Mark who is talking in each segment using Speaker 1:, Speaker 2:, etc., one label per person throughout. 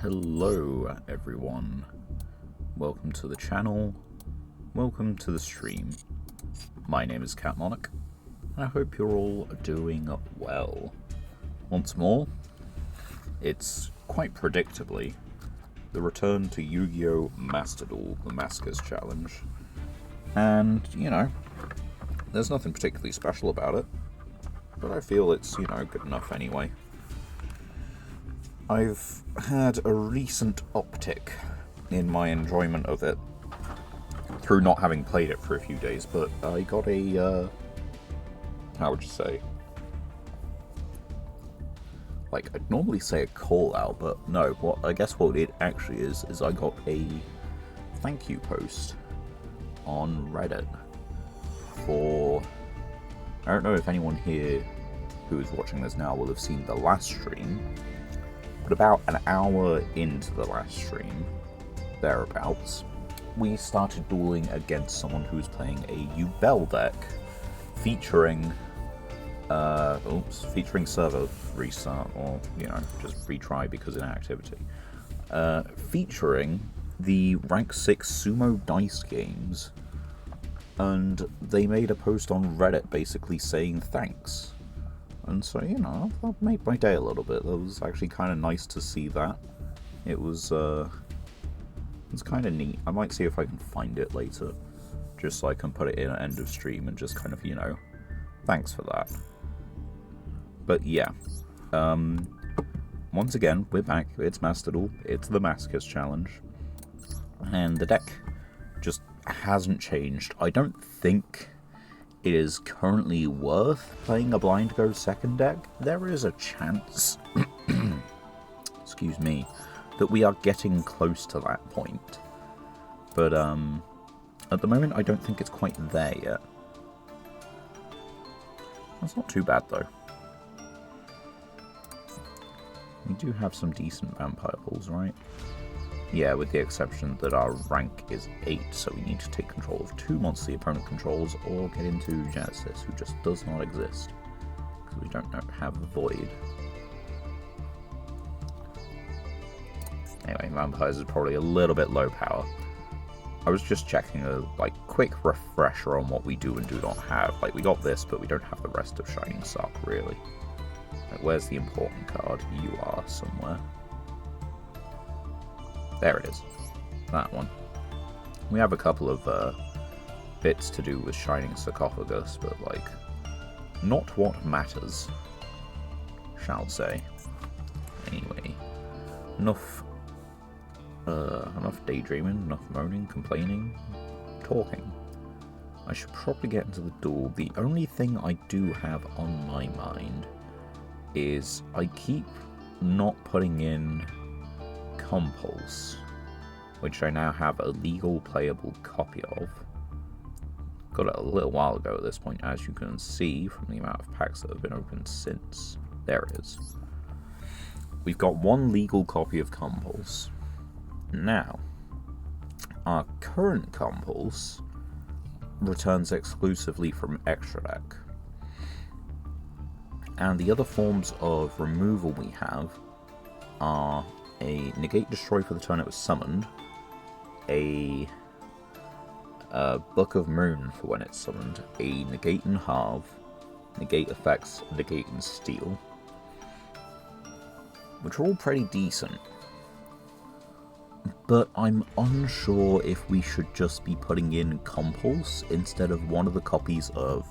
Speaker 1: Hello everyone, welcome to the channel, welcome to the stream. My name is Catmonic, and I hope you're all doing well. Once more, it's quite predictably the return to Yu-Gi-Oh! Master Duel, the Masochist challenge. And, you know, there's nothing particularly special about it, but I feel it's, good enough anyway. I've had a recent uptick in my enjoyment of it through not having played it for a few days, but I got a, how would you say? Like, I'd normally say a call out, but no, I guess what it actually is I got a thank you post on Reddit for, I don't know if anyone here who is watching this now will have seen the last stream, but about an hour into the last stream, thereabouts, we started dueling against someone who's playing a Yugioh deck featuring server restart, or, just retry because inactivity. Featuring the rank 6 sumo dice games, and they made a post on Reddit basically saying thanks. And so, that made my day a little bit. It was actually kind of nice to see that. It was kind of neat. I might see if I can find it later, just so I can put it in at end of stream and just kind of, thanks for that. But yeah, once again, we're back. It's Master Duel. It's the Masochist challenge. And the deck just hasn't changed. I don't think it is currently worth playing a Blind Go second deck. There is a chance, excuse me, that we are getting close to that point. But at the moment, I don't think it's quite there yet. That's not too bad, though. We do have some decent vampire pulls, right? Yeah, with the exception that our rank is 8, so we need to take control of 2 monsters the opponent controls, or get into Genesis, who just does not exist, because we don't have Void. Anyway, Vampires is probably a little bit low power. I was just checking a quick refresher on what we do and do not have. We got this, but we don't have the rest of Shining Sock, really. Where's the important card? You are somewhere. There it is. That one. We have a couple of bits to do with Shining Sarcophagus, but, not what matters, shall say. Anyway, enough daydreaming, enough moaning, complaining, talking. I should probably get into the duel. The only thing I do have on my mind is I keep not putting in Compulse, which I now have a legal playable copy of. Got it a little while ago at this point, as you can see from the amount of packs that have been opened since. There it is. We've got one legal copy of Compulse. Now, our current Compulse returns exclusively from Extra Deck. And the other forms of removal we have are a Negate Destroy for the turn it was summoned, a Book of Moon for when it's summoned, a Negate and Halve, Negate Effects, Negate and Steal, which are all pretty decent. But I'm unsure if we should just be putting in Compulse instead of one of the copies of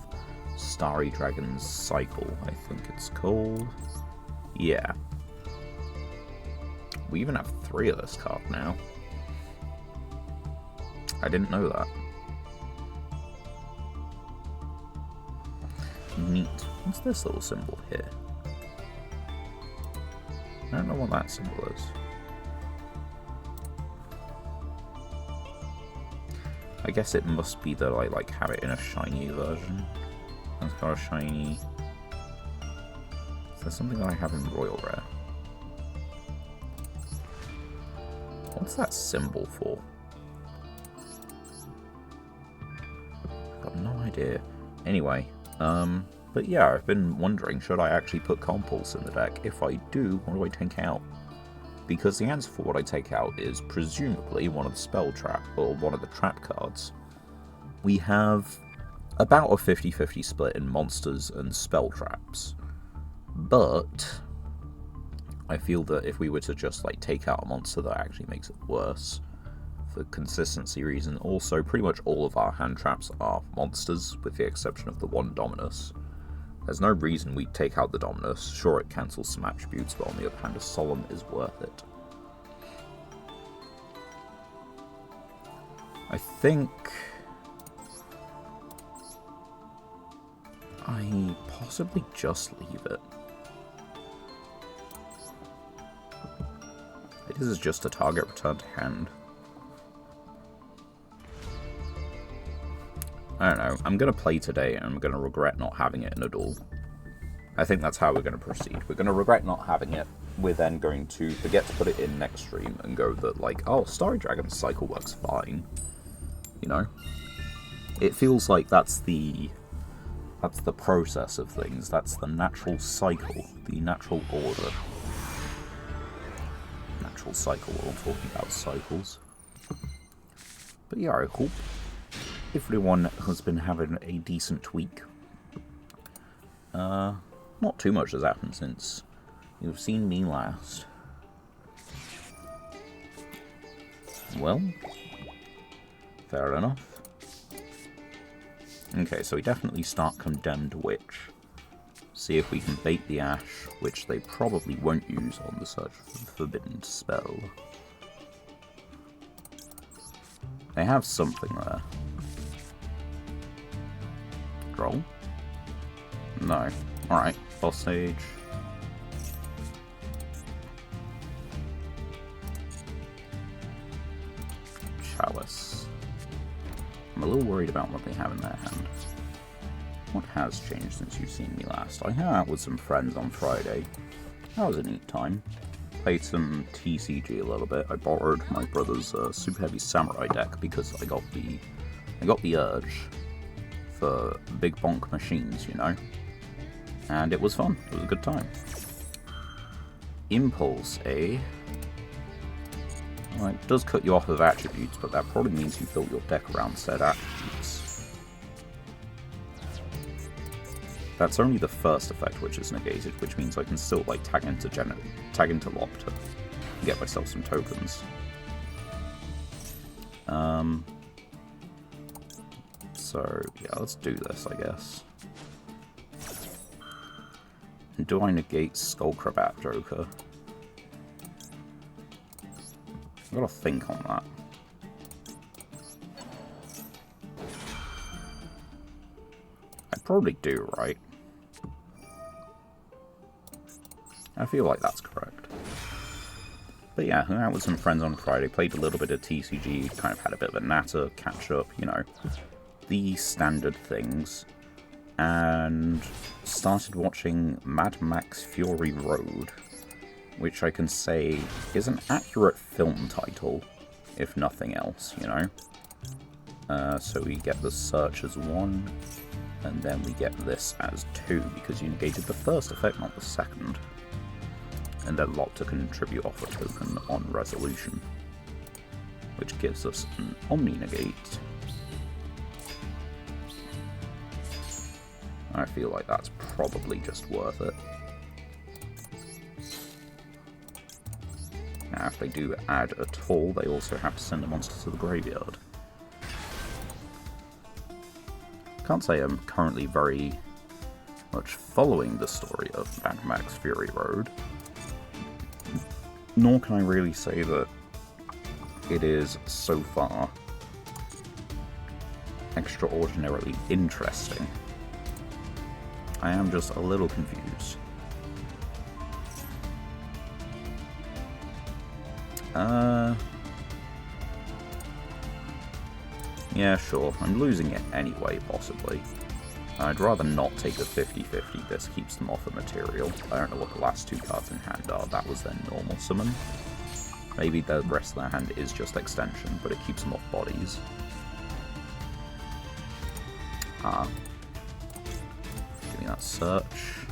Speaker 1: Starry Dragon's Cycle, I think it's called. Yeah. We even have 3 of this card now. I didn't know that. Neat. What's this little symbol here? I don't know what that symbol is. I guess it must be that I have it in a shiny version. It's got a shiny. Is there something that I have in Royal Rare? What's that symbol for? I've got no idea. Anyway, but yeah, I've been wondering, should I actually put Compulse in the deck? If I do, what do I take out? because the answer for what I take out is presumably one of the spell trap, or one of the trap cards. We have about a 50-50 split in monsters and spell traps, but I feel that if we were to just like take out a monster, that actually makes it worse for consistency reason. Also, pretty much all of our hand traps are monsters, with the exception of the one Dominus. There's no reason we take out the Dominus. Sure, it cancels some attributes, but on the other hand, a Solemn is worth it. I think I possibly just leave it. This is just a target return to hand. I don't know. I'm going to play today and I'm going to regret not having it in a duel. I think that's how we're going to proceed. We're going to regret not having it. We're then going to forget to put it in next stream and go that, like, oh, Starry Dragon's cycle works fine. You know? It feels like that's the process of things. That's the natural cycle. The natural order. Natural cycle. We're all talking about cycles. But yeah, I hope everyone has been having a decent week. Not too much has happened since you've seen me last. Well, fair enough. Okay, so we definitely start Condemned Witch. See if we can bait the Ash, which they probably won't use on the search for the Forbidden Spell. They have something there. Droll? No. Alright, Boss Sage. Chalice. I'm a little worried about what they have in their hand. What has changed since you've seen me last? I hung out with some friends on Friday. That was a neat time. Played some TCG a little bit. I borrowed my brother's Super Heavy Samurai deck because I got the urge for big bonk machines, you know? And it was fun. It was a good time. Impulse, eh? Well, it does cut you off of attributes, but that probably means you built your deck around said attributes. That's only the first effect which is negated, which means I can still like tag into Lopter and get myself some tokens. So yeah, let's do this, I guess. Do I negate Skullcrabat Joker? I've got to think on that. I probably do, right? I feel like that's correct. But yeah, hung out with some friends on Friday, played a little bit of TCG, kind of had a bit of a natter, catch up, you know, the standard things. And started watching Mad Max Fury Road, which I can say is an accurate film title, if nothing else, you know? So we get the search as 1, and then we get this as 2, because you negated the first effect, not the second. And then Lopter can contribute off a token on resolution, which gives us an Omni-negate. I feel like that's probably just worth it. Now, if they do add at all, they also have to send a monster to the graveyard. Can't say I'm currently very much following the story of Mad Max Fury Road, nor can I really say that it is so far extraordinarily interesting. I am just a little confused. Yeah, sure. I'm losing it anyway, possibly. I'd rather not take a 50-50. This keeps them off of material. I don't know what the last 2 cards in hand are. That was their normal summon. Maybe the rest of their hand is just extension, but it keeps them off bodies. That search.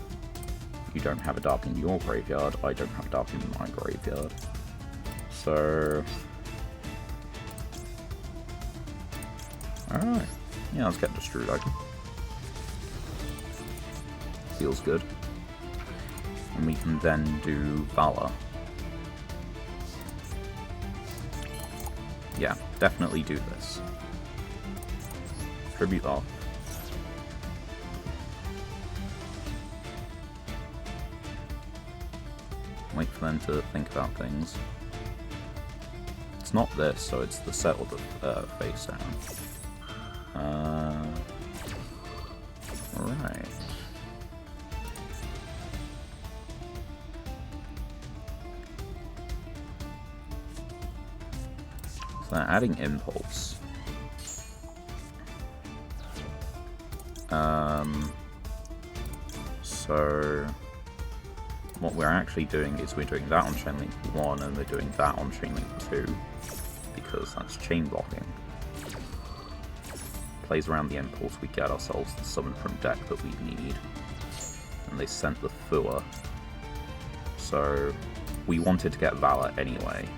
Speaker 1: You don't have a dark in your graveyard, I don't have a dark in my graveyard. So... Alright. Yeah, let's get destroyed. Feels good. And we can then do Valor. Yeah, definitely do this. Tribute off. Wait for them to think about things. It's not this, so it's the set or the face down. Right. So adding impulse. So what we're actually doing is we're doing that on chain link 1 and we're doing that on chain link 2 because that's chain blocking. Plays around the impulse, we get ourselves the summon from deck that we need. And they sent the Fua. So we wanted to get Valor anyway.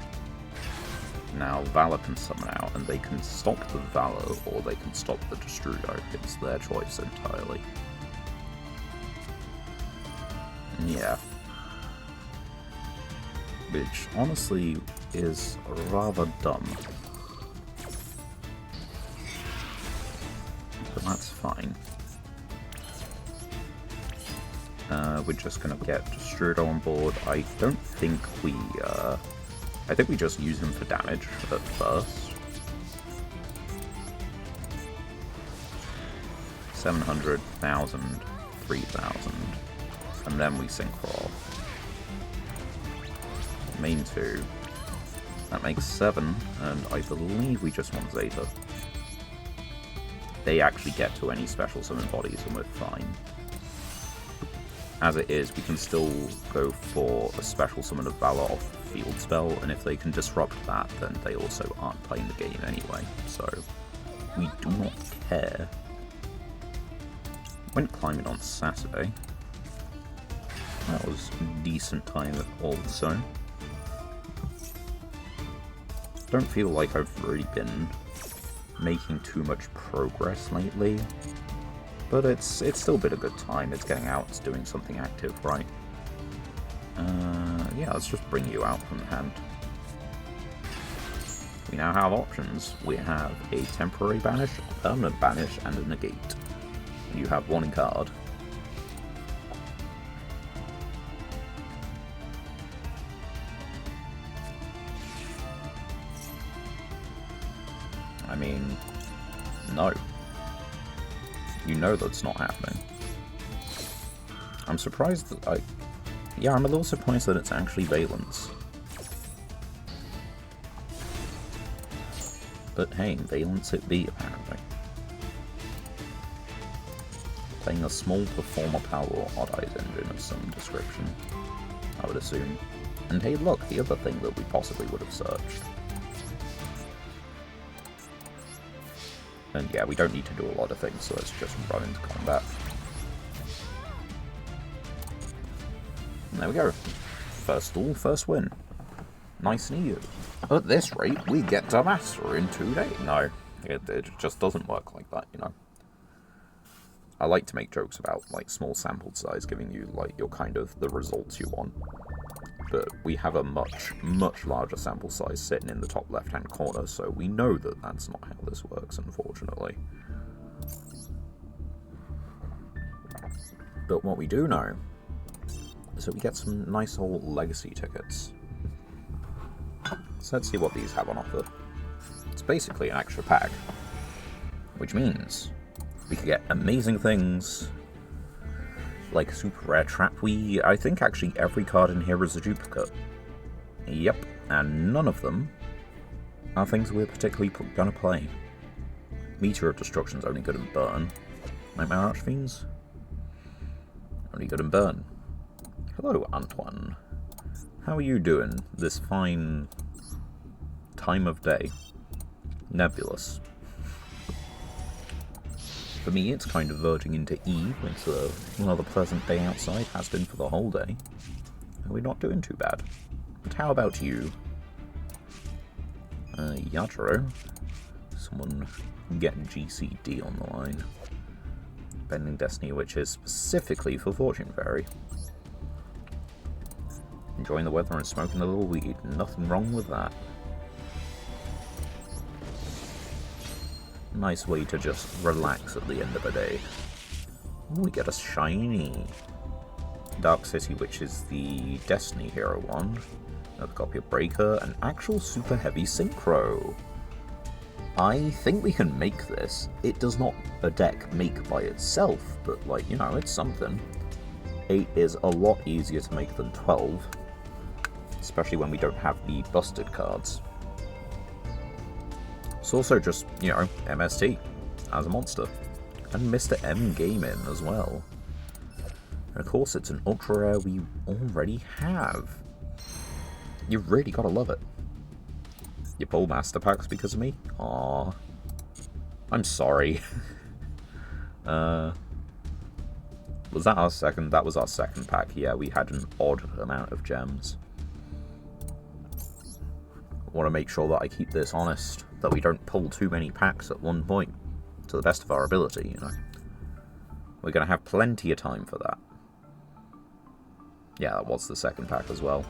Speaker 1: Now Valor can summon out and they can stop the Valor or they can stop the Destrudo. It's their choice entirely. And yeah. Which honestly is rather dumb. But that's fine. We're just gonna get Destrudo on board. I don't think we, I think we just use him for damage at first. 700, 1,000, 3,000, and then we synchro off. Main 2. That makes 7, and I believe we just want Zeta. They actually get to any special summon bodies and we're fine. As it is, we can still go for a special summon of Valor off the field spell, and if they can disrupt that, then they also aren't playing the game anyway, so we do not care. Went climbing on Saturday. That was a decent time also. Don't feel like I've really been making too much progress lately, but it's still been a good time. It's getting out, it's doing something active, right? Yeah, let's just bring you out from the hand. We now have options. We have a temporary banish, a permanent banish, and a negate. You have one card. I mean, no. You know that's not happening. I'm surprised that yeah, I'm a little surprised that it's actually Valence. But hey, Valence it be, apparently. Playing a small performer power or odd eyes engine of some description, I would assume. And hey look, the other thing that we possibly would have searched. And yeah, we don't need to do a lot of things, so let's just run into combat. And there we go. First duel, first win. Nice and easy. At this rate, we get to master in 2 days. No, it just doesn't work like that, you know. I like to make jokes about, like, small sample size giving you, like, your kind of the results you want. But we have a much, much larger sample size sitting in the top left-hand corner, so we know that that's not how this works, unfortunately. But what we do know is that we get some nice old legacy tickets. So let's see what these have on offer. It's basically an extra pack, which means we could get amazing things like a super rare trap. I think actually every card in here is a duplicate. Yep, and none of them are things we're particularly gonna play. Meteor of Destruction's only good in Burn. Nightmare Archfiends? Only good in Burn. Hello, Antoine. How are you doing this fine time of day? Nebulous. For me, it's kind of verging into eve. It's another pleasant day outside, has been for the whole day. We're not doing too bad. But how about you? Yugioh. Someone getting GCD on the line. Bending Destiny, which is specifically for Fortune Fairy. Enjoying the weather and smoking a little weed. Nothing wrong with that. Nice way to just relax at the end of the day. Ooh, we get a shiny Dark City, which is the Destiny Hero one. Another copy of Breaker, an actual super heavy synchro. I think we can make this. It does not a deck make by itself, but like, you know, it's something. 8 is a lot easier to make than 12, especially when we don't have the busted cards. It's also just, you know, MST as a monster. And Mr. M Gaming as well. And of course, it's an ultra rare we already have. You really gotta love it. You pull master packs because of me? Aww. I'm sorry. Was that our second? That was our second pack. Yeah, we had an odd amount of gems. I want to make sure that I keep this honest, that we don't pull too many packs at one point, to the best of our ability, you know. We're going to have plenty of time for that. Yeah, that was the second pack as well.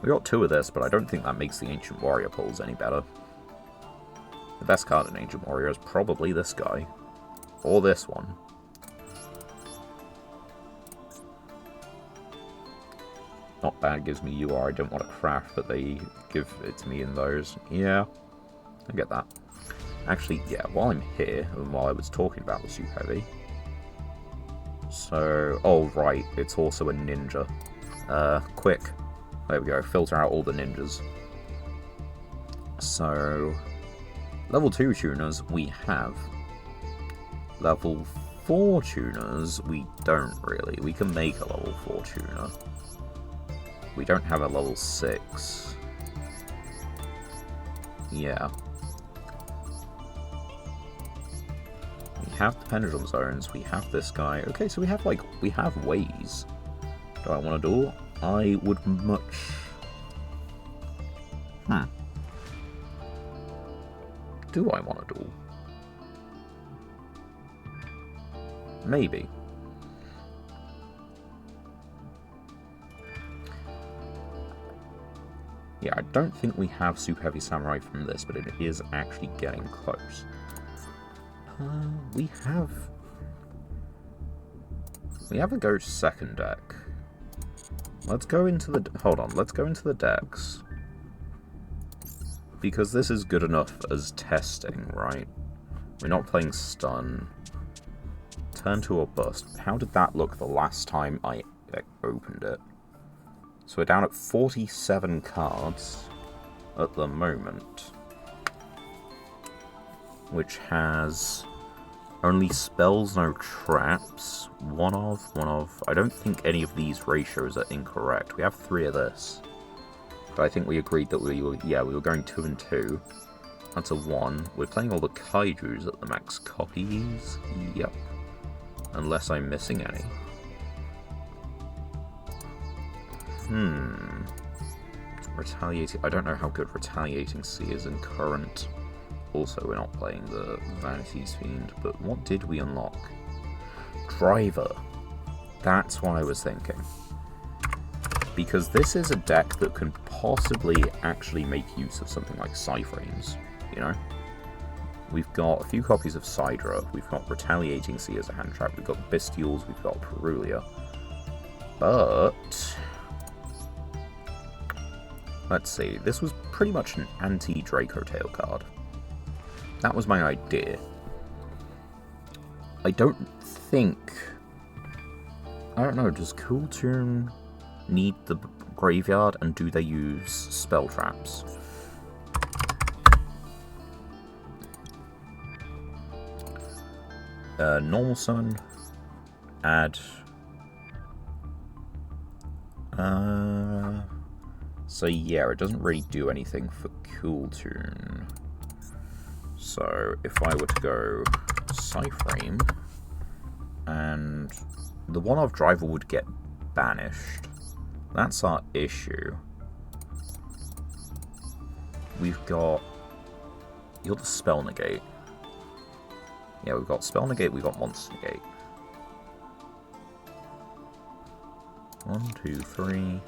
Speaker 1: We got 2 of this, but I don't think that makes the Ancient Warrior pulls any better. The best card in Ancient Warrior is probably this guy. Or this one. Not bad, gives me UR, I don't want to craft, but they give it to me in those. Yeah, I get that. Actually, yeah, while I'm here, and while I was talking about the Super Heavy. So, oh right, it's also a ninja. Quick. There we go, filter out all the ninjas. So, level 2 tuners we have. Level 4 tuners we don't really. We can make a level 4 tuner. We don't have a level 6. Yeah. We have the Pendulum Zones, we have this guy. Okay, so we have ways. Do I want to duel? I would much... Do I want to duel? Maybe. Yeah, I don't think we have Super Heavy Samurai from this, but it is actually getting close. We have a Ghost second deck. Let's go into the... Hold on, let's go into the decks. Because this is good enough as testing, right? We're not playing stun. Turn to a bust. How did that look the last time I opened it? So we're down at 47 cards at the moment. Which has only spells, no traps. One of. I don't think any of these ratios are incorrect. We have 3 of this. But I think we agreed that we were going 2 and 2. That's a 1. We're playing all the kaijus at the max copies. Yep. Unless I'm missing any. Retaliating. I don't know how good Retaliating Sea is in current. Also, we're not playing the Vanity's Fiend, but what did we unlock? Driver. That's what I was thinking. Because this is a deck that can possibly actually make use of something like Psyframes, you know? We've got a few copies of Sidra, we've got Retaliating Sea as a hand trap, we've got Bestials, we've got Perulia. But... let's see, this was pretty much an anti-Draco Tail card. That was my idea. I don't think... I don't know, does Cool Tune need the graveyard, and do they use spell traps? Normal summon, add... so yeah, it doesn't really do anything for Cool Tune. So if I were to go Psyframe, and the one-off driver would get banished. That's our issue. we've got... You're the spell negate. Yeah, we've got spell negate, we've got monster negate. 1, 2, 3. 1,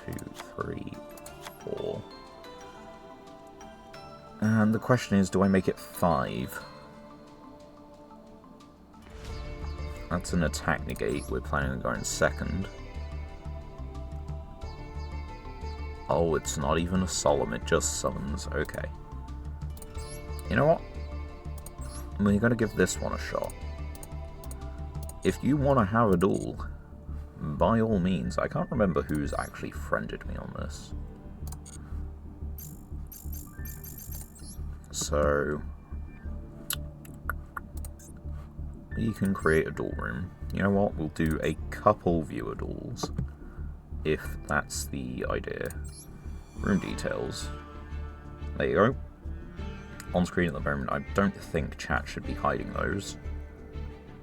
Speaker 1: 2, 3, 4. And the question is, do I make it 5? That's an attack negate. We're planning on going second. Oh, it's not even a solemn, it just summons. Okay. You know what? We're going to give this one a shot. If you want to have a duel, by all means. I can't remember who's actually friended me on this. So... you can create a duel room. You know what? We'll do a couple viewer duels. If that's the idea. Room details. There you go. On screen at the moment, I don't think chat should be hiding those.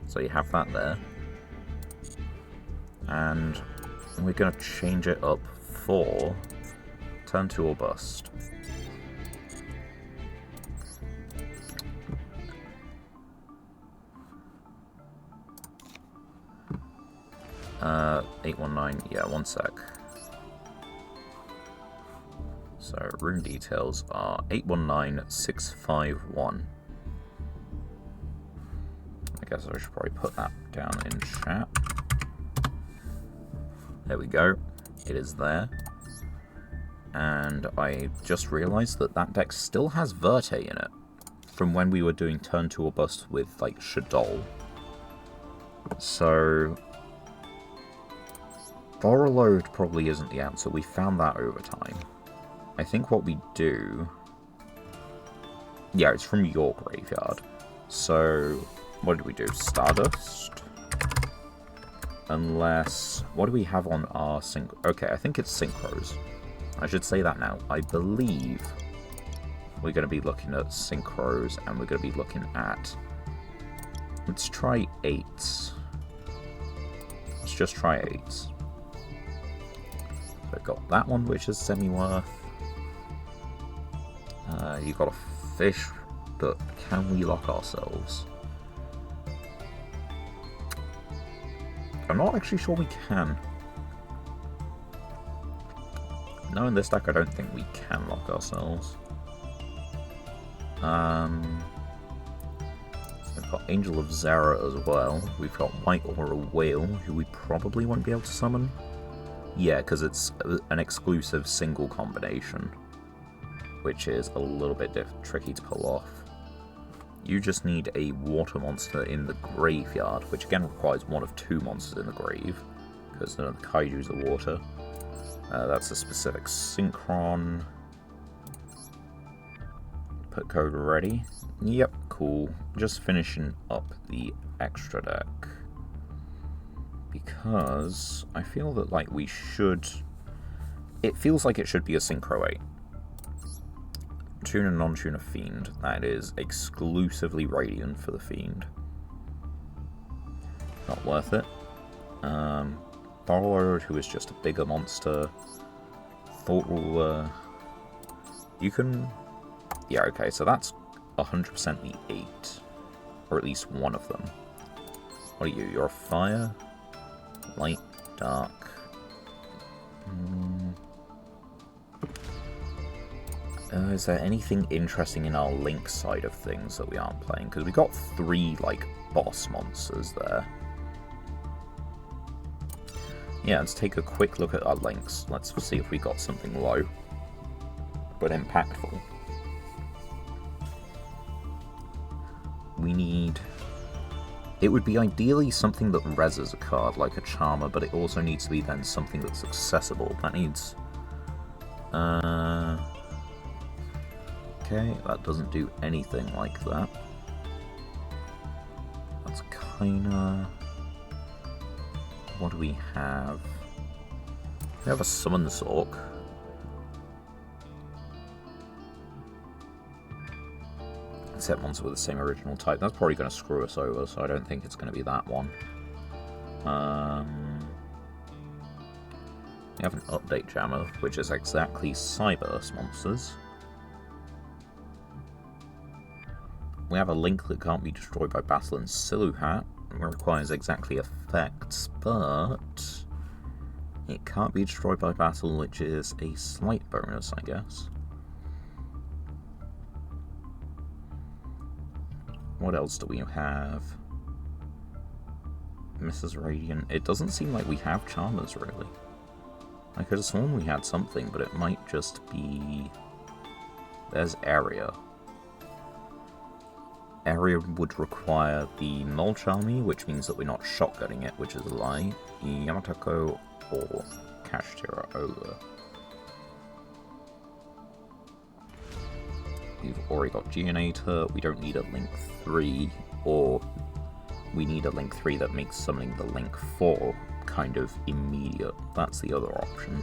Speaker 1: So you have that there. And we're going to change it up for turn 2 or bust. Uh, 819, yeah, one sec. So, room details are 819651. I guess I should probably put that down in chat. There we go. It is there. And I just realised that that deck still has Verte in it. From when we were doing turn 2 or bust with, like, Shadol. So... Borrow Load probably isn't the answer. We found that over time. I think what we do... yeah, it's from your graveyard. So, what did we do? Stardust? Unless... what do we have on our sync... okay, I think it's Synchros. I should say that now. I believe we're going to be looking at Synchros, and we're going to be looking at... let's try 8s. Let's just try 8s. So I've got that one, which is semi-worth. You've got a fish, but can we lock ourselves? I'm not actually sure we can. No, in this deck I don't think we can lock ourselves. We've got Angel of Zera as well. We've got White Aura Whale, who we probably won't be able to summon. Yeah, because it's an exclusive single combination, which is a little bit tricky to pull off. You just need a water monster in the graveyard, which again requires one of 2 monsters in the grave, because none of the kaijus are water. That's a specific synchron. Put code ready. Yep, cool. Just finishing up the extra deck. Because I feel that, like, we should... it feels like it should be a Synchro 8. Tune and non-tune a Fiend. That is exclusively Radiant for the Fiend. Not worth it. Borrowed, who is just a bigger monster. Thought Ruler. You can... yeah, okay, so that's 100% the 8. Or at least one of them. What are you? You're a fire? Light, dark. Is there anything interesting in our Link side of things that we aren't playing? Because we got 3, like, boss monsters there. Yeah, let's take a quick look at our links. Let's see if we got something low, but impactful. We need... it would be ideally something that reses a card, like a Charmer, but it also needs to be then something that's accessible. That needs... okay, that doesn't do anything like that. That's kinda... what do we have? We have a Summon Zork. Set monster with the same original type. That's probably going to screw us over, so I don't think it's going to be that one. We have an Update Jammer, which is exactly Cyburst monsters. We have a link that can't be destroyed by battle and Silhouette. It requires exactly effects, but it can't be destroyed by battle, which is a slight bonus, I guess. What else do we have? Mrs. Radiant. It doesn't seem like we have Charmers, really. I could have sworn we had something, but it might just be... There's Area. Area would require the Null Charmy, which means that we're not shotgunning it, which is a lie. Yamatako or Kashtira over. We've already got Geonator, we don't need a Link 3, or we need a Link 3 that makes summoning the Link 4 kind of immediate. That's the other option.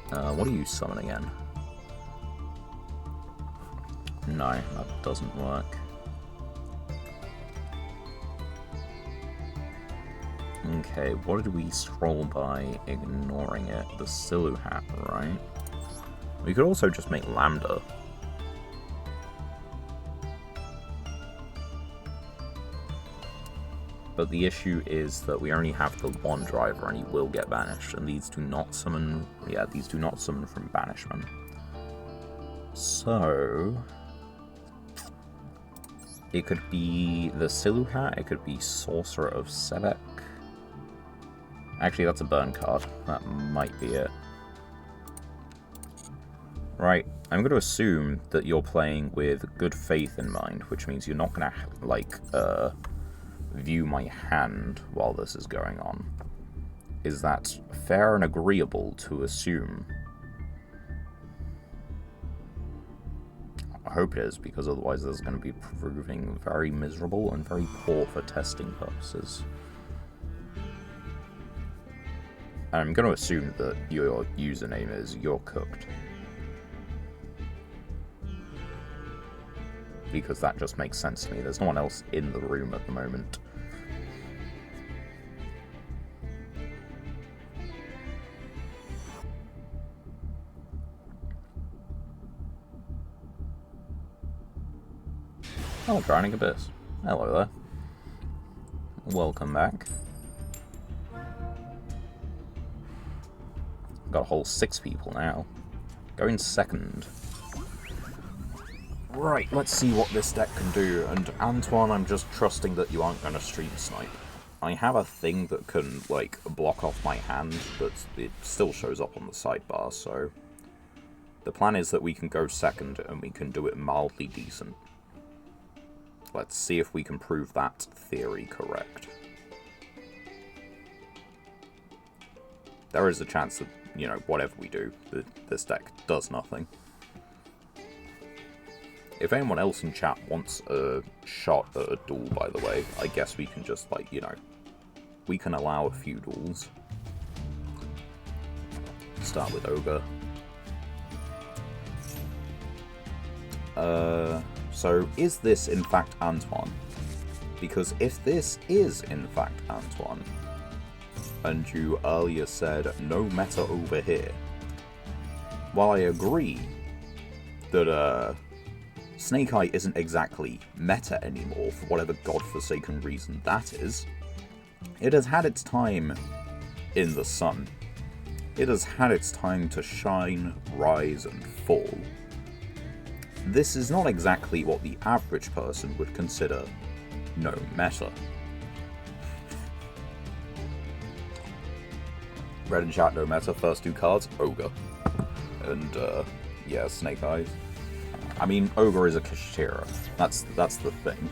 Speaker 1: What do you summon again? No, that doesn't work. Okay, what did we scroll by ignoring it? The Silhouette, right? We could also just make Lambda. But the issue is that we only have the one driver and he will get banished, and these do not summon... Yeah, these do not summon from banishment. So... It could be the Silhouette, it could be Sorcerer of Sebek. Actually, that's a burn card. That might be it. Right, I'm going to assume that you're playing with good faith in mind, which means you're not going to, like, view my hand while this is going on. Is that fair and agreeable to assume? I hope it is, because otherwise this is going to be proving very miserable and very poor for testing purposes. I'm going to assume that your username is You're Cooked. Because that just makes sense to me. There's no one else in the room at the moment. Oh, Drowning Abyss. Hello there. Welcome back. Got a whole 6 people now. Going second. Right, let's see what this deck can do. And Antoine, I'm just trusting that you aren't going to stream snipe. I have a thing that can, like, block off my hand, but it still shows up on the sidebar, so... The plan is that we can go second, and we can do it mildly decent. Let's see if we can prove that theory correct. There is a chance that, you know, whatever we do, this deck does nothing. If anyone else in chat wants a shot at a duel, by the way, I guess we can just, like, you know, we can allow a few duels. Start with Ogre. So is this in fact Antoine? Because if this is in fact Antoine, and you earlier said no meta over here, while I agree that Snake Eye isn't exactly meta anymore for whatever godforsaken reason that is, it has had its time in the sun. It has had its time to shine, rise, and fall. This is not exactly what the average person would consider no meta. Red and chat, no meta. First 2 cards, Ogre. And, yeah, Snake Eyes. I mean, Ogre is a Kashtira. That's the thing.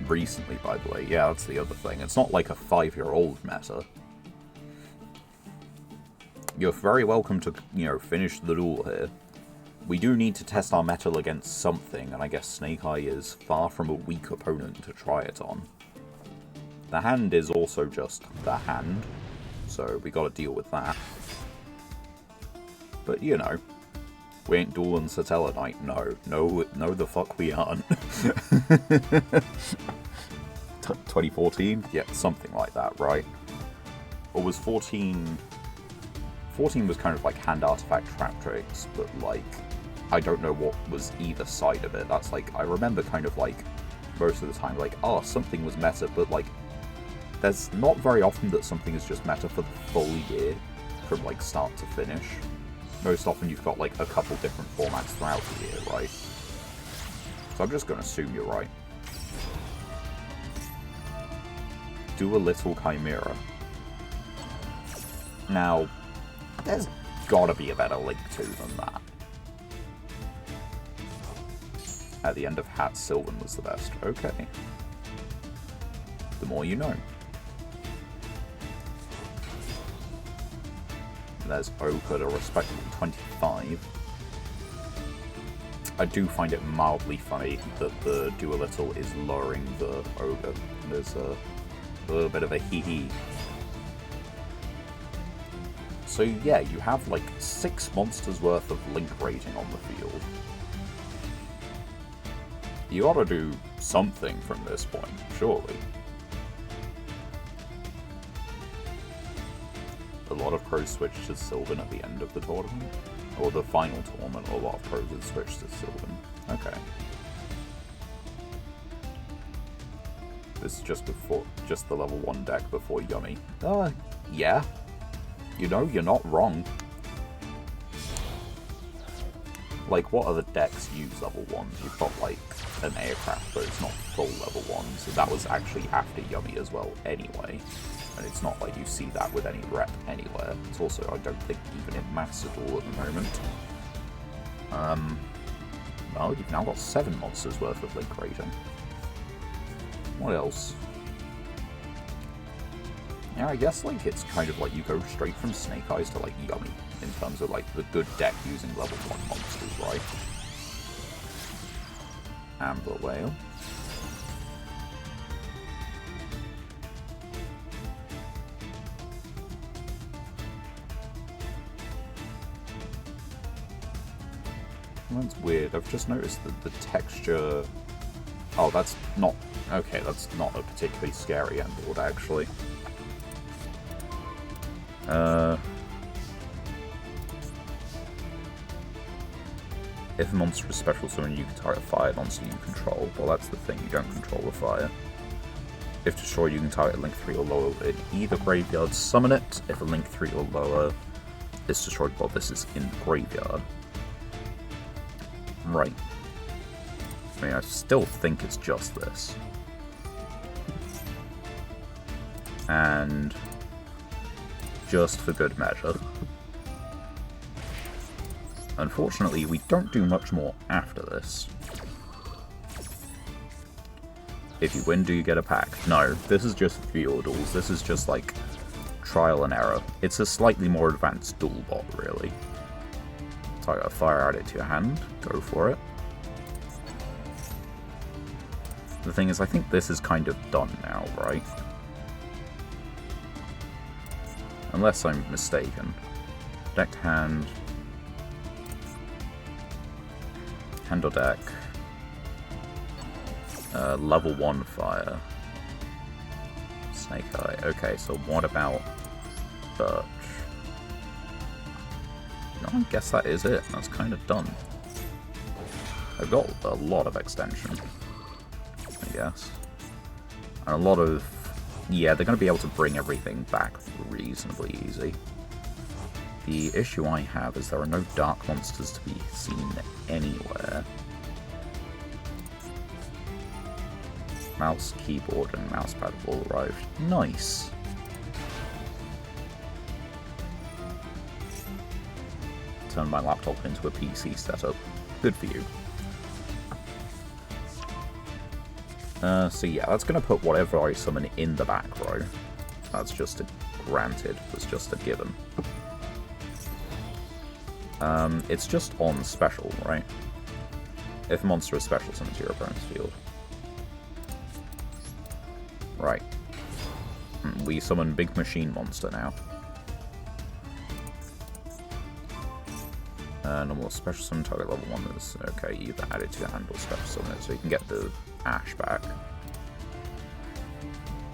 Speaker 1: Recently, by the way. Yeah, that's the other thing. It's not like a 5-year-old meta. You're very welcome to, you know, finish the duel here. We do need to test our metal against something, and I guess Snake Eye is far from a weak opponent to try it on. The hand is also just the hand, so we gotta deal with that. But, you know, we ain't dueling Satella Knight, no the fuck we aren't. 2014? Yeah, something like that, right? Or was 14 14 was kind of like hand artifact trap tricks, but like, I don't know what was either side of it. That's like, I remember kind of like, most of the time, like, oh, something was meta, but like, there's not very often that something is just meta for the full year, from like start to finish. Most often you've got like a couple different formats throughout the year, right? So I'm just going to assume you're right. Do a little Chimera. Now, there's gotta be a better link to than that. At the end of Hat, Sylvan was the best. Okay. The more you know. There's Oak at a respectable 25. I do find it mildly funny that the Do a Little is lowering the Ogre. There's a little bit of a hee-hee. So yeah, you have like 6 monsters worth of link rating on the field. You ought to do something from this point, surely. A lot of pros switch to Sylvan at the end of the tournament. Or the final tournament, a lot of pros would switch to Sylvan. Okay. This is just the level 1 deck before Yummy. Yeah. You know, you're not wrong. Like, what other decks use level 1s? You've got, like, an aircraft, but it's not full level 1s. So that was actually after Yummy as well, anyway. And it's not like you see that with any rep anywhere. It's also, I don't think, even in maths at all at the moment. Well, you've now got 7 monsters worth of link rating. What else? Yeah, I guess, like, it's kind of like you go straight from Snake Eyes to, like, Yummy, in terms of, like, the good deck using level 1 monsters, right? Amber Whale. That's weird. I've just noticed that the texture... Oh, that's not... Okay, that's not a particularly scary end board, actually. If a monster is special summon, you can target a fire monster you control. Well, that's the thing, you don't control the fire. If destroyed, you can target link 3 or lower in either graveyard, summon it. If a link 3 or lower is destroyed while this is in the graveyard. Right. I mean, I still think it's just this. And just for good measure. Unfortunately, we don't do much more after this. If you win, do you get a pack? No, this is just Yordles. This is just like trial and error. It's a slightly more advanced duel bot, really. Target a fire, add it to your hand. Go for it. The thing is, I think this is kind of done now, right? Unless I'm mistaken. Decked hand. Hand or deck. Level 1 fire. Snake Eye. Okay, so what about Birch? No, I guess that is it. That's kind of done. I've got a lot of extension, I guess. And a lot of... Yeah, they're going to be able to bring everything back reasonably easy. The issue I have is there are no dark monsters to be seen anywhere. Mouse, keyboard, and mousepad have all arrived. Nice! Turn my laptop into a PC setup. Good for you. So yeah, that's going to put whatever I summon in the back row. That's just a granted. That's just a given. It's just on special, right? If a monster is special, summon to your opponent's field. Right. We summon Big Machine Monster now. Normal special summon target level 1 is okay, either add it to your hand or special summon it, so you can get the Ash back.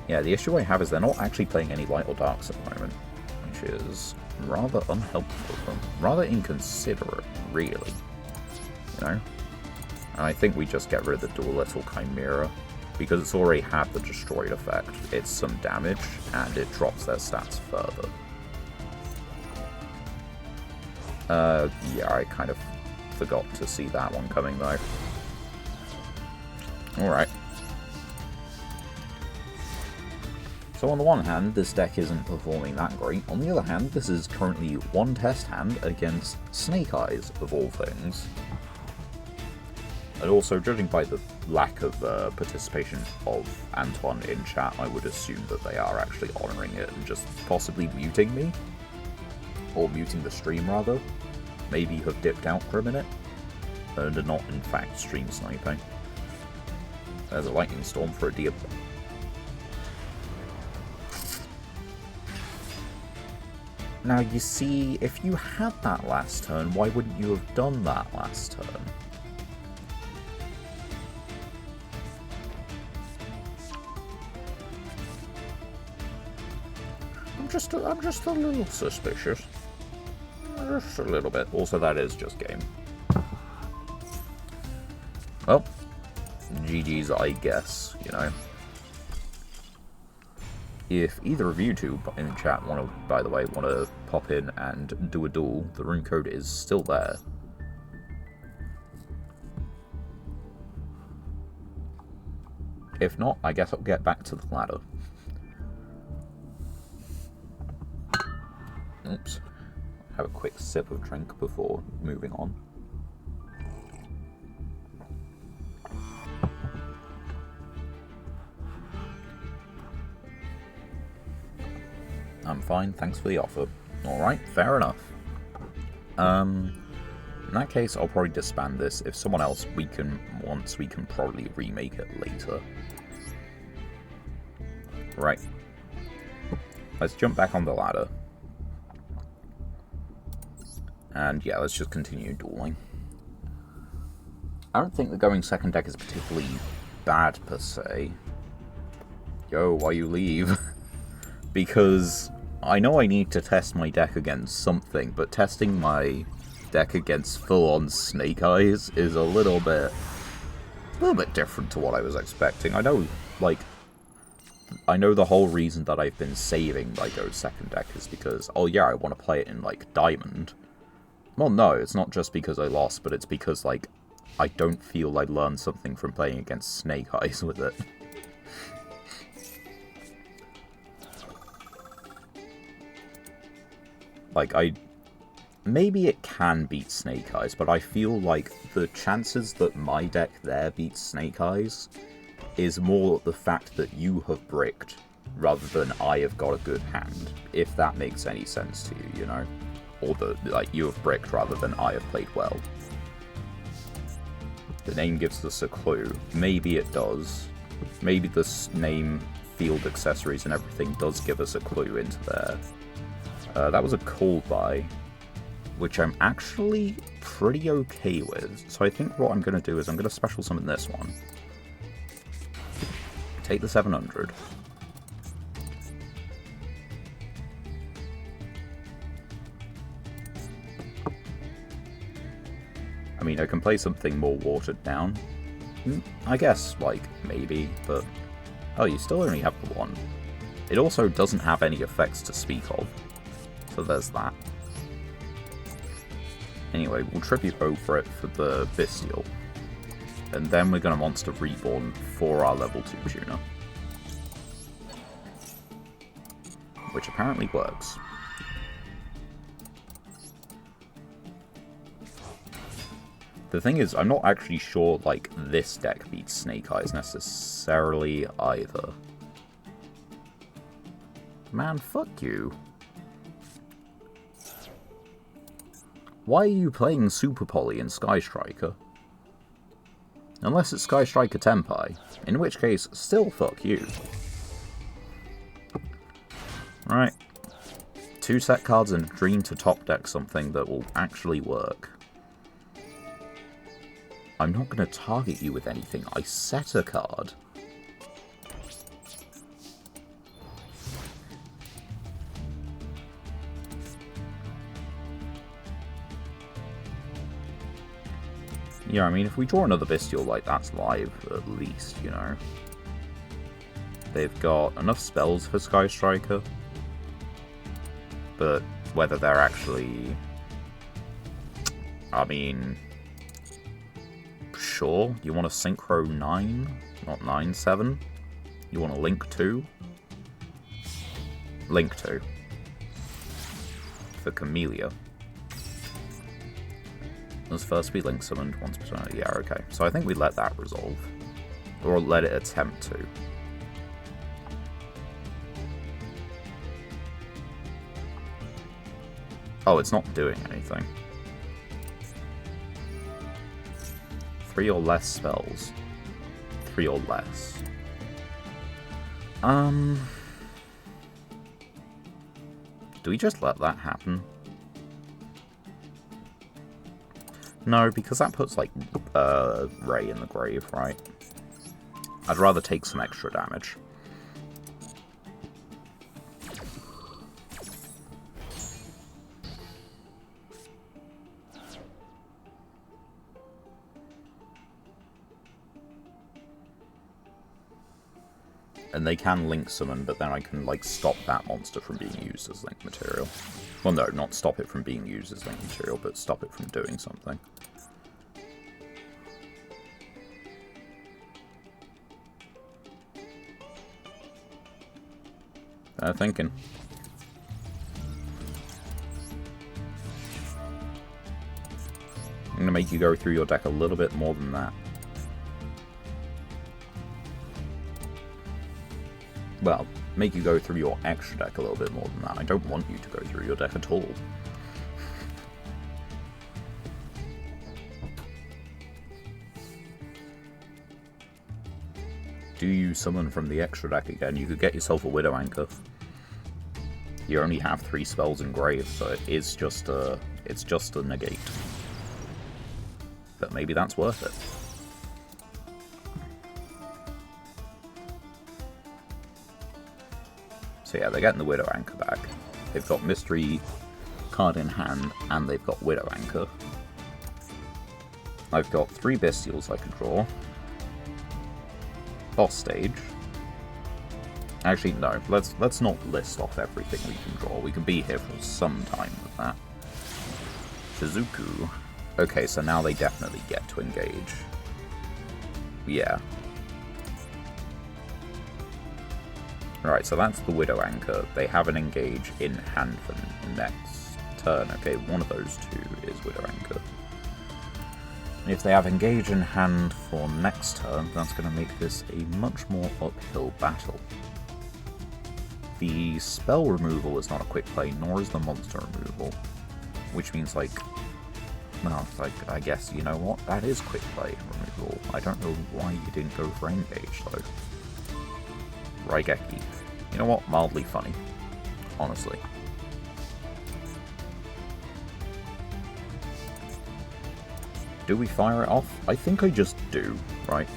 Speaker 1: Yeah, the issue I have is they're not actually playing any light or darks at the moment, which is rather unhelpful of them. Rather inconsiderate, really. You know? And I think we just get rid of the Dual Chimera, because it's already had the destroyed effect. It's some damage, and it drops their stats further. Yeah, I kind of forgot to see that one coming, though. Alright. So on the one hand, this deck isn't performing that great. On the other hand, this is currently one test hand against Snake Eyes, of all things. And also, judging by the lack of participation of Antoine in chat, I would assume that they are actually honouring it and just possibly muting me. Or muting the stream, rather. Maybe have dipped out for a minute. And are not, in fact, stream sniping. There's a lightning storm for a deer. Now, you see, if you had that last turn, why wouldn't you have done that last turn? I'm just a little suspicious. Just a little bit. Also, that is just game. Well, GG's, I guess, you know. If either of you two in the chat want to, by the way, want to pop in and do a duel, the room code is still there. If not, I guess I'll get back to the ladder. Oops. Have a quick sip of drink before moving on. I'm fine, thanks for the offer. Alright, fair enough. In that case, I'll probably disband this. If someone else wants, we can probably remake it later. Right. Let's jump back on the ladder. And yeah, let's just continue dueling. I don't think the going second deck is particularly bad, per se. Yo, why you leave? Because I know I need to test my deck against something, but testing my deck against full-on Snake Eyes is a little bit different to what I was expecting. I know, like, I know the whole reason that I've been saving my go second deck is because, oh yeah, I want to play it in, like, Diamond. Well, no, it's not just because I lost, but it's because, like, I don't feel I learned something from playing against Snake Eyes with it. Like, maybe it can beat Snake Eyes, but I feel like the chances that my deck there beats Snake Eyes is more the fact that you have bricked, rather than I have got a good hand, if that makes any sense to you, you know? Or that, like, you have bricked rather than I have played well. The name gives us a clue. Maybe it does. Maybe this name, field accessories and everything does give us a clue into there. That was a cold buy, which I'm actually pretty okay with. So I think what I'm going to do is I'm going to special summon this one. Take the 700. I mean, I can play something more watered down. I guess, like, maybe, but... Oh, you still only have the one. It also doesn't have any effects to speak of. So there's that. Anyway, we'll tribute over it for the Bestial. And then we're going to Monster Reborn for our level 2 tuner. Which apparently works. The thing is, I'm not actually sure, like, this deck beats Snake Eyes necessarily either. Man, fuck you. Why are you playing Super Poly in Sky Striker? Unless it's Sky Striker Tenpai, in which case, still fuck you. Right. 2 set cards and a dream to top deck something that will actually work. I'm not going to target you with anything. I set a card. Yeah, I mean, if we draw another Bestial, like, that's live, at least, you know. They've got enough spells for Sky Striker, but whether they're actually... I mean... Sure, you want a Synchro 9, not 9-7. You want a Link 2. Link 2. For Camellia. Let's first be Link summoned once per turn. Yeah, okay. So I think we let that resolve. Or let it attempt to. Oh, it's not doing anything. 3 or less spells. 3 or less. Do we just let that happen? No, because that puts, like, Ray in the grave, right? I'd rather take some extra damage. And they can Link Summon, but then I can, like, stop that monster from being used as Link material. Well, no, not stop it from being used as Link material, but stop it from doing something. They're thinking. I'm going to make you go through your deck a little bit more than that. Well, make you go through your extra deck a little bit more than that. I don't want you to go through your deck at all. Do you summon from the extra deck again? You could get yourself a Widow Anchor. You only have 3 spells in grave, so it's just a negate. But maybe that's worth it. So yeah, they're getting the Widow Anchor back. They've got Mystery card in hand, and they've got Widow Anchor. I've got 3 Bestials I can draw. Boss stage. Actually, no. Let's not list off everything we can draw. We can be here for some time with that. Shizuku. Okay, so now they definitely get to engage. Yeah. Right, so that's the Widow Anchor. They have an engage in hand for next turn. Okay, one of those 2 is Widow Anchor. And if they have engage in hand for next turn, that's going to make this a much more uphill battle. The spell removal is not a quick play, nor is the monster removal. Which means, like, well, like, I guess, you know what? That is quick play removal. I don't know why you didn't go for engage, though. Raigeki. You know what? Mildly funny. Honestly. Do we fire it off? I think I just do, right?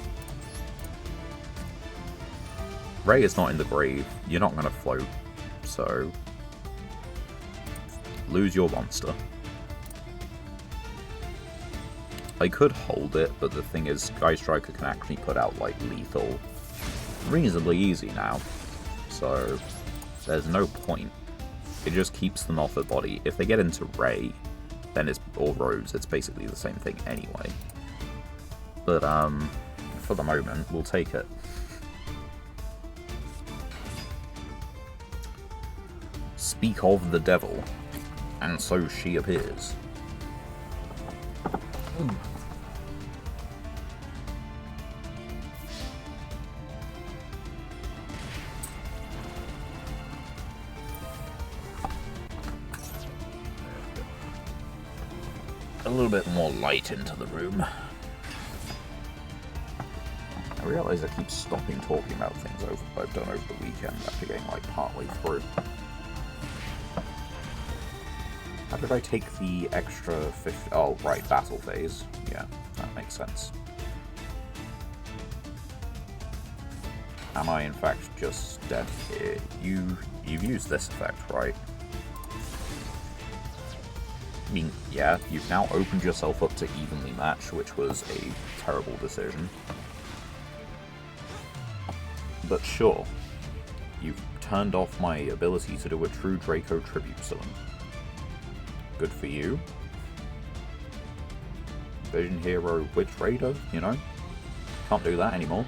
Speaker 1: Ray is not in the grave. You're not going to float, so... lose your monster. I could hold it, but the thing is, Sky Striker can actually put out, like, lethal reasonably easy now. So, there's no point. It just keeps them off the body. If they get into Ray, then it's, or Rose, it's basically the same thing anyway. But, for the moment, we'll take it. Speak of the devil, and so she appears. A little bit more light into the room. I realise I keep stopping talking about things I've done over the weekend after getting like partway through. How did I take the extra 50? Oh, right, battle phase. Yeah, that makes sense. Am I in fact just dead here? You've used this effect, right? I mean, Yeah, you've now opened yourself up to evenly match, which was a terrible decision. But sure, you've turned off my ability to do a true Draco tribute summon. Good for you. Vision Hero Witch Raider, you know? Can't do that anymore.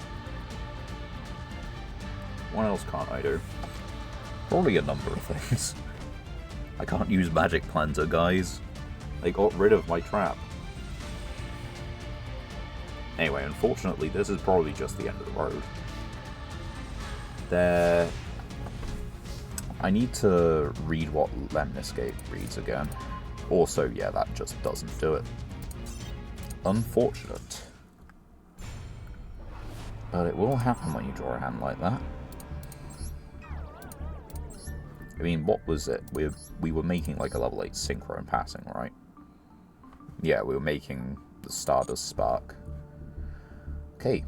Speaker 1: What else can't I do? Probably a number of things. I can't use Magic Planter, guys. They got rid of my trap. Anyway, unfortunately, this is probably just the end of the road. I need to read what Lemniscape reads again. Also, yeah, that just doesn't do it. Unfortunate. But it will happen when you draw a hand like that. I mean, what was it? We were making like a level 8 synchro and passing, right? Yeah, we were making the Stardust Spark. Okay,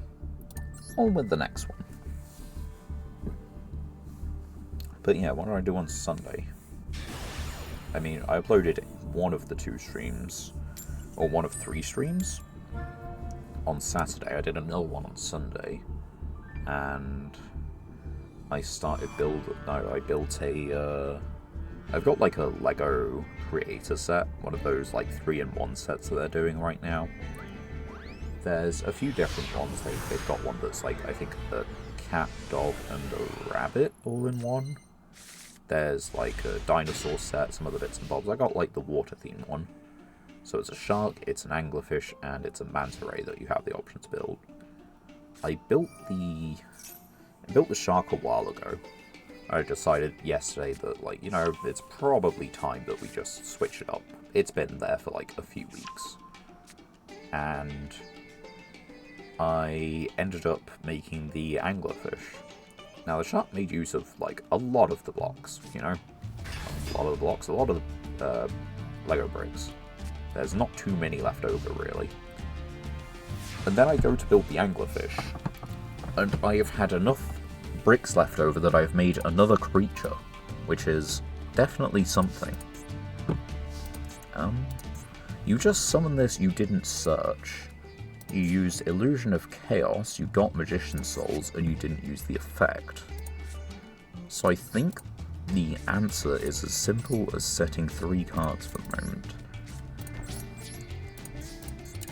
Speaker 1: on with the next one. But yeah, what did I do on Sunday? I mean, I uploaded one of the 2 streams, or one of 3 streams, on Saturday. I did another one on Sunday, and I started I've got like a Lego creator set, one of those like 3-in-1 sets that they're doing right now. There's a few different ones. They've got one that's like, I think, a cat, dog, and a rabbit all in one. There's like a dinosaur set, some other bits and bobs. I got like the water themed one. So it's a shark, it's an anglerfish, and it's a manta ray that you have the option to build. I built the shark a while ago. I decided yesterday that, like, you know, it's probably time that we just switch it up. It's been there for like a few weeks. And I ended up making the anglerfish. Now, the shark made use of, like, a lot of the blocks, you know? A lot of the blocks, a lot of the Lego bricks. There's not too many left over, really. And then I go to build the anglerfish, and I have had enough bricks left over that I've made another creature, which is definitely something. You just summoned this, you didn't search. You used Illusion of Chaos, you got Magician Souls, and you didn't use the effect. So I think the answer is as simple as setting 3 cards for the moment.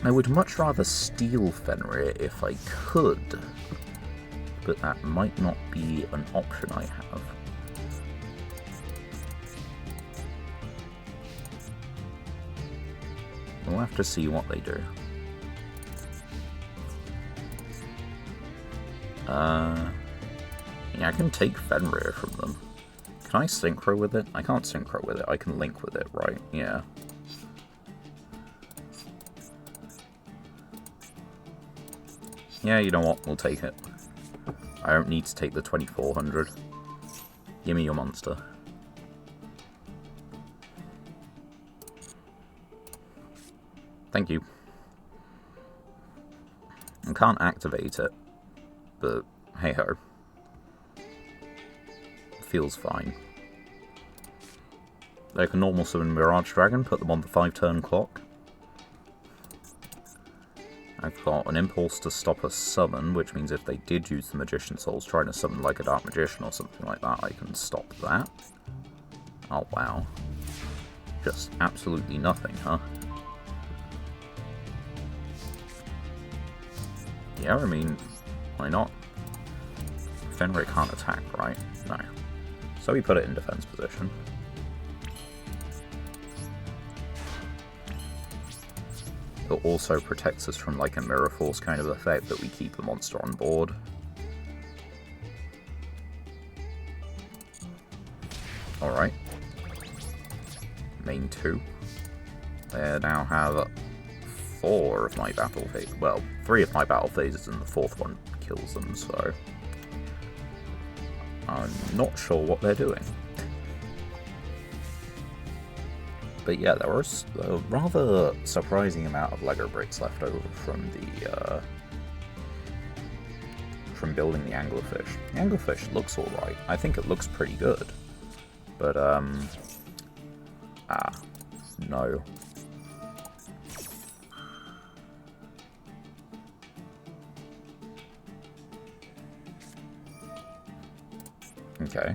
Speaker 1: I would much rather steal Fenrir if I could, but that might not be an option I have. We'll have to see what they do. Yeah, I can take Fenrir from them. Can I synchro with it? I can't synchro with it. I can link with it, right? Yeah. Yeah, you know what? We'll take it. I don't need to take the 2400. Give me your monster. Thank you. I can't activate it, but hey ho. Feels fine. Like a normal summon Mirage Dragon, put them on the 5-turn clock. I've got an impulse to stop a summon, which means if they did use the Magician Souls trying to summon like a Dark Magician or something like that, I can stop that. Oh wow. Just absolutely nothing, huh? Yeah, I mean, why not? Fenrir can't attack, right? No. So we put it in defense position. It also protects us from like a Mirror Force kind of effect that we keep the monster on board. Alright. Main 2. They now have 4 of my battle phases. Well, 3 of my battle phases and the 4th one kills them, so I'm not sure what they're doing. But yeah, there was a rather surprising amount of Lego bricks left over from the from building the anglerfish. The anglerfish looks alright. I think it looks pretty good. But no. Okay.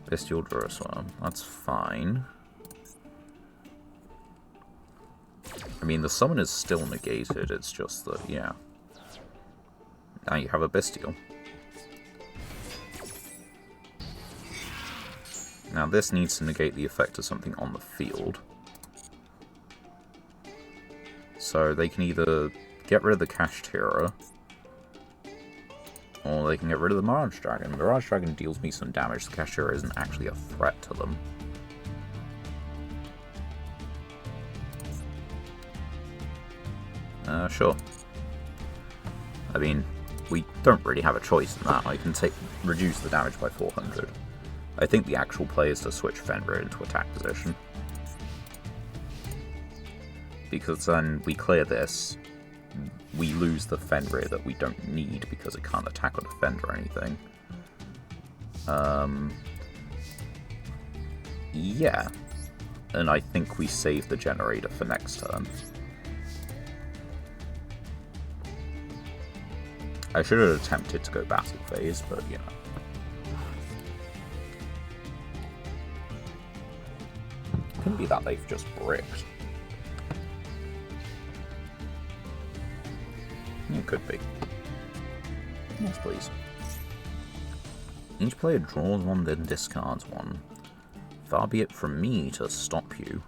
Speaker 1: Bestial Duraswarm. That's fine. I mean, the summon is still negated, it's just that, yeah. Now you have a Bestial. Now this needs to negate the effect of something on the field. So they can either get rid of the Kashtira, or they can get rid of the Mirage Dragon. Mirage Dragon deals me some damage, the Kashtira isn't actually a threat to them. Sure. I mean, we don't really have a choice in that. I can reduce the damage by 400. I think the actual play is to switch Fenrir into attack position. Because then we clear this, we lose the Fenrir that we don't need because it can't attack or defend or anything. Yeah. And I think we save the generator for next turn. I should have attempted to go battle phase, but you know. Couldn't be that they've just bricked. It could be. Yes, please. Each player draws one, then discards one. Far be it from me to stop you.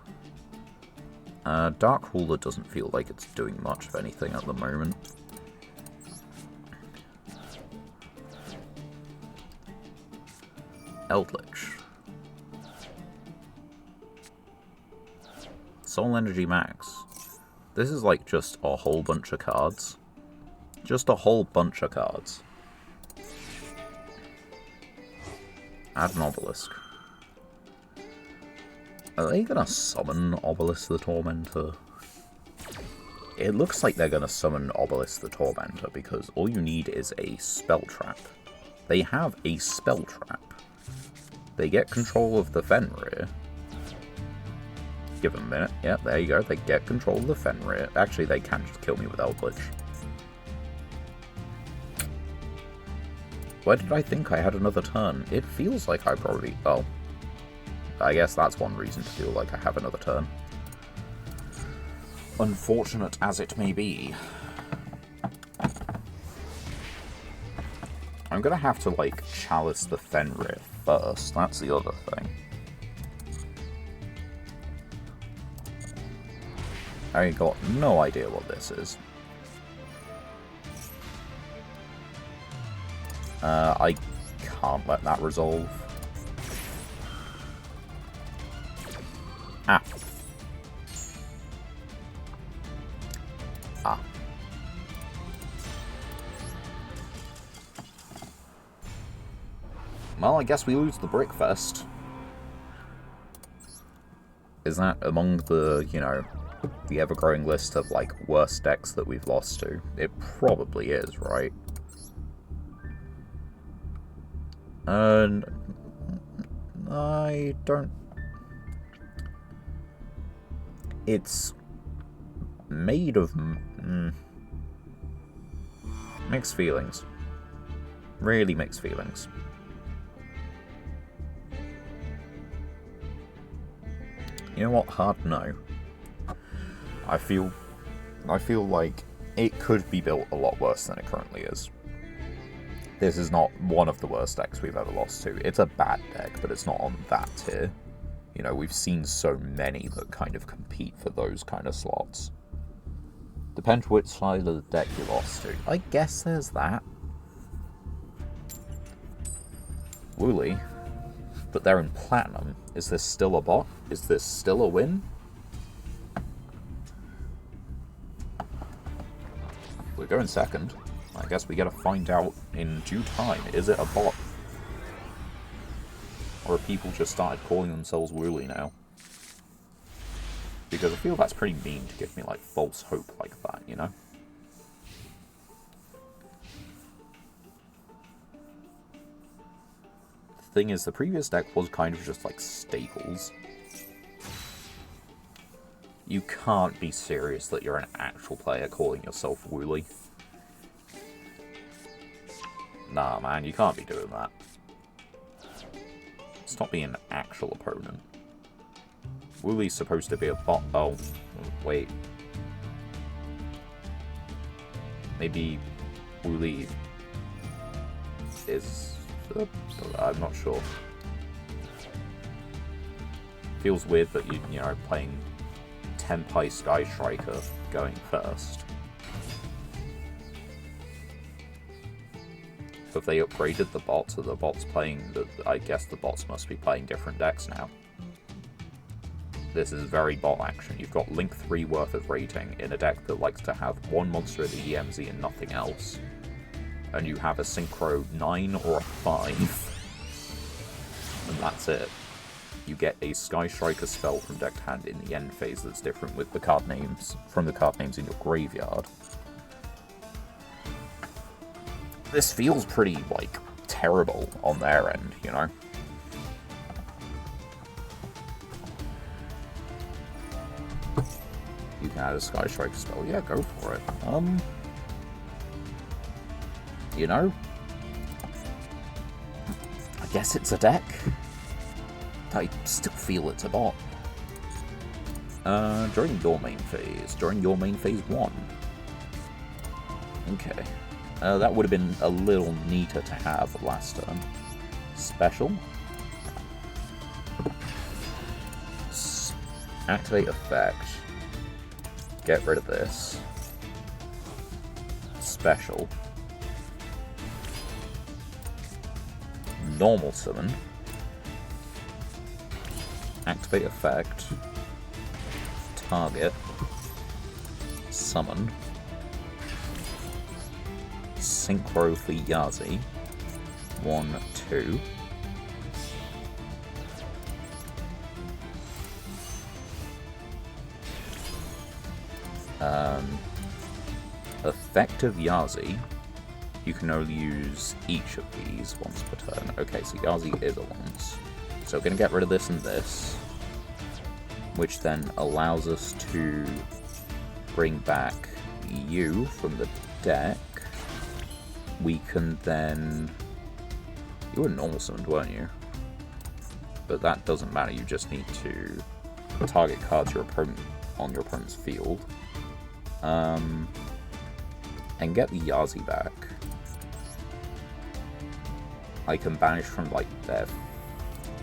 Speaker 1: Dark Ruler doesn't feel like it's doing much of anything at the moment. Eldritch. Soul Energy Max. This is like just a whole bunch of cards. Just a whole bunch of cards. Add an Obelisk. Are they gonna summon Obelisk the Tormentor? It looks like they're gonna summon Obelisk the Tormentor because all you need is a spell trap. They have a spell trap. They get control of the Fenrir. Give them a minute. Yeah, there you go. They get control of the Fenrir. Actually, they can just kill me with Eldritch. Why did I think I had another turn? It feels like I probably... Oh. I guess that's one reason to feel like I have another turn. Unfortunate as it may be. I'm gonna have to, like, chalice the Fenrir first. That's the other thing. I got no idea what this is. I can't let that resolve. Ah. Ah. Well, I guess we lose the Brickfest. Is that among the, you know, the ever-growing list of, like, worst decks that we've lost to? It probably is, right? And I don't... It's made of... mixed feelings. Really mixed feelings. You know what? Hard no. I feel like it could be built a lot worse than it currently is. This is not one of the worst decks we've ever lost to. It's a bad deck, but it's not on that tier. You know, we've seen so many that kind of compete for those kind of slots. Depends which side of the deck you lost to. I guess there's that. Wooly. But they're in Platinum. Is this still a bot? Is this still a win? We're going second. I guess we gotta find out in due time. Is it a bot? Or have people just started calling themselves Wooly now? Because I feel that's pretty mean to give me, like, false hope like that, you know? The thing is, the previous deck was kind of just, like, staples. You can't be serious that you're an actual player calling yourself Wooly. Nah, man, you can't be doing that. Stop being an actual opponent. Woolie's supposed to be a bot. Oh, wait. Maybe Woolie is... I'm not sure. Feels weird that you know, playing Tenpai Sky Striker going first. If they upgraded the bots, or the bots playing... I guess the bots must be playing different decks now. This is very bot action. You've got Link 3 worth of rating in a deck that likes to have one monster of the EMZ and nothing else. And you have a Synchro 9 or a 5. And that's it. You get a Sky Striker spell from deck to hand in the end phase that's different with the card names from the card names in your graveyard. This feels pretty, like, terrible on their end, you know? You can add a Sky Striker spell. Yeah, go for it. You know? I guess it's a deck. I still feel it's a bot. During your main phase. During your main phase 1. Okay. That would have been a little neater to have last turn. Special. Activate effect. Get rid of this. Special. Normal summon. Activate effect. Target. Summon. Synchro for Yazi. 1, 2. Effective Yazi. You can only use each of these once per turn. Okay, so Yazi is a once. So we're going to get rid of this and this, which then allows us to bring back you from the deck. We can then... You were normal summoned, weren't you? But that doesn't matter, you just need to target cards your opponent on your opponent's field. And get the Yazi back. I can banish from, like, their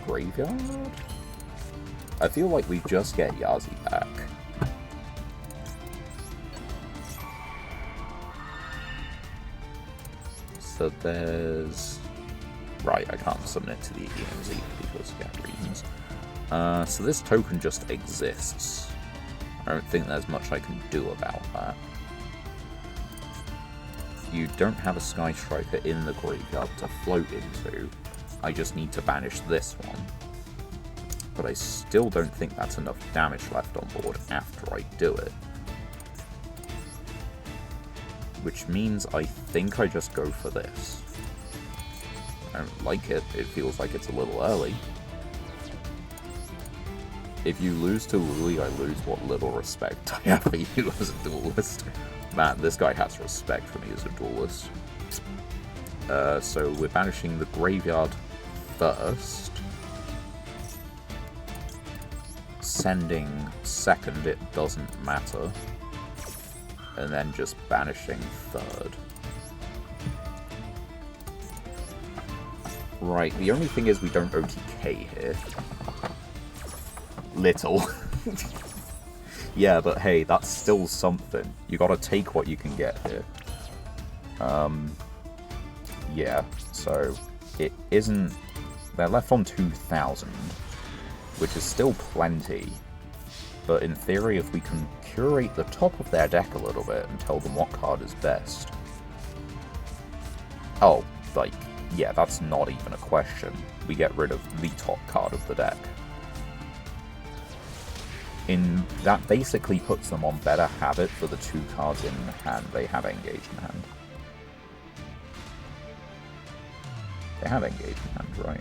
Speaker 1: graveyard? I feel like we just get Yazi back. So there's... Right, I can't summon it to the EMZ because, yeah, reasons. So this token just exists. I don't think there's much I can do about that. You don't have a Sky Striker in the graveyard to float into. I just need to banish this one. But I still don't think that's enough damage left on board after I do it. Which means I think I just go for this. I don't like it. It feels like it's a little early. If you lose to Woolie, I lose what little respect I have for you as a duelist. Man, this guy has respect for me as a duelist. So we're banishing the graveyard first. Sending second, it doesn't matter. And then just banishing third. Right, the only thing is we don't OTK here. Little. Yeah, but hey, that's still something. You gotta take what you can get here. Yeah, so it isn't... They're left on 2,000, which is still plenty. But in theory, if we can curate the top of their deck a little bit and tell them what card is best... Oh, like, yeah, that's not even a question. We get rid of the top card of the deck. That basically puts them on better habit for the 2 cards in hand they have engaged in hand. They have engaged in hand, right?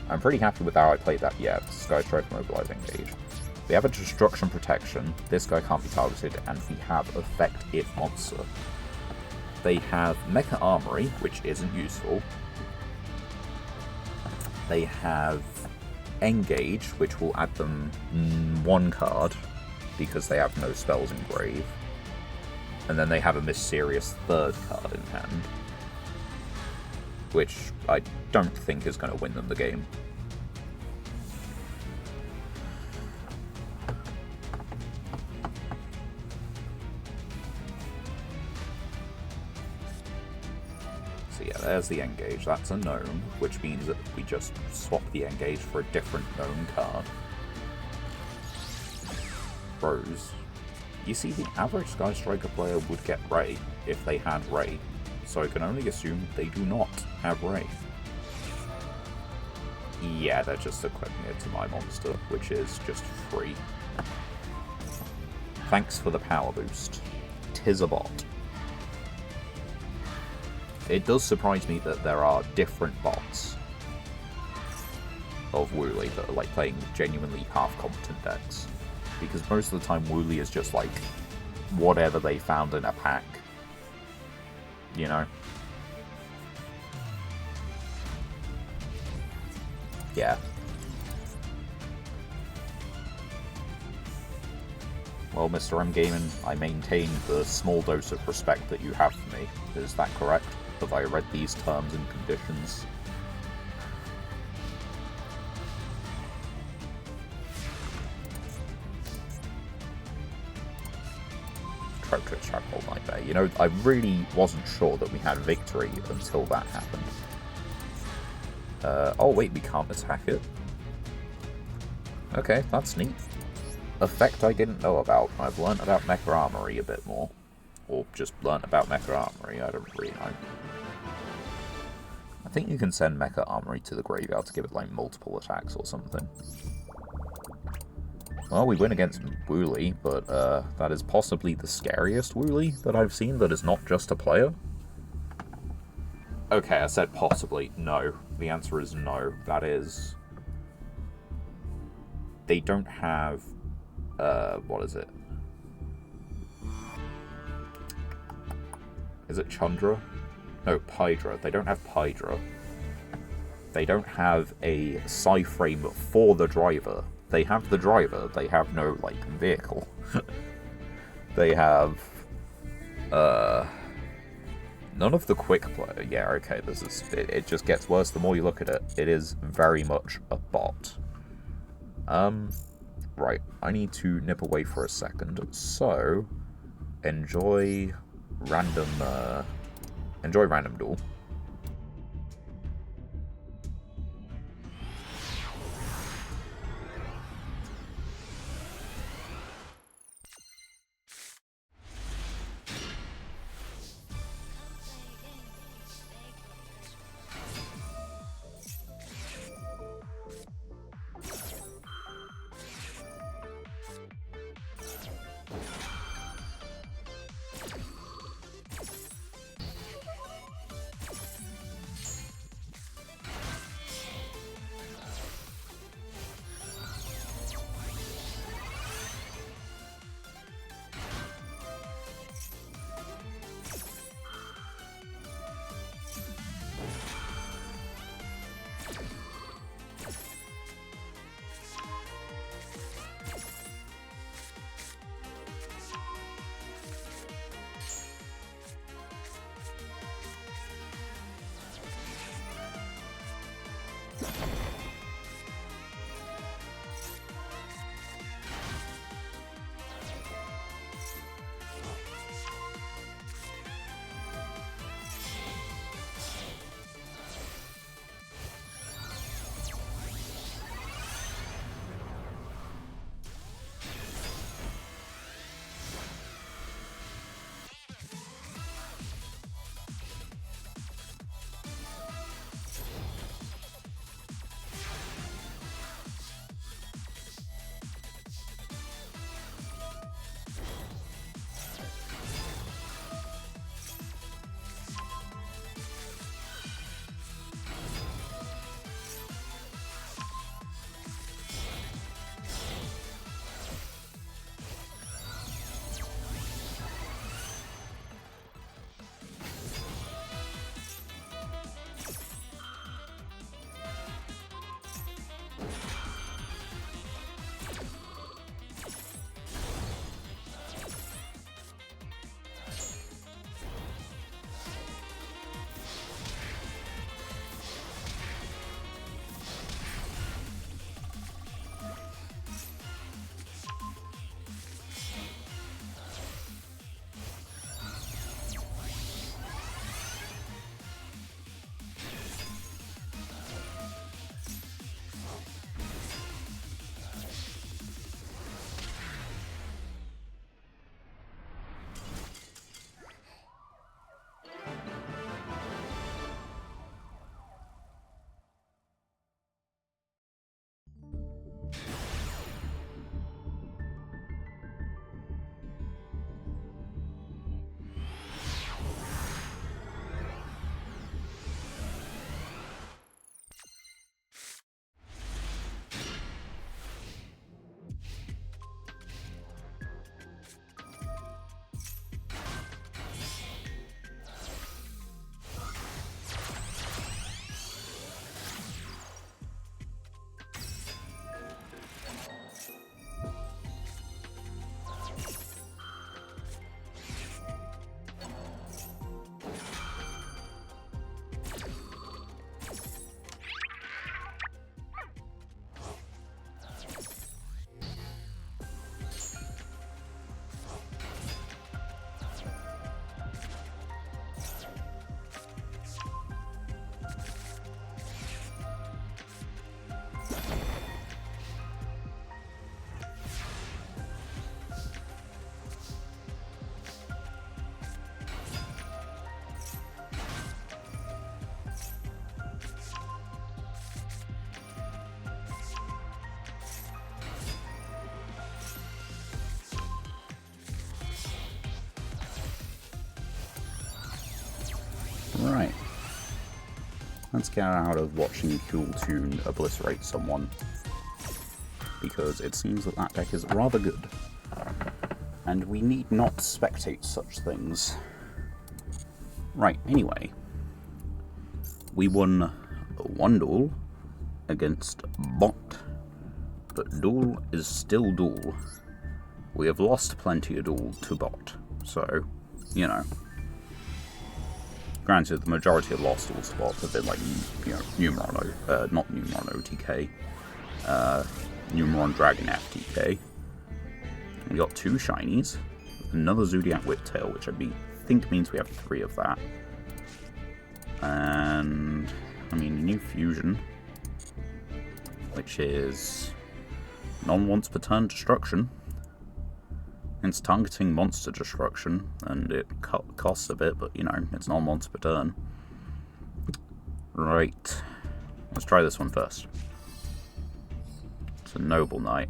Speaker 1: I'm pretty happy with how I played that. Yeah, Sky Strike, Mobilize, Engage. We have a Destruction Protection, this guy can't be targeted, and we have Affect It Monster. They have Mecha Armory, which isn't useful. They have Engage, which will add them 1 card, because they have no spells in grave. And then they have a mysterious 3rd card in hand, which I don't think is going to win them the game. So yeah, there's the Engage. That's a gnome, which means that we just swap the Engage for a different gnome card. Rose. You see, the average Sky Striker player would get Ray if they had Ray, so I can only assume they do not have Ray. Yeah, they're just equipping it to my monster, which is just free. Thanks for the power boost. 'Tis a bot. It does surprise me that there are different bots of Wooly that are like playing genuinely half-competent decks. Because most of the time Wooly is just like whatever they found in a pack. You know? Yeah. Well, Mr. M Gaming, I maintain the small dose of respect that you have for me. Is that correct? Have I read these terms and conditions? Twitch Chapel Nightmare. You know, I really wasn't sure that we had victory until that happened. Oh wait, we can't attack it? Okay, that's neat. Effect I didn't know about. I've learnt about Mecha Armory a bit more. Or just learnt about Mecha Armory, I don't really know. I think you can send Mecha Armory to the graveyard to give it like multiple attacks or something. Well, we win against Wooly, but that is possibly the scariest Wooly that I've seen that is not just a player. Okay, I said possibly. No. The answer is no. That is... They don't have... what is it? Is it Chandra? No, Pydra. They don't have Pydra. They don't have a Psy-frame for the driver. They have the driver, they have no, like, vehicle. They have, none of the quick play. Yeah, okay, this is, it just gets worse the more you look at it. It is very much a bot. Right, I need to nip away for a second, so, enjoy random duel. Right. Let's get out of watching Cool Toon obliterate someone, because it seems that that deck is rather good, and we need not spectate such things. Right, anyway. We won one duel against Bot, but Duel is still Duel. We have lost plenty of Duel to Bot, so, you know. Granted, the majority of lost duels to Bot have been like, you know, Numeron, not Numeron OTK, Numeron Dragon FTK. We got 2 shinies, another Zodiac Whiptail, which I think means we have 3 of that. And, I mean, a new fusion, which is non-once per turn destruction. It's targeting monster destruction, and it costs a bit, but, you know, it's non-once per turn. Right. Let's try this one first. It's a Noble Knight.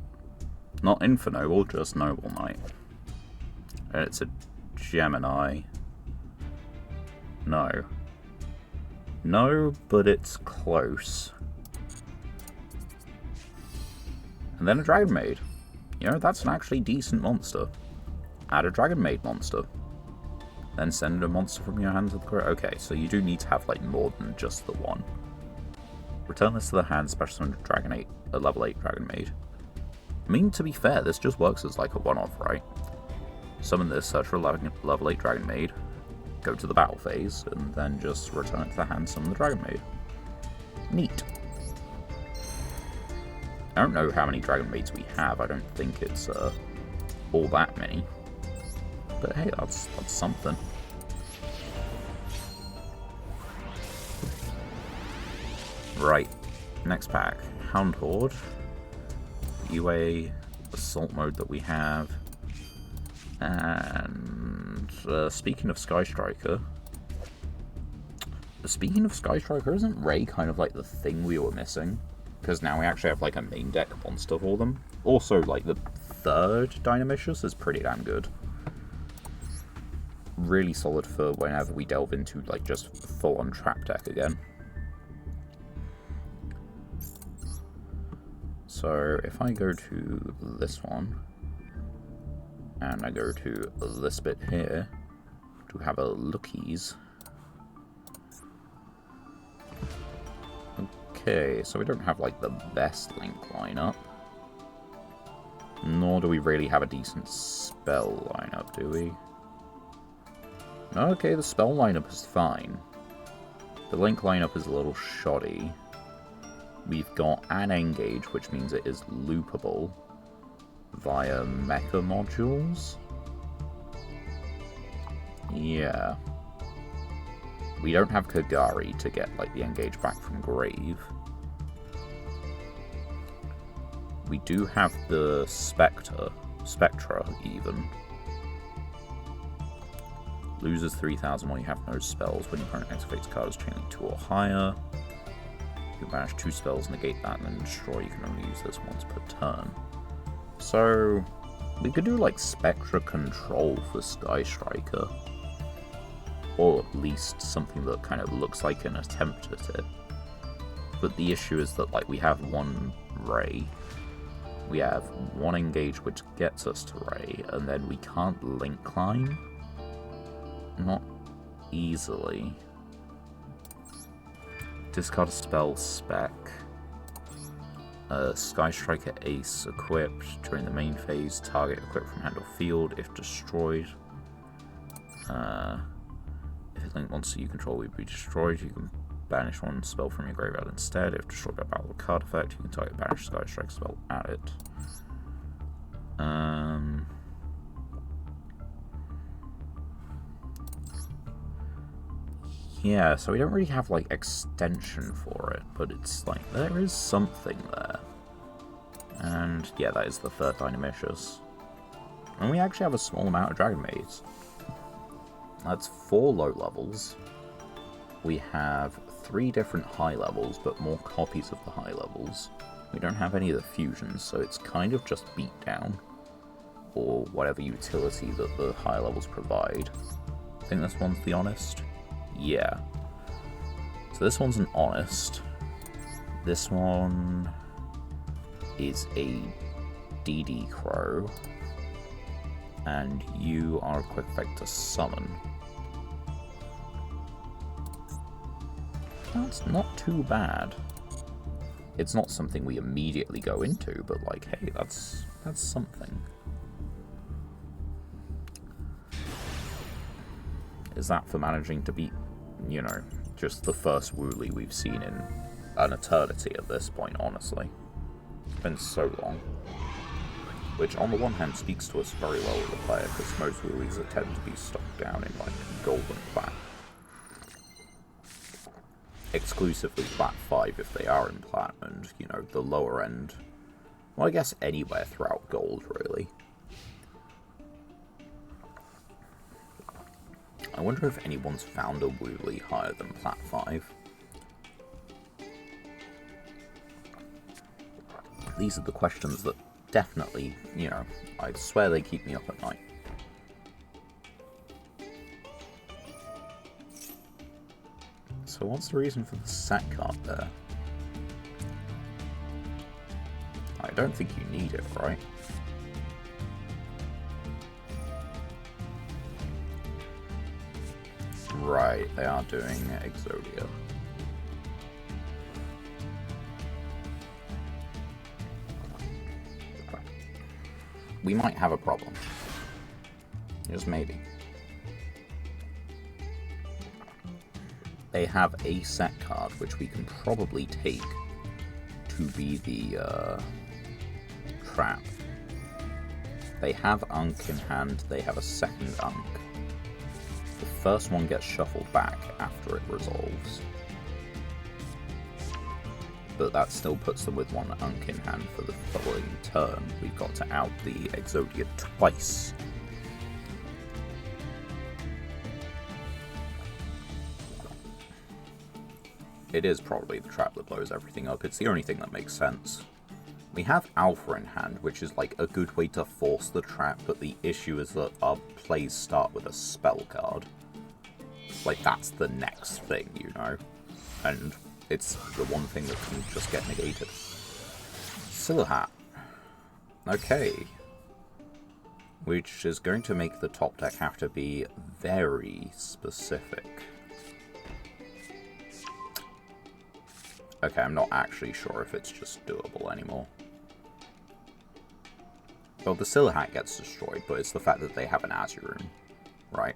Speaker 1: Not Infernoble, just Noble Knight. And it's a Gemini. No. No, but it's close. And then a Dragon Maid. You know, that's an actually decent monster. Add a Dragon Maid monster. Then send a monster from your hand to the graveyard. Okay, so you do need to have, like, more than just the one. Return this to the hand, special summon a level 8 Dragon Maid. I mean, to be fair, this just works as, like, a one-off, right? Summon this, search for a level 8 Dragon Maid, go to the battle phase, and then just return it to the hand, summon the Dragon Maid. Neat. I don't know how many Dragon Maids we have. I don't think it's all that many. But hey, that's something. Right. Next pack. Hound Horde. UA Assault mode that we have. And speaking of Sky Striker. Isn't Ray kind of like the thing we were missing? Because now we actually have, like, a main deck monster for them. Also, like, the 3rd Dynamicious is pretty damn good. Really solid for whenever we delve into, like, just full-on trap deck again. So, if I go to this one, and I go to this bit here, to have a lookies. Okay, so we don't have, like, the best Link lineup. Nor do we really have a decent spell lineup, do we? Okay, the spell lineup is fine. The Link lineup is a little shoddy. We've got an Engage, which means it is loopable via mecha modules. Yeah. We don't have Kagari to get, like, the Engage back from Grave. We do have the Spectra, even. Loses 3,000 while you have no spells. When your opponent activates card as chain link 2 or higher. You banish 2 spells, negate that, and then destroy. You can only use this once per turn. So, we could do, like, Spectra Control for Sky Striker. Or at least something that kind of looks like an attempt at it. But the issue is that, like, we have one Ray. We have one Engage which gets us to Ray, and then we can't Link climb. Not easily. Discard a spell spec. Sky Striker Ace equipped. During the main phase, target equipped from hand or field. If destroyed. If a Link monster you control will be destroyed, you can banish one spell from your graveyard instead. If destroyed by battle or card effect, you can target banish Sky Strike spell at it. Yeah, so we don't really have, like, extension for it, but it's like, there is something there. And yeah, that is the 3rd Dynamicious. And we actually have a small amount of Dragon Maids. That's 4 low levels. We have 3 different high levels, but more copies of the high levels. We don't have any of the fusions, so it's kind of just beat down. Or whatever utility that the high levels provide. I think this one's the honest. Yeah. So this one's an honest. This one is a DD Crow. And you are a quick effect to summon. That's not too bad. It's not something we immediately go into, but like, hey, that's something. Is that for managing to beat, you know, just the first Wooly we've seen in an eternity at this point, honestly. It's been so long. Which, on the one hand, speaks to us very well as a player, because most Woolies tend to be stuck down in, like, gold and plat. Exclusively plat 5 if they are in plat, and, you know, the lower end, well, I guess anywhere throughout gold, really. I wonder if anyone's found a Wooly higher than plat 5. These are the questions that definitely, you know, I swear they keep me up at night. So what's the reason for the set card there? I don't think you need it, right? Right, they are doing Yugioh. We might have a problem. Just maybe. They have a set card, which we can probably take to be the trap. They have Unk in hand, they have a second Unk. The first one gets shuffled back after it resolves. But that still puts them with one Unk in hand for the following turn. We've got to out the Yugioh twice. It is probably the trap that blows everything up. It's the only thing that makes sense. We have Alpha in hand, which is like a good way to force the trap, but the issue is that our plays start with a spell card. Like, that's the next thing, you know? And it's the one thing that can just get negated. Silhat. Okay. Which is going to make the top deck have to be very specific. Okay, I'm not actually sure if it's just doable anymore. Well, the Silhat gets destroyed, but it's the fact that they have an Azurune, right?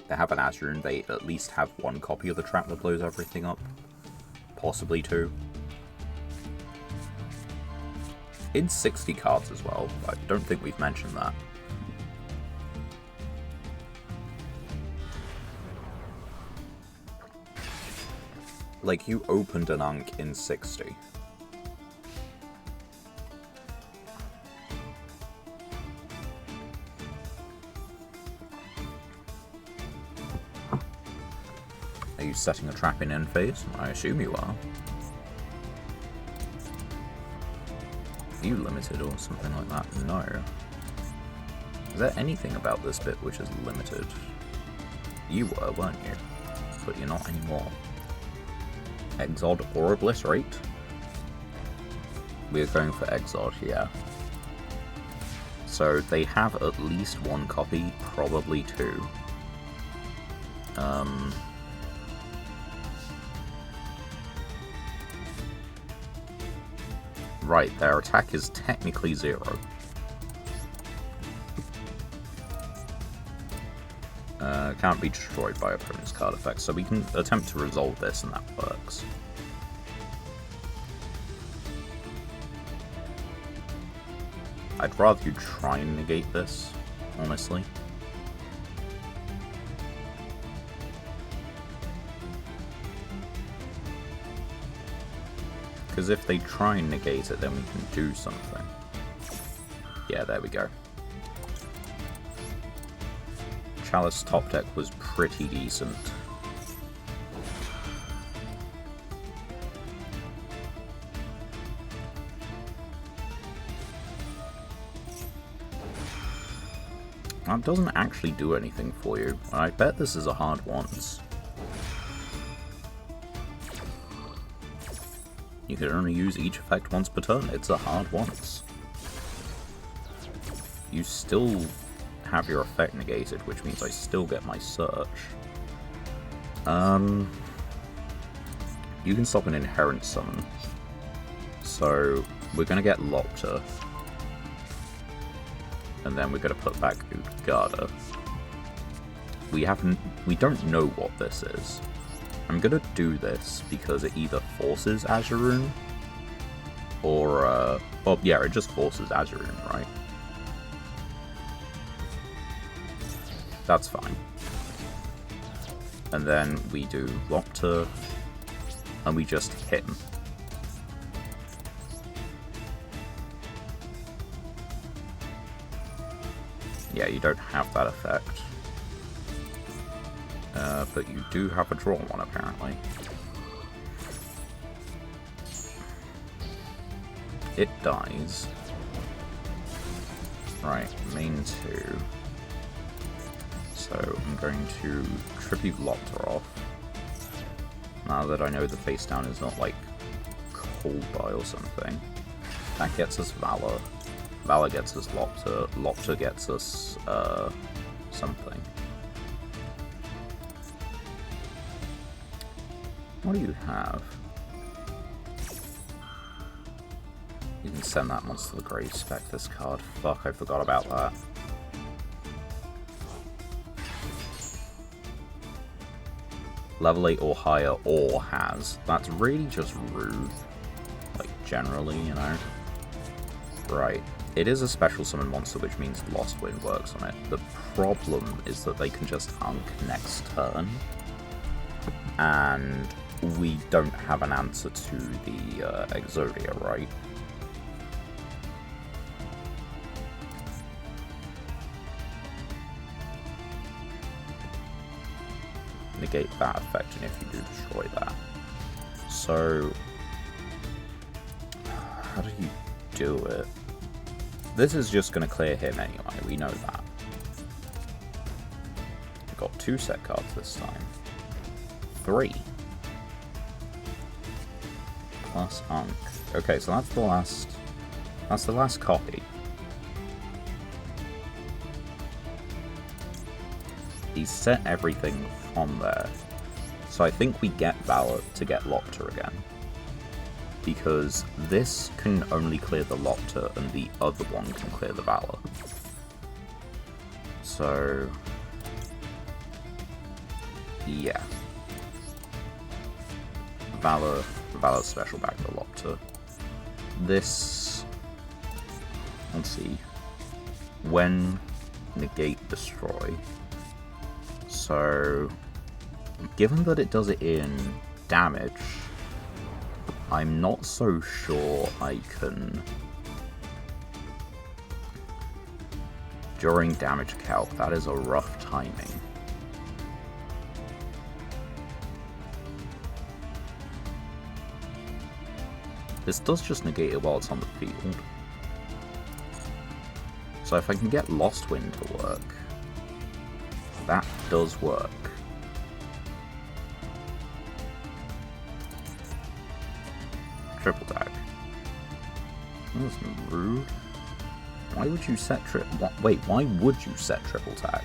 Speaker 1: They have an Azurune, they at least have one copy of the trap that blows everything up. Possibly two. In 60 cards as well, I don't think we've mentioned that. Like, you opened an Unk in 60. Are you setting a trap in end phase? I assume you are. Are you limited or something like that? No. Is there anything about this bit which is limited? You were, weren't you? But you're not anymore. Exod or Obliterate? We're going for Exod, yeah. So they have at least one copy, probably two. Right, their attack is technically 0. Can't be destroyed by opponent's card effects, so we can attempt to resolve this and that works. I'd rather you try and negate this, honestly. Because if they try and negate it, then we can do something. Yeah, there we go. Chalice top deck was pretty decent. That doesn't actually do anything for you. I bet this is a hard once. You can only use each effect once per turn. It's a hard once. You still have your effect negated, which means I still get my search. You can stop an inherent summon. So we're gonna get Lopter. And then we're gonna put back Utgada. We don't know what this is. I'm gonna do this because it either forces Azuroon or well, yeah, it just forces Azuroon, right? That's fine. And then we do Lopter, and we just hit him. Yeah, you don't have that effect. But you do have a draw one, apparently. It dies. Right, main 2. So I'm going to tribute Lopter off. Now that I know the face down is not like Cold Buy or something. That gets us Valor. Valor gets us Lopter. Lopter gets us something. What do you have? You can send that monster to the grave, spec this card. Fuck, I forgot about that. Level 8 or higher, or has. That's really just rude. Like, generally, you know? Right. It is a special summon monster, which means Lost Wind works on it. The problem is that they can just unk next turn. And we don't have an answer to the Exodia, right? Negate that effect, and if you do, destroy that. So, how do you do it? This is just going to clear him anyway, we know that. We've got 2 set cards this time. 3. Plus Unk. Okay, so that's the last copy. He's set everything from there. So I think we get Valor to get Lopter again. Because this can only clear the Lopter and the other one can clear the Valor. So yeah. Valor special back to Lopter. This, let's see, when negate destroy. So, given that it does it in damage, I'm not so sure I can, during damage calc, that is a rough timing. This does just negate it while it's on the field. So if I can get Lost Wind to work, that does work. Triple tag. That's rude. Why would you set wait, why would you set triple tag?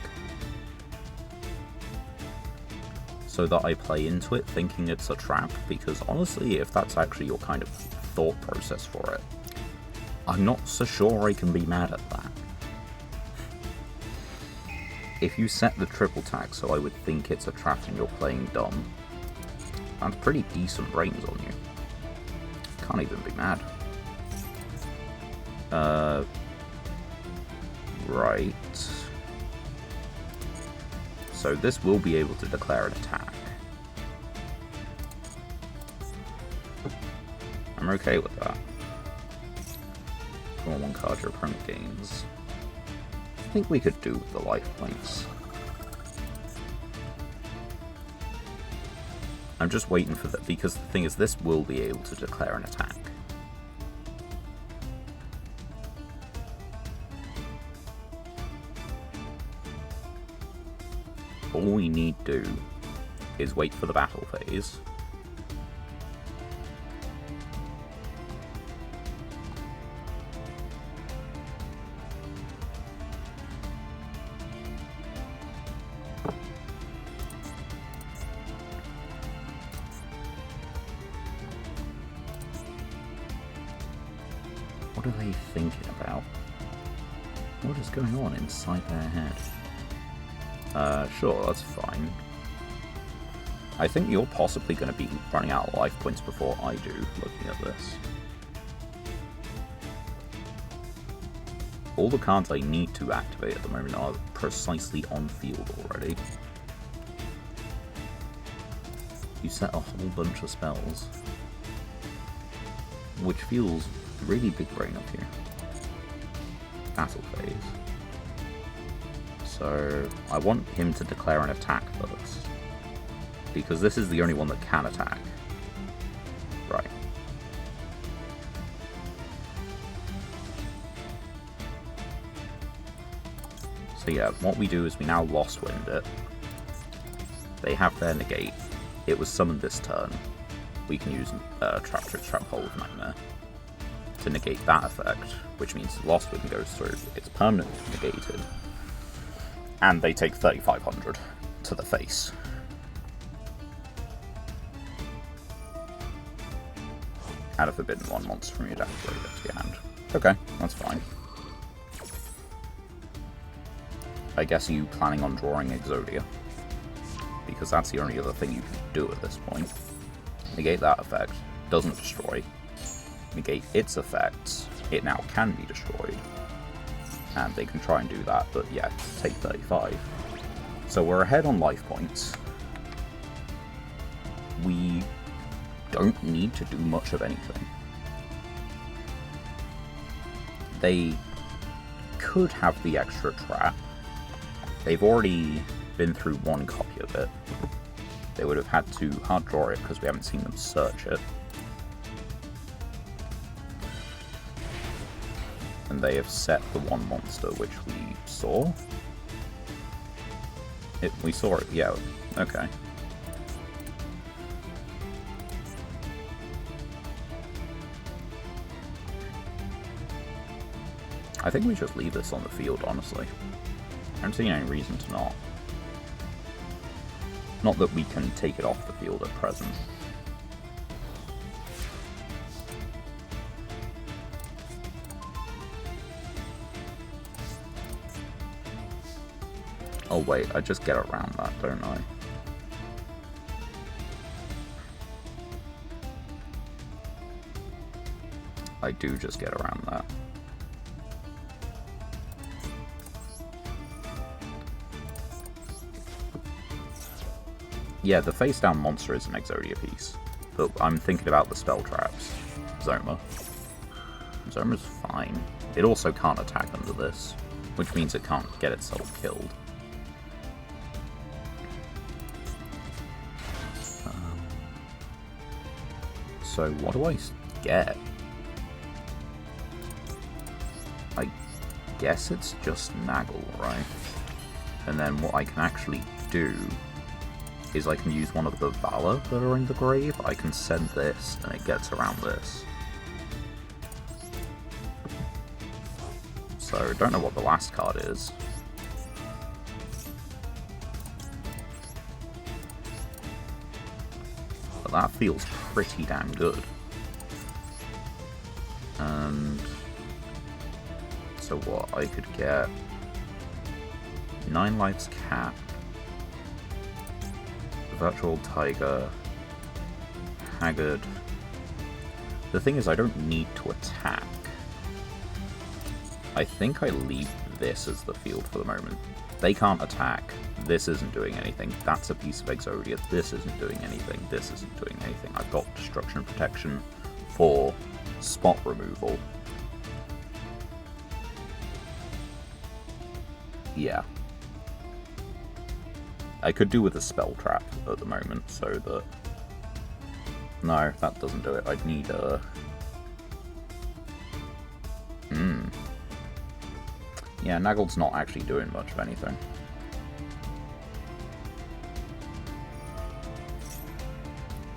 Speaker 1: So that I play into it thinking it's a trap? Because honestly, if that's actually your kind of thought process for it, I'm not so sure I can be mad at that. If you set the triple tag so I would think it's a trap and you're playing dumb, that's pretty decent brains on you. Can't even be mad. Right. So this will be able to declare an attack. I'm okay with that. Draw 1 card your opponent gains. I think we could do with the life points. I'm just waiting for that, because the thing is, this will be able to declare an attack. All we need to do is wait for the battle phase. What are they thinking about? What is going on inside their head? Sure, that's fine. I think you're possibly going to be running out of life points before I do, looking at this. All the cards I need to activate at the moment are precisely on field already. You set a whole bunch of spells, which feels really big brain up here. Battle phase. So I want him to declare an attack first, because this is the only one that can attack. Right. So yeah, what we do is we now Lost Wind it. They have their negate. It was summoned this turn. We can use Trap Trick, Trap Hole of Nightmare to negate that effect, which means Lost Wind goes through. It's permanently negated. And they take 3,500 to the face. Add a Forbidden 1 monster from your deck to your hand. Okay, that's fine. I guess you planning on drawing Exodia, because that's the only other thing you can do at this point. Negate that effect, doesn't destroy. Negate its effects, it now can be destroyed. And they can try and do that, but yeah, take 35. So we're ahead on life points. We don't need to do much of anything. They could have the extra trap. They've already been through one copy of it. They would have had to hard draw it because we haven't seen them search it. And they have set the one monster which we saw. We saw it, yeah, okay. I think we just leave this on the field, honestly. I don't see any reason to not. Not that we can take it off the field at present. Oh wait, I just get around that, don't I? I do just get around that. Yeah, the face-down monster is an Exodia piece, but I'm thinking about the spell traps. Zoma. Zoma's fine. It also can't attack under this, which means it can't get itself killed. So what do I get? I guess it's just Nagel, right? And then what I can actually do is I can use one of the Valor that are in the grave. I can send this, and it gets around this. So, don't know what the last card is. But that feels pretty damn good. And so what, I could get 9 Lives Cat, Virtual Tiger, Haggard. The thing is, I don't need to attack. I think I leave this as the field for the moment. They can't attack. This isn't doing anything. That's a piece of Exodia. This isn't doing anything. This isn't doing anything. I've got Destruction and Protection for spot removal. Yeah. I could do with a spell trap at the moment, so that... No, that doesn't do it. I'd need a... Yeah, Nagel's not actually doing much of anything.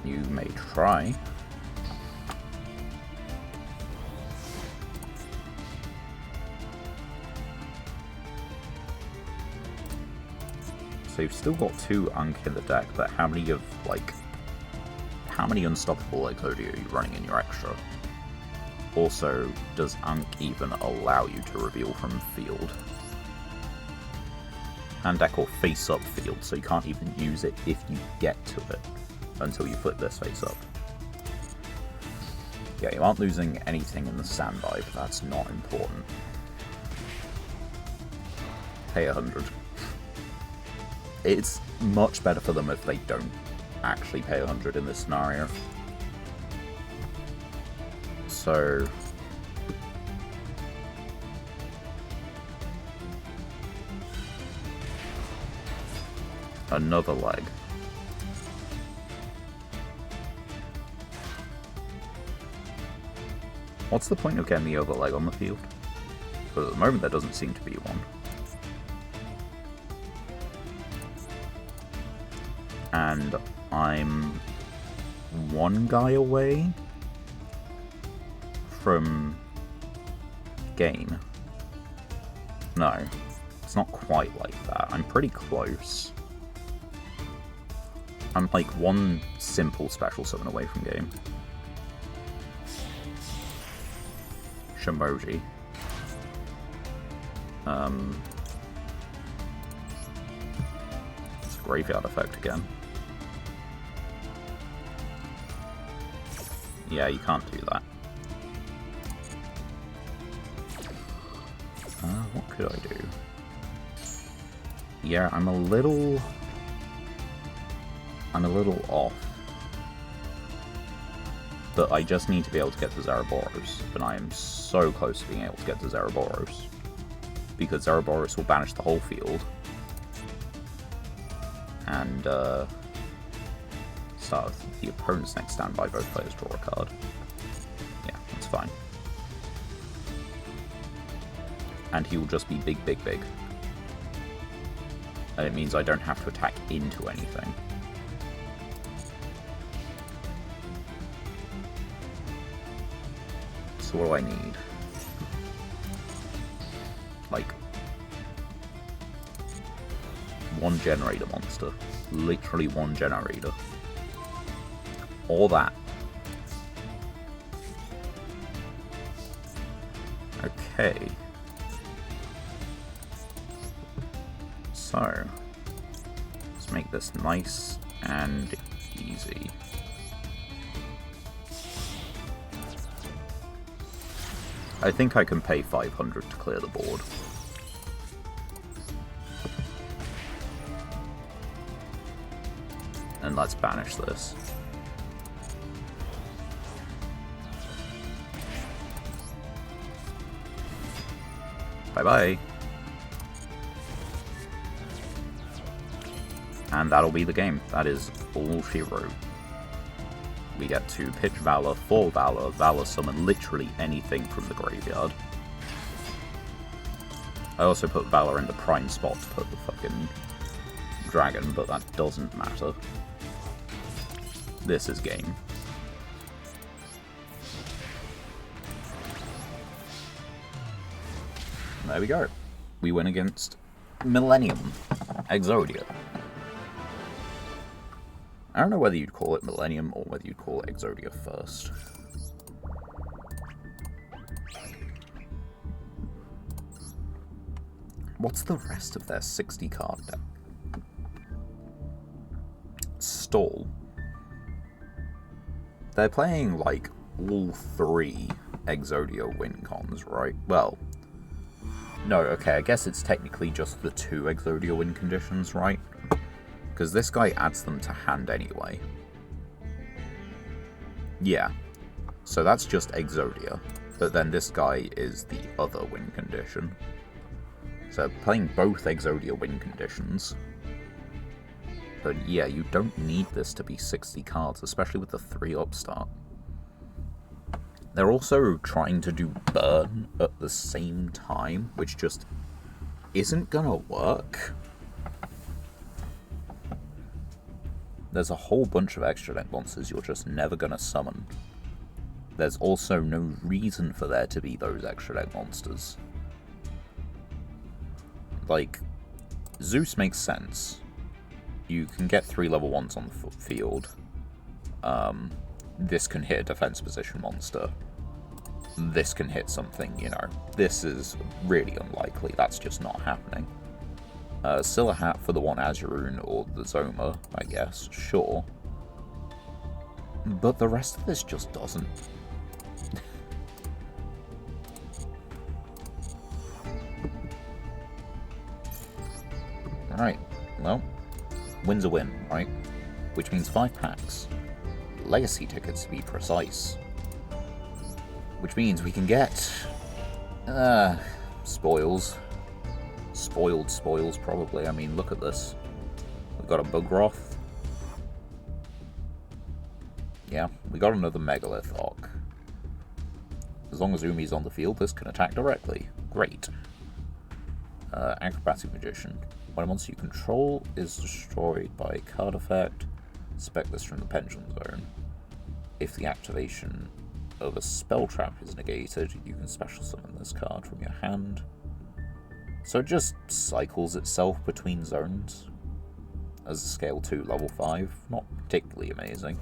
Speaker 1: You may try. So you've still got 2 Unk in the deck, but how many of, like... How many unstoppable Exodia are you running in your extra? Also, does Ankh even allow you to reveal from field? Hand deck or face up field, so you can't even use it if you get to it until you flip this face up. Yeah, you aren't losing anything in the standby, but that's not important. Pay 100. It's much better for them if they don't actually pay 100 in this scenario. So... another leg. What's the point of getting the other leg on the field? But at the moment there doesn't seem to be one. And I'm one guy away from game. No, it's not quite like that. I'm pretty close. I'm like one simple special summon away from game. Shimoji. It's a graveyard effect again. Yeah, you can't do that. What could I do? Yeah, I'm a little off. But I just need to be able to get to Zeraboros, and I am so close to being able to get to Zeraboros. Because Zeraboros will banish the whole field. And, start with the opponent's next standby, both players draw a card. Yeah, that's fine. And he will just be big, big, big. And it means I don't have to attack into anything. So what do I need? Like, one generator monster. Literally one generator. Or that. Okay. So, let's make this nice and easy. I think I can pay 500 to clear the board. And let's banish this. Bye-bye. And that'll be the game. That is all she wrote. We get to pitch Valor, fall Valor, Valor summon literally anything from the graveyard. I also put Valor in the prime spot to put the fucking dragon, but that doesn't matter. This is game. There we go. We win against Millennium Exodia. I don't know whether you'd call it Millennium or whether you'd call it Exodia first. What's the rest of their 60 card deck? Stall. They're playing like all three Exodia win cons, right? Well, no, okay, I guess it's technically just the two Exodia win conditions, right? Because this guy adds them to hand anyway. Yeah. So that's just Exodia. But then this guy is the other win condition. So playing both Exodia win conditions. But yeah, you don't need this to be 60 cards, especially with the 3 upstart. They're also trying to do burn at the same time, which just isn't gonna work. There's a whole bunch of extra deck monsters you're just never gonna summon. There's also no reason for there to be those extra deck monsters. Like, Zeus makes sense. You can get 3 level 1s on the field. This can hit a defense position monster. this can hit something, you know. This is really unlikely. That's just not happening. Still a hat for the one Azuroon or the Zoma, I guess. Sure. But the rest of this just doesn't. Alright, well, win's a win, right? Which means 5 packs. Legacy tickets, to be precise. Which means we can get... spoils. Spoiled spoils, probably. I mean, look at this. We've got a Bugroth. Yeah, we got another Megalith Orc. As long as Umi's on the field, this can attack directly. Great. Acrobatic Magician. When a monster you control is destroyed by a card effect, spec this from the Pendulum Zone. If the activation of a spell trap is negated, you can special summon this card from your hand. So it just cycles itself between zones. As a scale 2 level 5, not particularly amazing.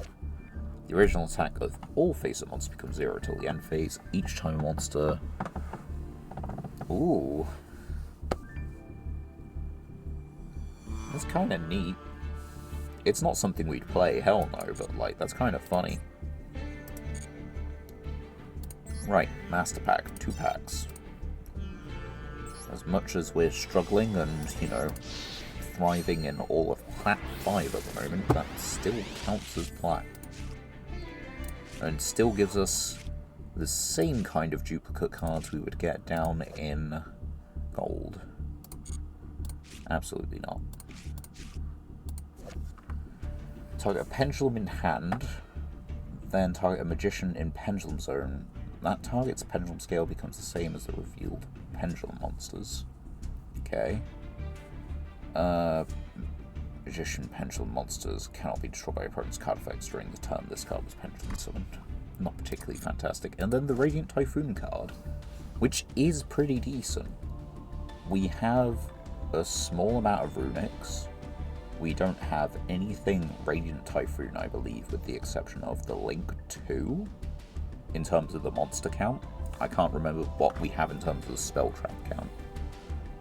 Speaker 1: The original attack of all face-up monsters becomes 0 till the end phase. Each time a monster... Ooh. That's kind of neat. It's not something we'd play, hell no, but like, that's kind of funny. Right, Master Pack, 2 packs. As much as we're struggling and, you know, thriving in all of Plat 5 at the moment, that still counts as Plat. And still gives us the same kind of duplicate cards we would get down in Gold. Absolutely not. Target a Pendulum in hand, then target a Magician in Pendulum Zone. That target's Pendulum scale becomes the same as the revealed Pendulum monsters. Okay. Magician Pendulum monsters cannot be destroyed by opponent's card effects during the turn this card was Pendulum summoned. Not particularly fantastic. And then the Radiant Typhoon card, which is pretty decent. We have a small amount of runics. We don't have anything Radiant Typhoon, I believe, with the exception of the Link 2, in terms of the monster count. I can't remember what we have in terms of the spell trap count.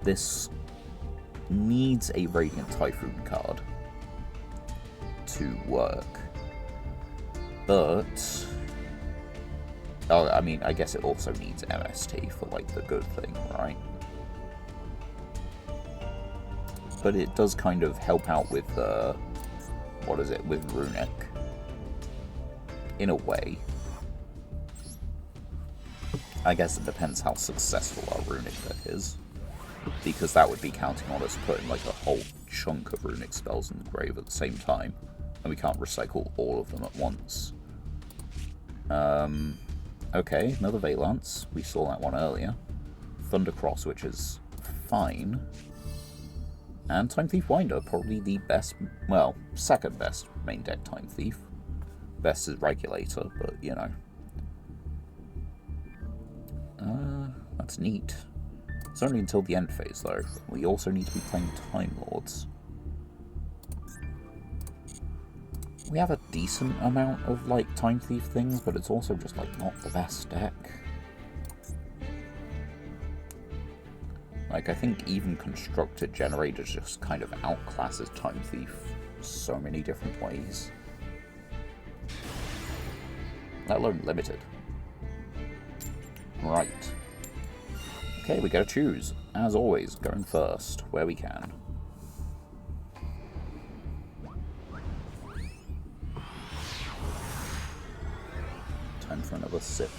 Speaker 1: This needs a Radiant Typhoon card to work. But... oh, I mean, I guess it also needs MST for, like, the good thing, right? But it does kind of help out with, what is it, with Runic. In a way. I guess it depends how successful our Runic deck is. Because that would be counting on us putting, like, a whole chunk of Runic spells in the grave at the same time. And we can't recycle all of them at once. Okay, another Valance. We saw that one earlier. Thundercross, which is fine. And Time Thief Winder, probably the best, well, second best main deck Time Thief. Best is Regulator, but, you know. That's neat. It's only until the end phase, though. We also need to be playing Time Lords. We have a decent amount of, like, Time Thief things, but it's also just, like, not the best deck. Like, I think even Constructed Generators just kind of outclasses Time Thief so many different ways. Let alone Limited. Right. Okay, we gotta choose. As always, going first, where we can. Time for another sip.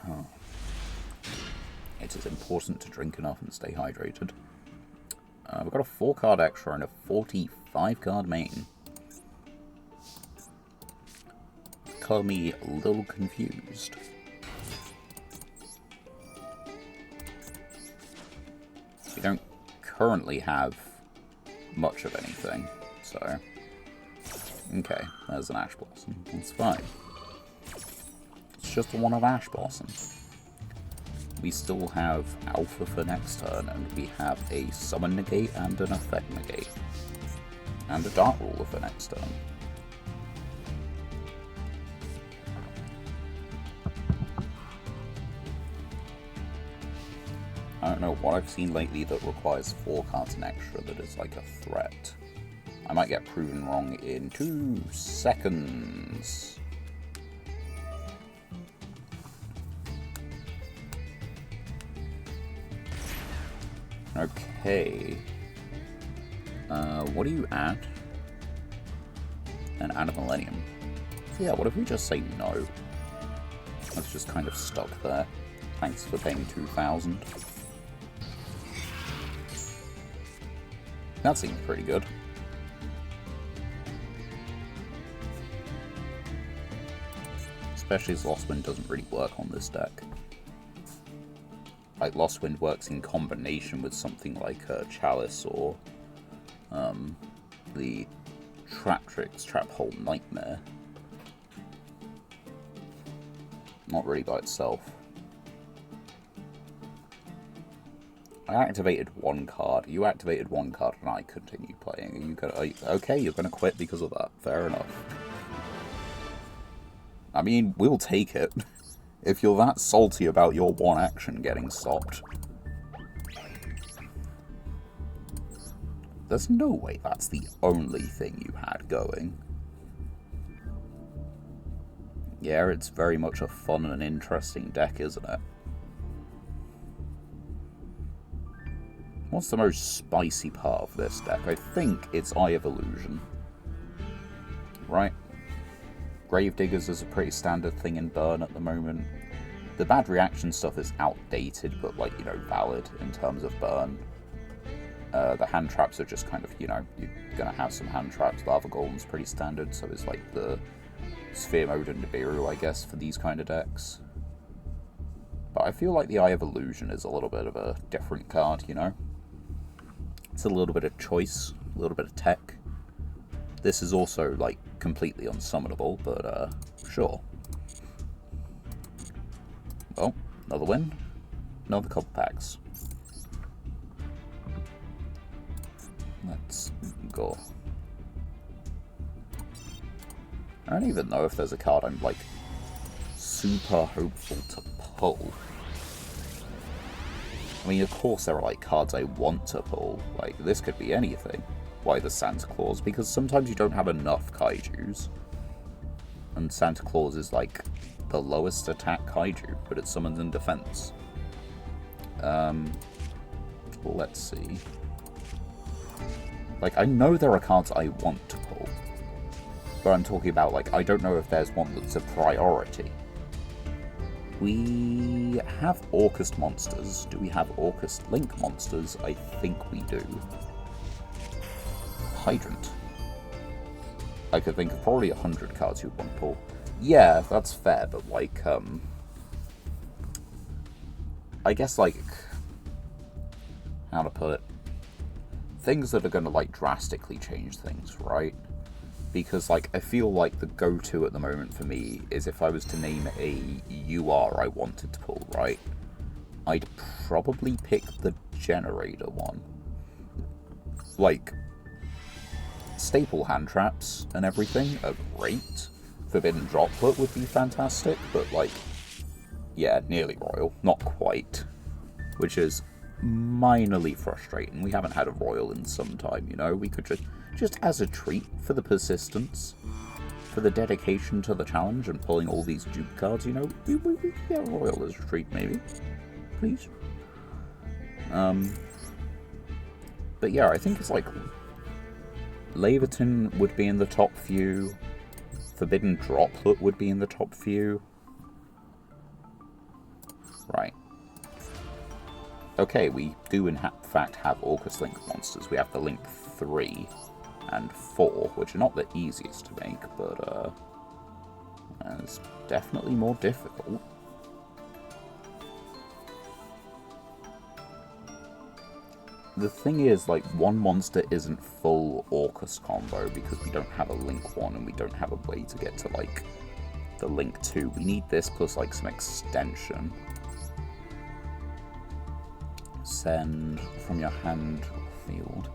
Speaker 1: Oh. It is important to drink enough and stay hydrated. We've got a 4-card extra and a 45-card main. Color me a little confused. We don't currently have much of anything, so... okay, there's an Ash Blossom. That's fine. It's just a one of Ash Blossom. We still have Alpha for next turn, and we have a Summon Negate and an Effect Negate. And a Dark Ruler for next turn. I don't know what I've seen lately that requires 4 cards and extra that is like a threat. I might get proven wrong in 2 seconds. Okay. What do you add? And add a millennium. So yeah, what if we just say no? That's just kind of stuck there. Thanks for paying 2,000. That seems pretty good. Especially as Lost Wind doesn't really work on this deck. Like, Lost Wind works in combination with something like Chalice or the Trap Hole Nightmare. Not really by itself. I activated 1 card. You activated 1 card and I continue playing. Are you gonna, okay, you're gonna quit because of that. Fair enough. I mean, we'll take it. If you're that salty about your 1 action getting stopped. There's no way that's the only thing you had going. Yeah, it's very much a fun and interesting deck, isn't it? What's the most spicy part of this deck? I think it's Eye of Illusion. Right? Gravediggers is a pretty standard thing in Burn at the moment. The bad reaction stuff is outdated, but, like, you know, valid in terms of Burn. The hand traps are just kind of, you know, you're gonna have some hand traps. Lava Golem's pretty standard, so it's like the Sphere Mode and Nibiru, I guess, for these kind of decks. But I feel like the Eye of Illusion is a little bit of a different card, you know? It's a little bit of choice, a little bit of tech. This is also, like, completely unsummonable, but, sure. Well, another win. Another couple packs. Let's go. I don't even know if there's a card I'm, like, super hopeful to pull. I mean, of course there are, like, cards I want to pull. Like, this could be anything. Why the Santa Claus? Because sometimes you don't have enough kaijus. And Santa Claus is, like, the lowest attack kaiju, but it summons in defense. Let's see. Like, I know there are cards I want to pull. But I'm talking about, like, I don't know if there's one that's a priority. We have Orcust monsters. Do we have Orcust Link monsters? I think we do. Hydrant. I could think of probably 100 cards you'd want to pull. Yeah, that's fair, but, like, I guess, like, how to put it? Things that are going to, like, drastically change things, right? Because, like, I feel like the go-to at the moment for me is if I was to name a UR I wanted to pull, right? I'd probably pick the Generator one. Like, staple hand traps and everything are great. Forbidden Droplet would be fantastic, but, like, yeah, nearly Royal. Not quite. Which is minorly frustrating. We haven't had a Royal in some time, you know? We could just as a treat for the persistence, for the dedication to the challenge and pulling all these dupe cards, you know, we could get a Royal as a treat, maybe. Please. But yeah, I think it's like Laverton would be in the top few. Forbidden Droplet would be in the top few. Right. Okay, we do in fact have Orcust Link monsters. We have the Link 3 and 4, which are not the easiest to make, but it's definitely more difficult. The thing is, like, one monster isn't full Orcust combo because we don't have a Link 1 and we don't have a way to get to, like, the Link 2. We need this plus, like, some extension. Send from your hand or field.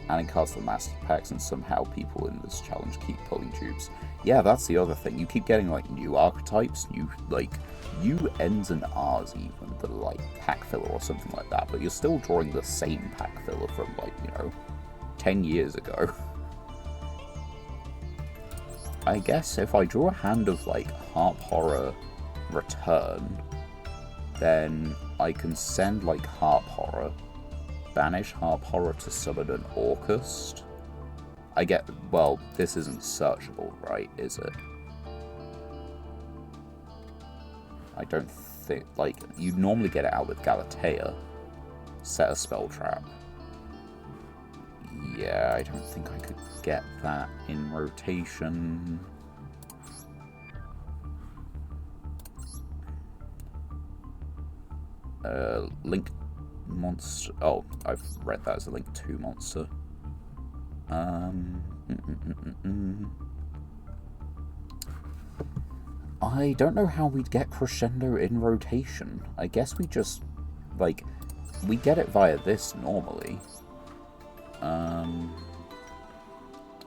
Speaker 1: Adding cards to the master packs, and somehow people in this challenge keep pulling tubes. Yeah, that's the other thing. You keep getting, like, new archetypes, new N's and R's even, that are, like, pack filler or something like that, but you're still drawing the same pack filler from, like, 10 years ago. I guess if I draw a hand of, like, Harp Horror Return, then I can send, like, Harp Horror, banish Harp Horror to summon an Orcust. Well, this isn't searchable, right, is it? I don't think, like, you normally get it out with Galatea. Set a spell trap. Yeah, I don't think I could get that in rotation. Link monster. Oh, I've read that as a Link 2 monster. I don't know how we'd get Crescendo in rotation. I guess we just, like, we get it via this normally.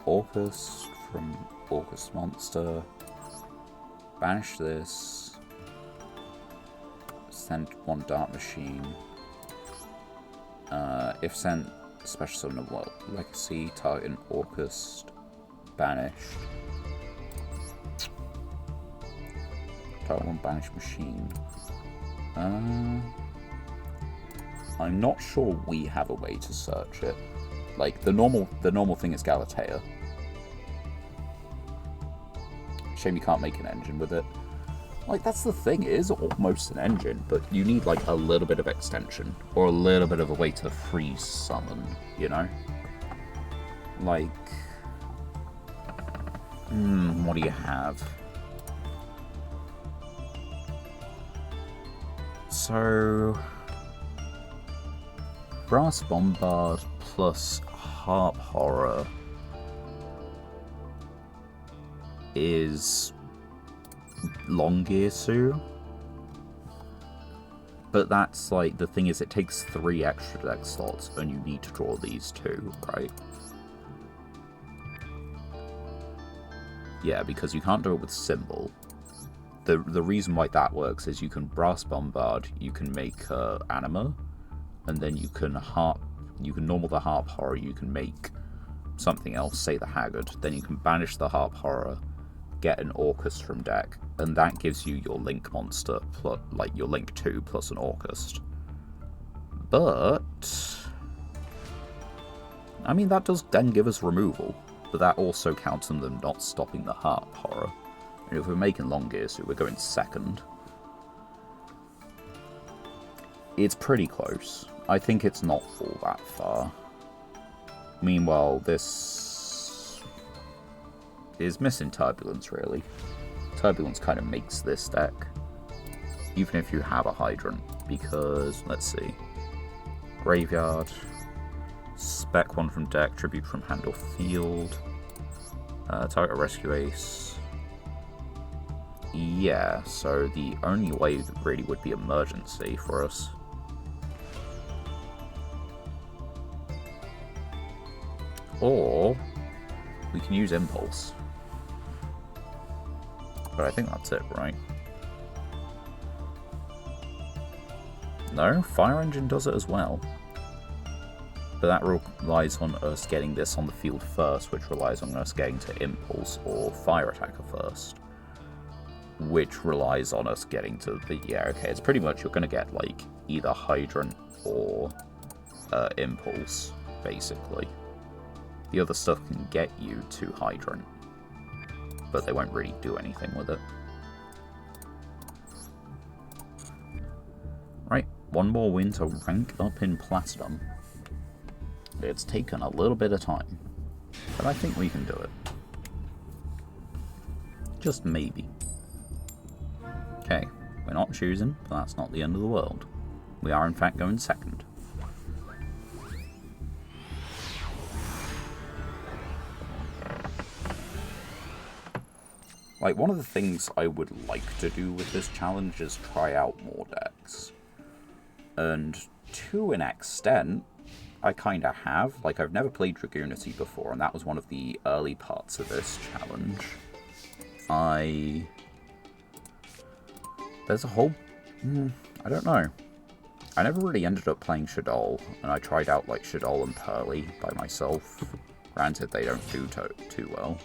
Speaker 1: Orcust from Orcust monster. Banish this. Send one Dark Machine. If sent, special summon a Legacy, target an Orcust, banished. Target one Banish Machine. I'm not sure we have a way to search it. Like, the normal thing is Galatea. Shame you can't make an engine with it. Like, that's the thing, it is almost an engine, but you need, like, a little bit of extension, or a little bit of a way to freeze summon, you know? Like, what do you have? So, Brass Bombard plus Harp Horror is Longirsu, but that's, like, the thing is, it takes 3 extra deck slots, and you need to draw these 2, right? Yeah, because you can't do it with Symbol. The reason why that works is you can Brass Bombard, you can make Anima, and then you can normal the Harp Horror, you can make something else, say the Haggard, then you can banish the Harp Horror, get an Orcust from deck, and that gives you your Link monster, plus, like, your Link 2 plus an Orcust. But I mean, that does then give us removal, but that also counts on them not stopping the Harp Horror. And if we're making Longirsu, we're going second. It's pretty close. I think it's not all that far. Meanwhile, this is missing Turbulence, really. Turbulence kind of makes this deck, even if you have a Hydrant, because, let's see, Graveyard, spec one from deck, tribute from hand or field, target a Rescue Ace. Yeah, so the only way really would be Emergency for us. Or we can use Impulse. But I think that's it, right? No, Fire Engine does it as well. But that relies on us getting this on the field first, which relies on us getting to Impulse or Fire Attacker first. Which relies on us getting to the... Yeah, okay, it's pretty much you're going to get, like, either Hydrant or Impulse, basically. The other stuff can get you to Hydrant, but they won't really do anything with it. Right, one more win to rank up in Platinum. It's taken a little bit of time, but I think we can do it. Just maybe. Okay, we're not choosing, but that's not the end of the world. We are in fact going second. Like, one of the things I would like to do with this challenge is try out more decks. And to an extent, I kind of have. Like, I've never played Dragoonity before, and that was one of the early parts of this challenge. There's a whole... I don't know. I never really ended up playing Shadol, and I tried out, like, Shadol and Pearly by myself. Granted, they don't do too well.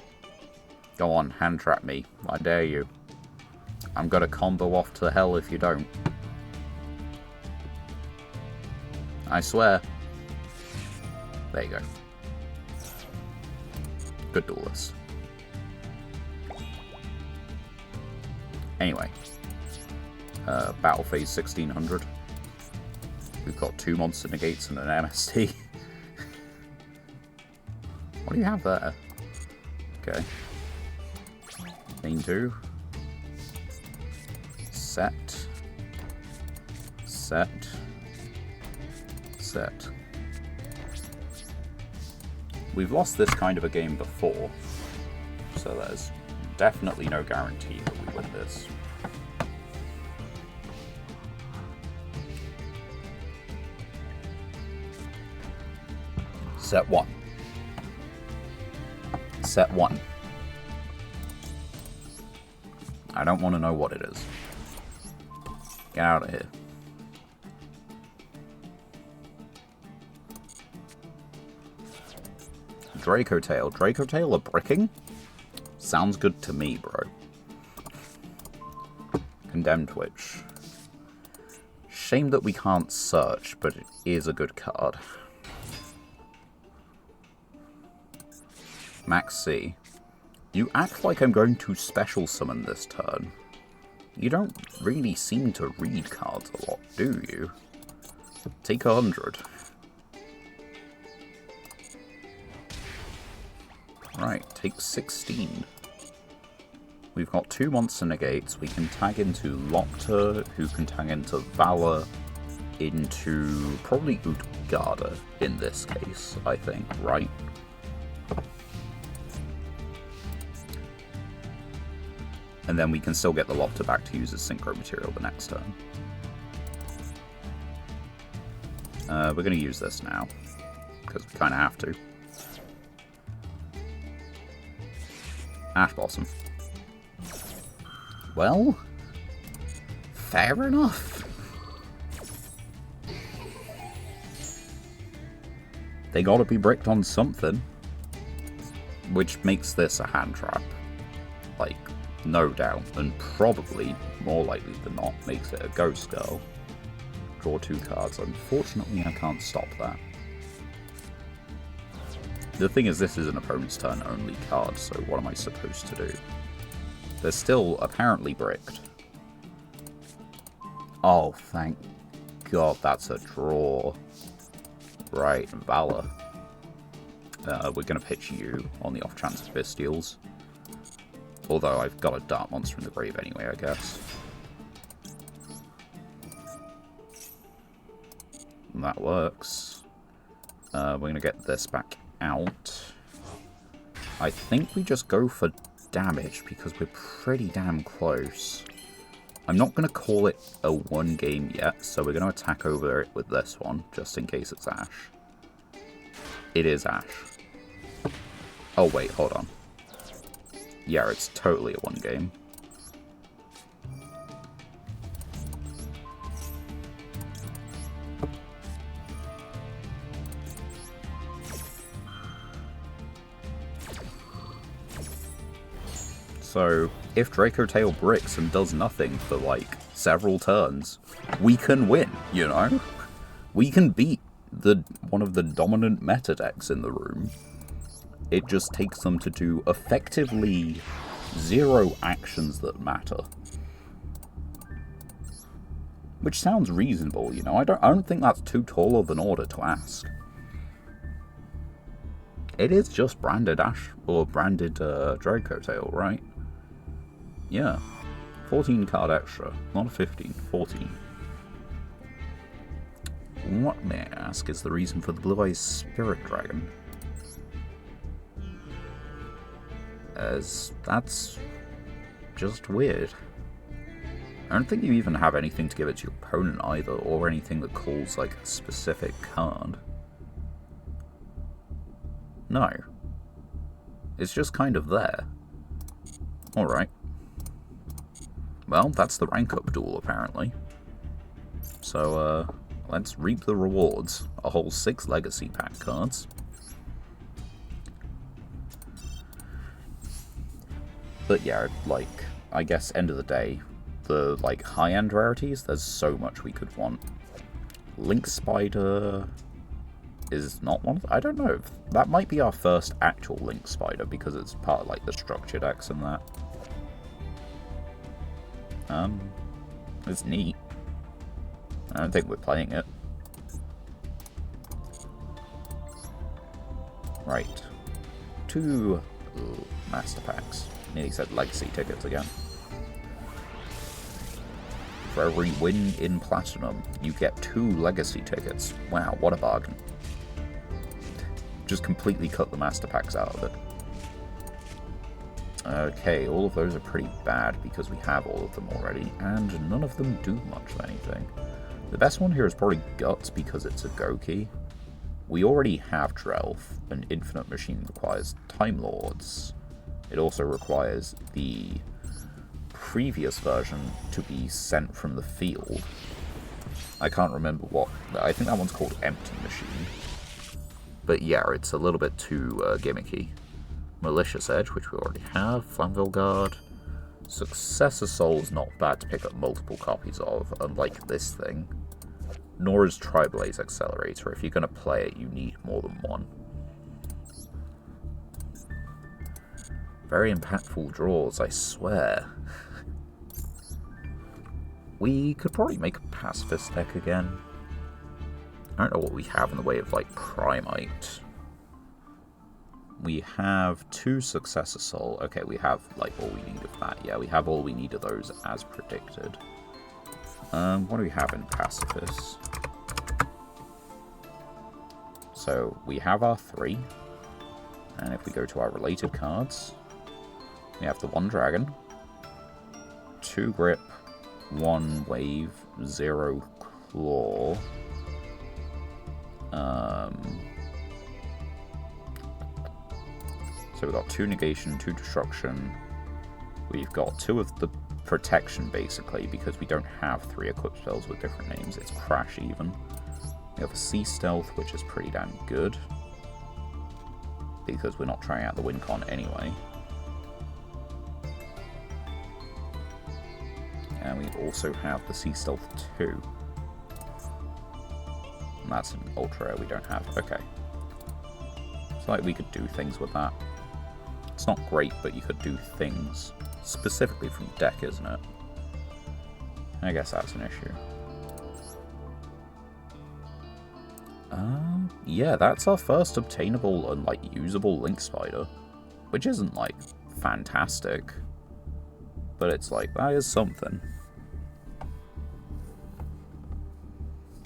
Speaker 1: Go on, hand trap me. I dare you. I'm gonna combo off to hell if you don't. I swear. There you go. Good duelist. Anyway. Battle phase 1600. We've got 2 monster negates and an MST. What do you have there? Okay. Main 2. Set. Set. Set. We've lost this kind of a game before, so there's definitely no guarantee that we win this. Set 1. Set 1. I don't want to know what it is. Get out of here. Draco Tail. Draco Tail a bricking? Sounds good to me, bro. Condemned Witch. Shame that we can't search, but it is a good card. Max C. You act like I'm going to special summon this turn. You don't really seem to read cards a lot, do you? Take 100. Right, take 16. We've got 2 monster negates. We can tag into Locta, who can tag into Valor, into probably Utgarda in this case, I think, right? And then we can still get the Locta back to use as synchro material the next turn. We're going to use this now, because we kind of have to. Ash Blossom. Well, fair enough. They gotta be bricked on something. Which makes this a hand trap. Like, no doubt. And probably, more likely than not, makes it a Ghost Girl. Draw 2 cards. Unfortunately, I can't stop that. The thing is, this is an opponent's turn only card, so what am I supposed to do? They're still apparently bricked. Oh, thank God that's a draw. Right, Valor. We're going to pitch you on the off chance of Bestials. Although I've got a Dark Monster in the grave anyway, I guess. And that works. We're going to get this back out. I think we just go for damage because we're pretty damn close. I'm not going to call it a 1 game yet, so we're going to attack over it with this one, just in case it's Ash. It is Ash. Oh wait, hold on. Yeah, it's totally a 1 game. So, if Draco Tail bricks and does nothing for, like, several turns, we can win, you know? We can beat one of the dominant meta decks in the room. It just takes them to do effectively 0 actions that matter. Which sounds reasonable, you know? I don't think that's too tall of an order to ask. It is just branded Ash, or branded Draco Tail, right? Yeah, 14 card extra, not a 15, 14. What, may I ask, is the reason for the Blue Eyes Spirit Dragon? As that's just weird. I don't think you even have anything to give it to your opponent either, or anything that calls like a specific card. No. It's just kind of there. Alright. Well, that's the rank up duel, apparently. So, let's reap the rewards. A whole 6 legacy pack cards. But yeah, like, I guess end of the day, the, like, high-end rarities, there's so much we could want. Link Spider is not one of I don't know. That might be our first actual Link Spider, because it's part of, like, the structure decks and that. It's neat. I don't think we're playing it. Right. 2 master packs. Nearly said legacy tickets again. For every win in Platinum, you get 2 legacy tickets. Wow, what a bargain. Just completely cut the master packs out of it. Okay, all of those are pretty bad because we have all of them already, and none of them do much of anything. The best one here is probably Guts because it's a Go key. We already have Drelf, an Infinite Machine requires Time Lords. It also requires the previous version to be sent from the field. I can't remember what, I think that one's called Empty Machine. But yeah, it's a little bit too gimmicky. Malicious Edge, which we already have, Flamville Guard. Successor Soul's not bad to pick up multiple copies of, unlike this thing. Nor is Triblaze Accelerator. If you're going to play it, you need more than one. Very impactful draws, I swear. We could probably make a Pacifist deck again. I don't know what we have in the way of, like, Primite. We have 2 Successor Soul. Okay, we have, like, all we need of that. Yeah, we have all we need of those as predicted. What do we have in Pacifist? So, we have our 3. And if we go to our related cards, we have the 1 Dragon, 2 Grip, 1 Wave, 0 Claw. So we've got 2 Negation, 2 Destruction. We've got 2 of the Protection, basically, because we don't have 3 equipped spells with different names. It's Crash, even. We have a Sea Stealth, which is pretty damn good, because we're not trying out the WinCon anyway. And we also have the Sea Stealth 2. And that's an ultra rare we don't have. Okay. It's like we could do things with that. It's not great, but you could do things. Specifically from deck, isn't it? I guess that's an issue. Yeah, that's our first obtainable and, like, usable Link Spider. Which isn't, like, fantastic. But it's like, that is something.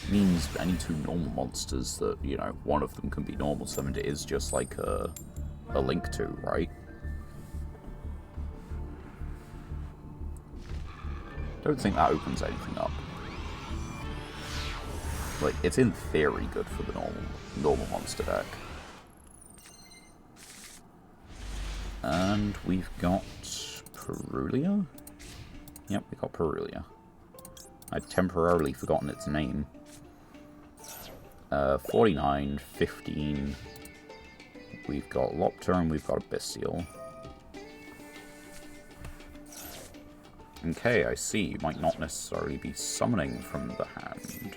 Speaker 1: Means any 2 normal monsters that, you know, one of them can be normal summoned, it is just like a Link 2, right? Don't think that opens anything up. Like, it's in theory good for the normal monster deck. And we've got Perulia? Yep, we got Perulia. I'd temporarily forgotten its name. 49, 15. We've got Lopter and we've got Abyssial. Okay, I see. You might not necessarily be summoning from the hand.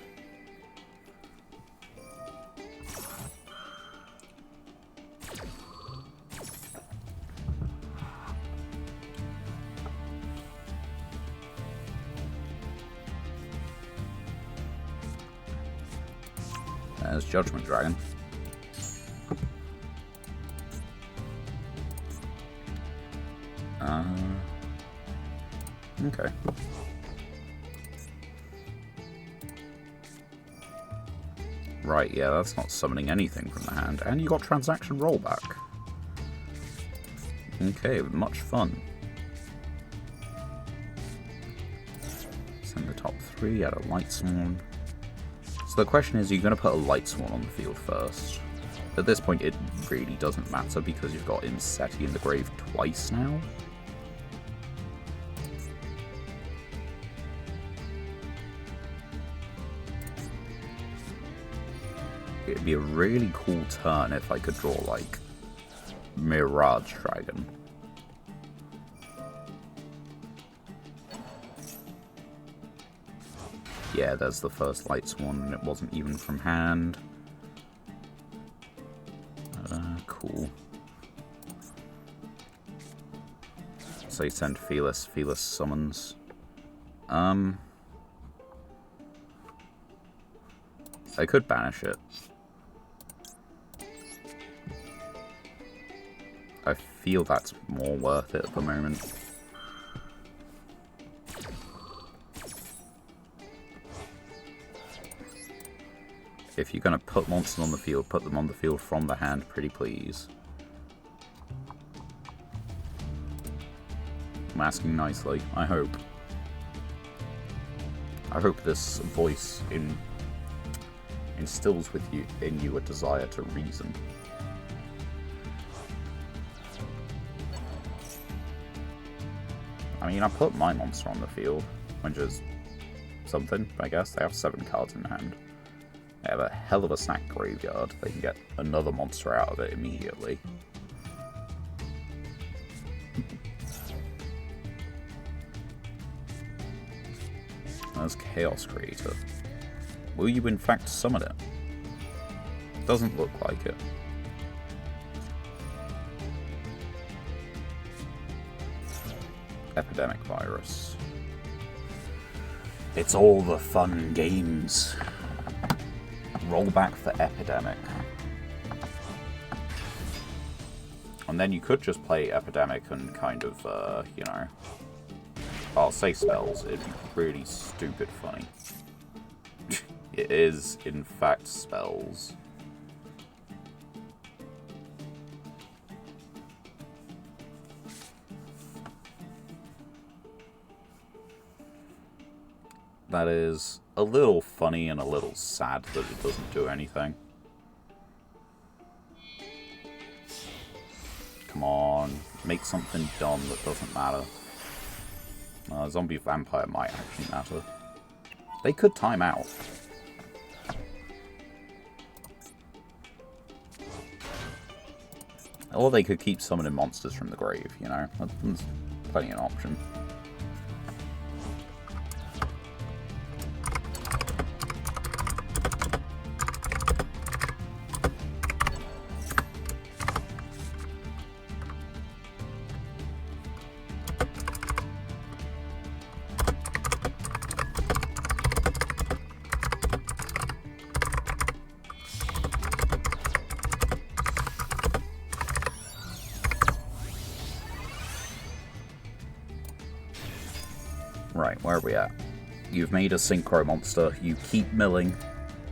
Speaker 1: There's Judgment Dragon. Okay. Right, yeah, that's not summoning anything from the hand. And you got Transaction Rollback. Okay, much fun. Send the top 3, add a Light Sworn. So the question is, are you going to put a Light Sworn on the field first? At this point, it really doesn't matter because you've got Inseti in the grave twice now. It'd be a really cool turn if I could draw, like, Mirage Dragon. Yeah, there's the first Light Swan, and it wasn't even from hand. Cool. So you send Felis. Felis summons. I could banish it. I feel that's more worth it at the moment. If you're going to put monsters on the field, put them on the field from the hand, pretty please. I'm asking nicely, I hope. I hope this voice instills in you a desire to reason. I mean, I put my monster on the field, which is something, I guess. They have 7 cards in hand. They have a hell of a stacked graveyard. They can get another monster out of it immediately. There's Chaos Creator. Will you in fact summon it? Doesn't look like it. Epidemic Virus. It's all the fun games. Rollback for Epidemic. And then you could just play Epidemic and kind of, you know... I'll say spells. It'd be really stupid funny. It is, in fact, spells. That is a little funny and a little sad that it doesn't do anything. Come on, make something dumb that doesn't matter. Zombie Vampire might actually matter. They could time out. Or they could keep summoning monsters from the grave, you know? That's plenty an option. Right, where are we at? You've made a Synchro monster, you keep milling.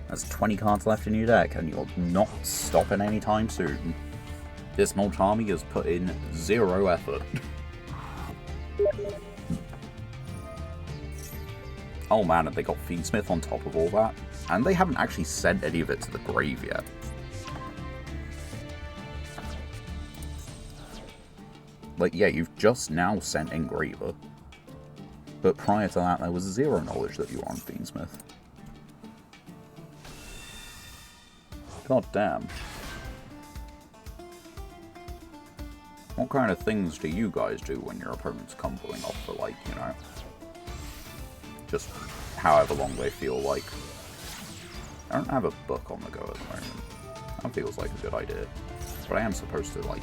Speaker 1: There's 20 cards left in your deck, and you're not stopping anytime soon. This Mulch army has put in 0 effort. Oh man, and they got Fiendsmith on top of all that. And they haven't actually sent any of it to the grave yet. Like, yeah, you've just now sent Engraver. But prior to that, there was 0 knowledge that you were on Fiendsmith. God damn. What kind of things do you guys do when your opponents come pulling off for, like, you know, just however long they feel like? I don't have a book on the go at the moment. That feels like a good idea. But I am supposed to, like...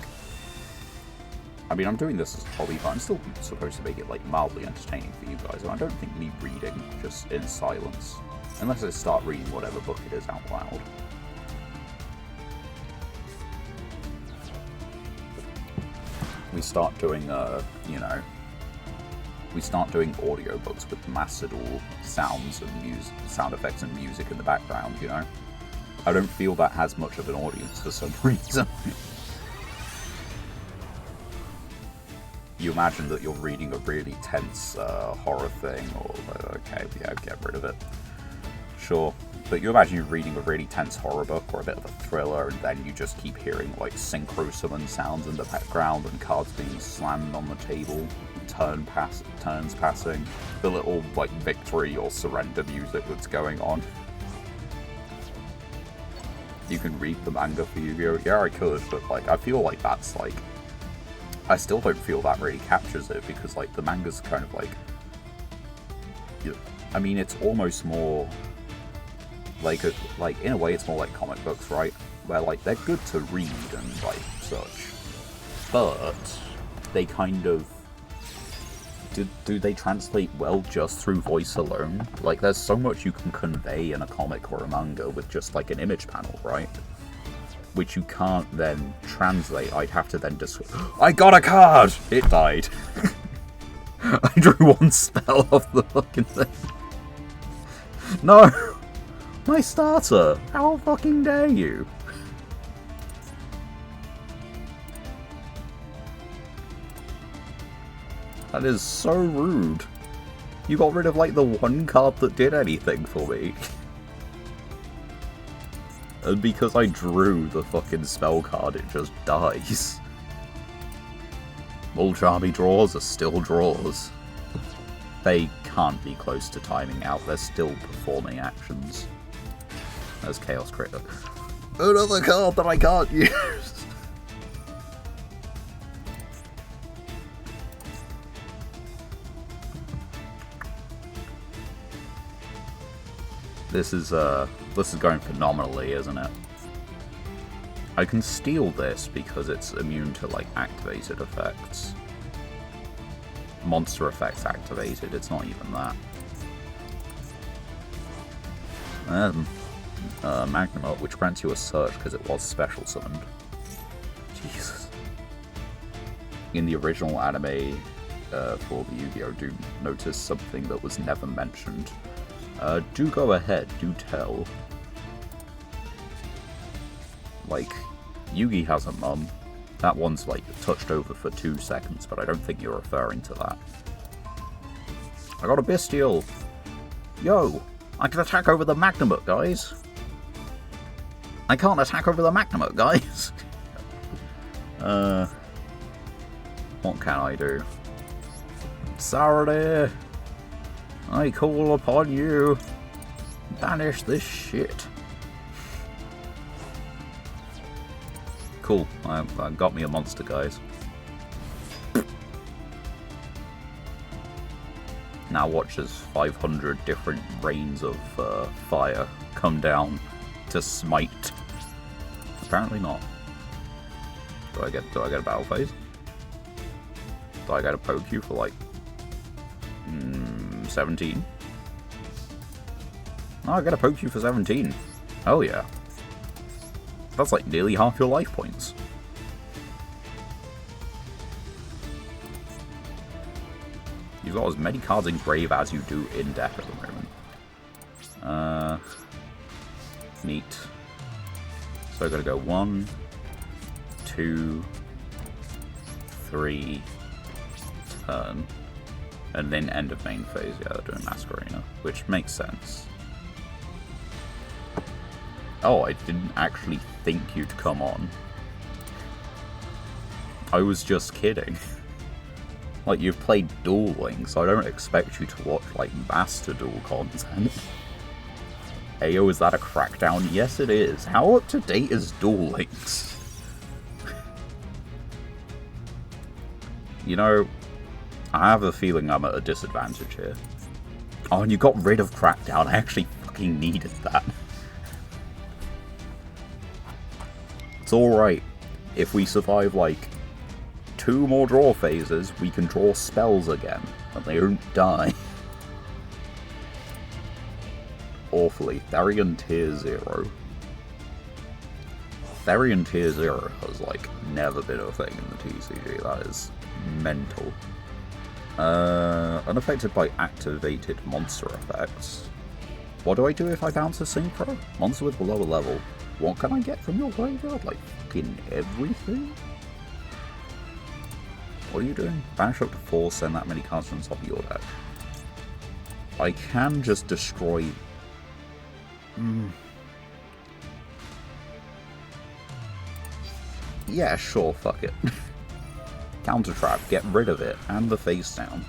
Speaker 1: I mean, I'm doing this as a hobby, but I'm still supposed to make it, like, mildly entertaining for you guys, and I don't think me reading just in silence, unless I start reading whatever book it is out loud. We start doing, you know, we start doing audiobooks with mastered sounds and sound effects and music in the background, you know? I don't feel that has much of an audience for some reason. You imagine that you're reading a really tense horror thing, or okay, yeah, get rid of it. Sure. But you imagine you're reading a really tense horror book or a bit of a thriller, and then you just keep hearing like synchro summon sounds in the background and cards being slammed on the table, turns passing, the little like victory or surrender music that's going on. You can read the manga for Yu-Gi-Oh! Yeah, I could, but like I feel like that's like I still don't feel that really captures it, because like the manga's kind of like, I mean, it's almost more like in a way it's more like comic books, right? Where like they're good to read and like such, but they kind of do they translate well just through voice alone? Like there's so much you can convey in a comic or a manga with just like an image panel, right? Which you can't then translate. I'd have to then just I got a card! It died. I drew one spell off the fucking thing. No! My starter! How fucking dare you? That is so rude. You got rid of like the one card that did anything for me. And because I drew the fucking spell card, it just dies. Mulch-Army draws are still draws. They can't be close to timing out, they're still performing actions. There's Chaos Critter. Another card that I can't use! This is going phenomenally, isn't it? I can steal this because it's immune to, like, activated effects. Monster effects activated, it's not even that. Magnum Up, which grants you a search because it was special summoned. Jesus. In the original anime for the Yu-Gi-Oh! Do notice something that was never mentioned. Do go ahead, do tell. Like, Yugi has a mum. That one's, like, touched over for 2 seconds, but I don't think you're referring to that. I got a Bestial! Yo! I can attack over the Magnumut, guys! I can't attack over the Magnumut, guys! What can I do? Saturday! I call upon you! Banish this shit! Cool, I got me a monster, guys. Now watch as 500 different rains of fire come down to smite. Apparently not. Do I get a battle phase? Do I get a poke you for like 17? Oh, I get a poke you for 17. Oh yeah. That's like nearly half your life points. You've got as many cards in grave as you do in deck at the moment. Neat. So I'm gonna go 1, 2, 3, turn, and then end of main phase. Yeah, they're doing Masquerena, which makes sense. Oh, I didn't actually think you'd come on. I was just kidding. Like, you've played Duel Links, so I don't expect you to watch, like, Master Duel content. Ayo, is that a crackdown? Yes, it is. How up to date is Duel Links? You know, I have a feeling I'm at a disadvantage here. Oh, and you got rid of Crackdown. I actually fucking needed that. It's alright. If we survive, like, 2 more draw phases, we can draw spells again, and they don't die. Awfully. Therian Tier 0. Therian Tier 0 has, like, never been a thing in the TCG. That is mental. Unaffected by activated monster effects. What do I do if I bounce a Synchro? Monster with a lower level. What can I get from your graveyard? Like, fucking everything? What are you doing? Banish up to 4, send that many cards from the top of your deck. I can just destroy... Yeah, sure, fuck it. Counter Trap, get rid of it, and the face down.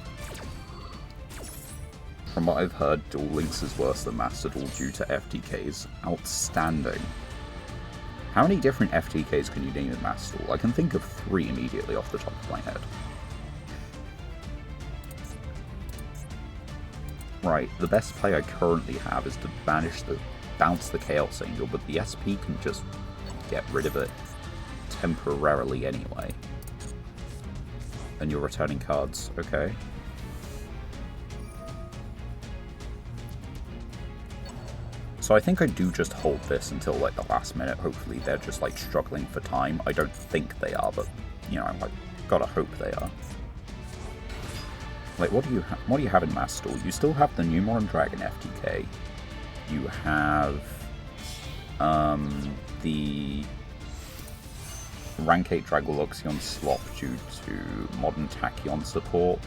Speaker 1: From what I've heard, Duel Links is worse than Master Duel due to FTKs. Outstanding. How many different FTKs can you name in Master Duel? I can think of 3 immediately off the top of my head. Right, the best play I currently have is to bounce the Chaos Angel, but the SP can just get rid of it temporarily anyway. And you're returning cards, okay. So I think I do just hold this until like the last minute. Hopefully they're just like struggling for time. I don't think they are, but you know, I like gotta hope they are. Like, what do you have in Master Duel? You still have the Numeron Dragon FTK. You have the Rank 8 Dragoluxion slot due to Modern Tachyon support,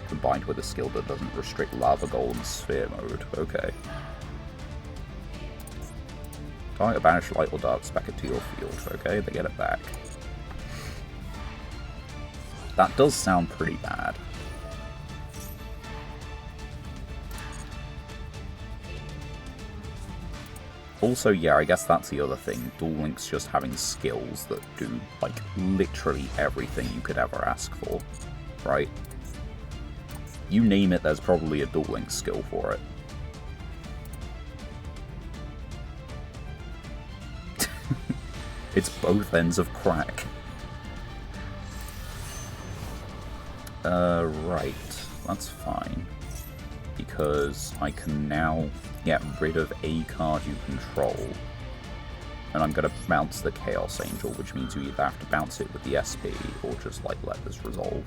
Speaker 1: combined with a skill that doesn't restrict Lava Golem Sphere mode. Okay. Target banish light or darks back into your field. Okay, they get it back. That does sound pretty bad. Also, yeah, I guess that's the other thing. Duel Links just having skills that do, like, literally everything you could ever ask for, right? You name it, there's probably a Duel Links skill for it. It's both ends of crack. Right, that's fine. Because I can now get rid of a card you control. And I'm going to bounce the Chaos Angel, which means you either have to bounce it with the SP or just, like, let this resolve.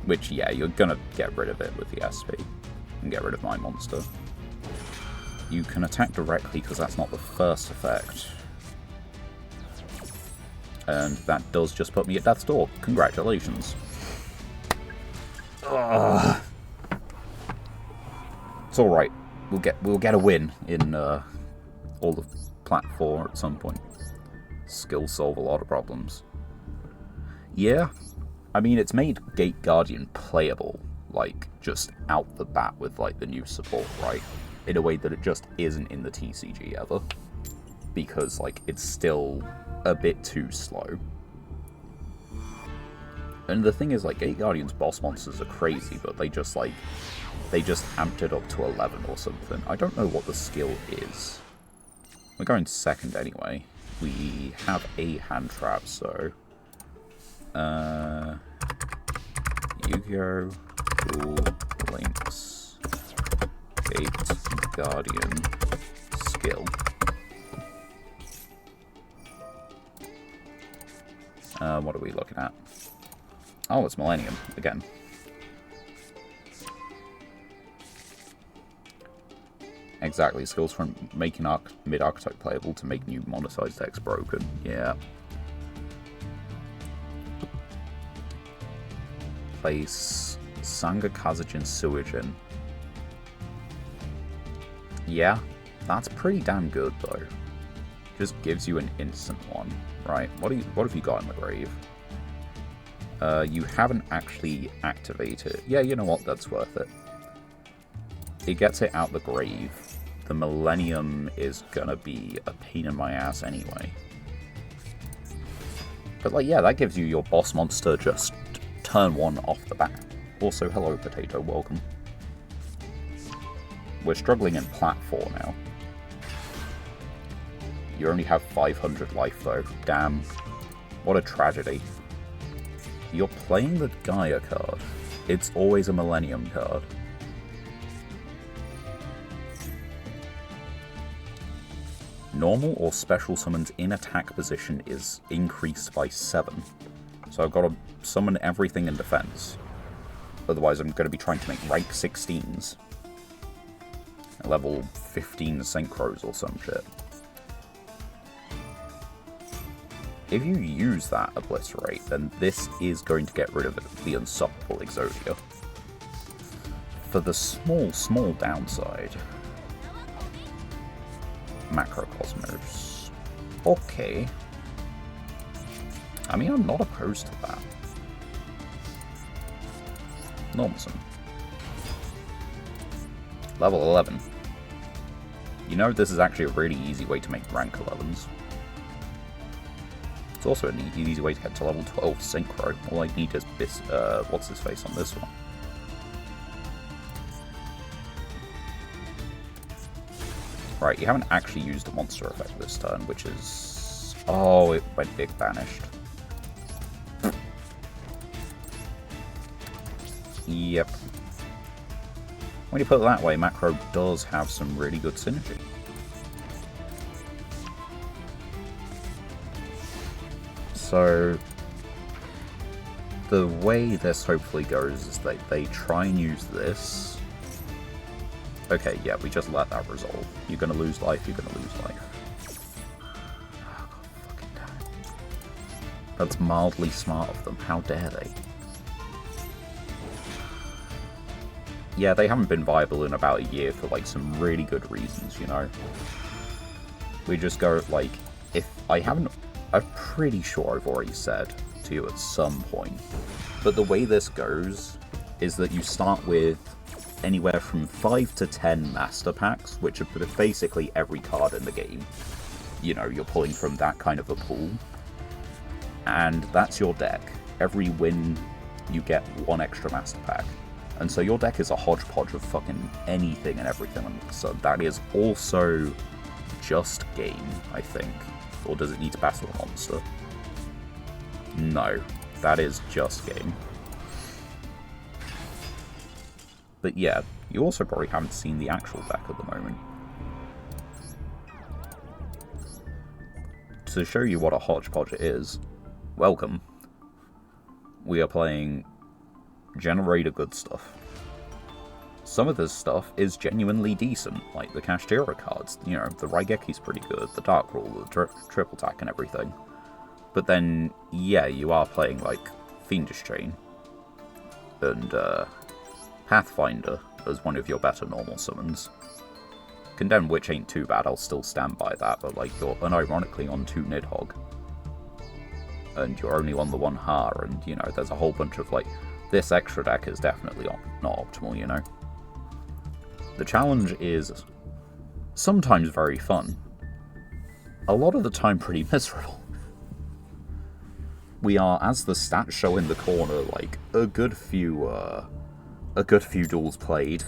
Speaker 1: Which, yeah, you're going to get rid of it with the SP. And get rid of my monster. You can attack directly because that's not the first effect. And that does just put me at death's door. Congratulations. Ugh. It's alright. We'll get a win in all of Plat 4 at some point. Skills solve a lot of problems. Yeah. I mean, it's made Gate Guardian playable, like, just out the bat with, like, the new support, right? In a way that it just isn't in the TCG ever. Because, like, it's still a bit too slow. And the thing is, like, Gate Guardian's boss monsters are crazy, but they just amped it up to 11 or something. I don't know what the skill is. We're going second anyway. We have a hand trap, so... Yugioh, Duel Links, Gate Guardian, skill. What are we looking at? Oh, it's Millennium, again. Exactly, skills from making mid-archetype playable to make new monetized decks broken. Yeah. Place Sanga Kazajin Suijin. Yeah, that's pretty damn good though. Just gives you an instant one, right? What have you got in the grave? You haven't actually activated. Yeah, you know what? That's worth it. It gets it out the grave. The Millennium is gonna be a pain in my ass anyway. But like, yeah, that gives you your boss monster just turn 1 off the bat. Also, hello Potato, welcome. We're struggling in Plat 4 now. You only have 500 life though. Damn. What a tragedy. You're playing the Gaia card. It's always a Millennium card. Normal or special summons in attack position is increased by 7. So I've got to summon everything in defense. Otherwise I'm going to be trying to make rank 16s. Level 15 synchros or some shit. If you use that Obliterate, then this is going to get rid of the unstoppable Exodia. For the small downside, Macrocosmos. Okay. I mean, I'm not opposed to that. Normson. Level 11. You know, this is actually a really easy way to make rank 11s. It's also an easy way to get to level 12 Synchro. All I need is this, what's his face on this one. Right, you haven't actually used a monster effect this turn, which is... Oh, it went big banished. Yep. When you put it that way, Macro does have some really good synergy. So, the way this hopefully goes is that they try and use this. Okay, yeah, we just let that resolve. You're gonna lose life, you're gonna lose life. Oh, God fucking damn it. That's mildly smart of them. How dare they? Yeah, they haven't been viable in about a year for, like, some really good reasons, you know? We just go, like, if I haven't... I'm pretty sure I've already said to you at some point, but the way this goes is that you start with anywhere from 5 to 10 master packs, which are basically every card in the game. You know, you're pulling from that kind of a pool. And that's your deck. Every win, you get one extra master pack. And so your deck is a hodgepodge of fucking anything and everything under the sun. That is also just game, I think. Or does it need to battle a monster? No, that is just game. But yeah, you also probably haven't seen the actual deck at the moment. To show you what a hodgepodge it is, welcome. We are playing Generator good stuff. Some of this stuff is genuinely decent, like the Kashtira cards. You know, the Raigeki's pretty good, the Dark Rule, the Triple Attack and everything. But then, yeah, you are playing, like, Fiendish Chain and Pathfinder as one of your better normal summons. Condemned Witch ain't too bad, I'll still stand by that, but, like, you're unironically on 2 Nidhogg. And you're only on the 1 Har, and, you know, there's a whole bunch of, like, this extra deck is definitely not optimal, you know? The challenge is sometimes very fun. A lot of the time pretty miserable. We are, as the stats show in the corner, like, a good few duels played.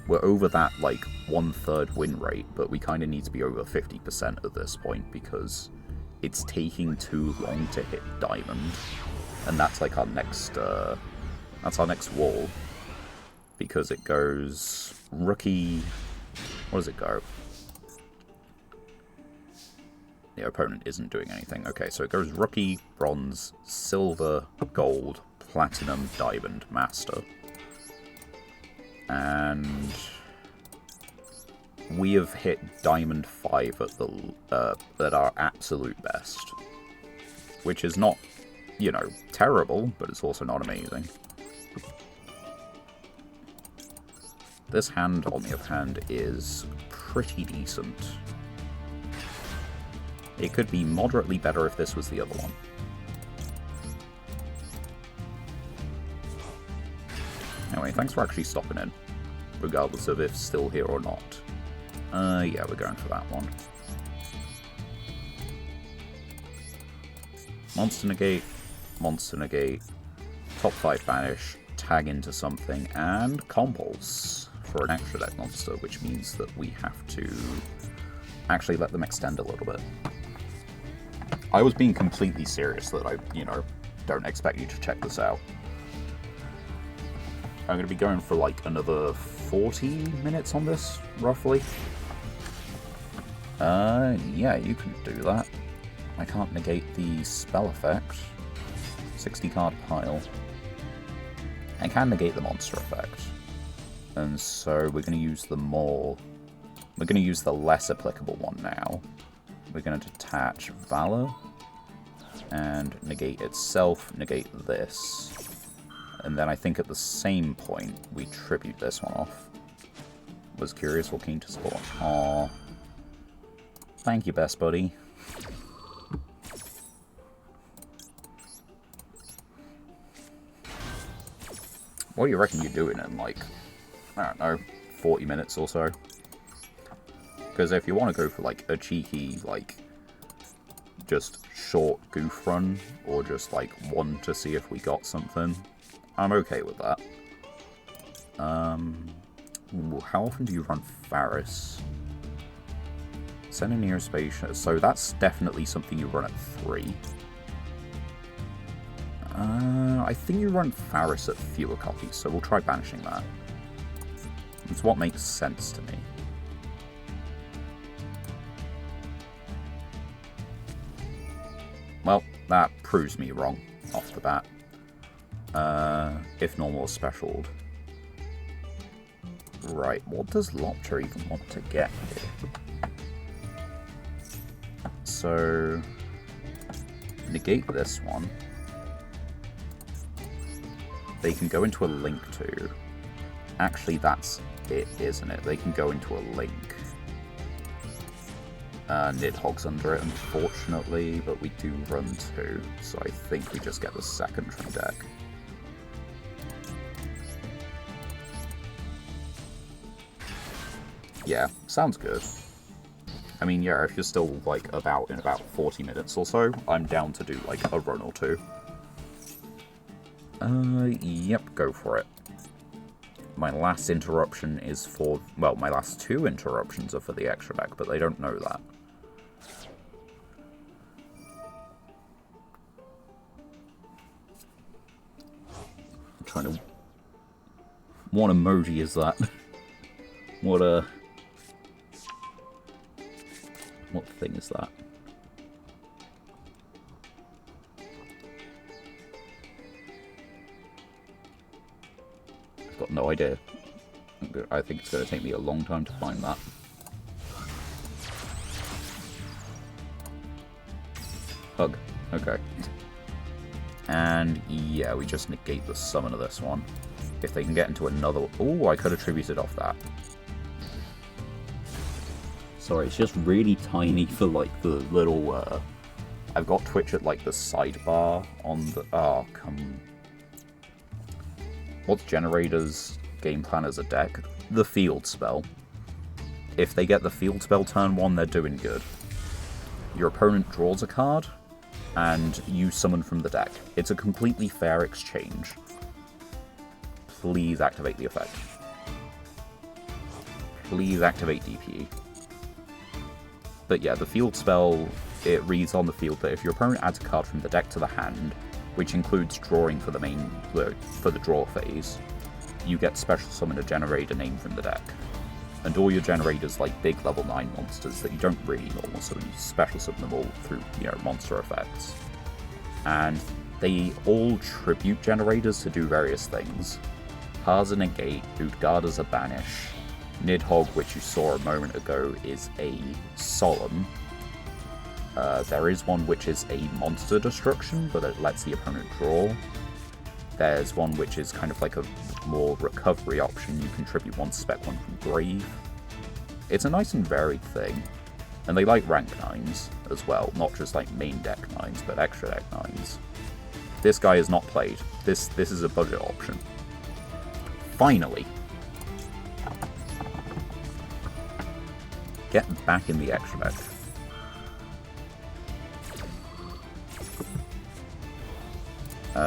Speaker 1: We're over that, like, 1/3 win rate, but we kind of need to be over 50% at this point, because it's taking too long to hit Diamond. And that's, like, our next wall. Because it goes rookie... What does it go? The opponent isn't doing anything. Okay, so it goes rookie, bronze, silver, gold, platinum, diamond, master. And we have hit diamond 5 at our absolute best. Which is not, you know, terrible, but it's also not amazing. This hand, on the other hand, is pretty decent. It could be moderately better if this was the other one. Anyway, thanks for actually stopping in, regardless of if still here or not. Yeah, we're going for that one. Monster negate, top 5 banish, tag into something, and compulse for an extra deck monster, which means that we have to actually let them extend a little bit. I was being completely serious that I, you know, don't expect you to check this out. I'm going to be going for like another 40 minutes on this, roughly. Yeah, you can do that. I can't negate the spell effect. 60 card pile. I can negate the monster effect. And so we're going to use the more... We're going to use the less applicable one now. We're going to detach Valor. And negate itself, negate this. And then I think at the same point, we tribute this one off. Was curious or keen to support. Aww. Thank you, best buddy. What do you reckon you're doing in, like, I don't know, 40 minutes or so? Because if you want to go for, like, a cheeky, like, just short goof run, or just, like, one to see if we got something, I'm okay with that. Ooh, how often do you run Faris? Send a near space, so that's definitely something you run at 3. I think you run Faris at fewer copies, so we'll try banishing that. It's what makes sense to me. Well, that proves me wrong off the bat. If normal or specialed. Right, what does Lopter even want to get here? So, negate this one. They can go into a link too. Actually, that's it, isn't it? They can go into a link. Nidhogg's under it, unfortunately, but we do run 2, so I think we just get the second from deck. Yeah, sounds good. I mean, yeah, if you're still, like, in about 40 minutes or so, I'm down to do, like, a run or 2. Yep, go for it. My last interruption is for... Well, my last 2 interruptions are for the extra deck, but they don't know that. I'm trying to... What emoji is that? What thing is that? I've got no idea. I think it's going to take me a long time to find that. Hug. Okay. And yeah, we just negate the summon of this one. If they can get into another... Oh, I could have tributed off that. Sorry, it's just really tiny for, like, the little, I've got Twitch at, like, the sidebar on the... Oh, come... What's Generator's game plan as a deck? The field spell. If they get the field spell turn 1, they're doing good. Your opponent draws a card, and you summon from the deck. It's a completely fair exchange. Please activate the effect. Please activate DPE. But yeah, the field spell, it reads on the field that if your opponent adds a card from the deck to the hand, which includes drawing for the draw phase, you get special summon a generator name from the deck. And all your generators, like big level 9 monsters that you don't really normal summon, you special summon them all through, monster effects. And they all tribute generators to do various things. Ha's a negate, Utgarda's a banish, Nidhogg, which you saw a moment ago, is a solemn. There is one which is a monster destruction, but it lets the opponent draw. There's one which is kind of like a more recovery option. You contribute 1 spec 1 from grave. It's a nice and varied thing. And they like rank 9s as well, not just like main deck 9s, but extra deck 9s. This guy is not played. This is a budget option. Finally! Get back in the extra deck.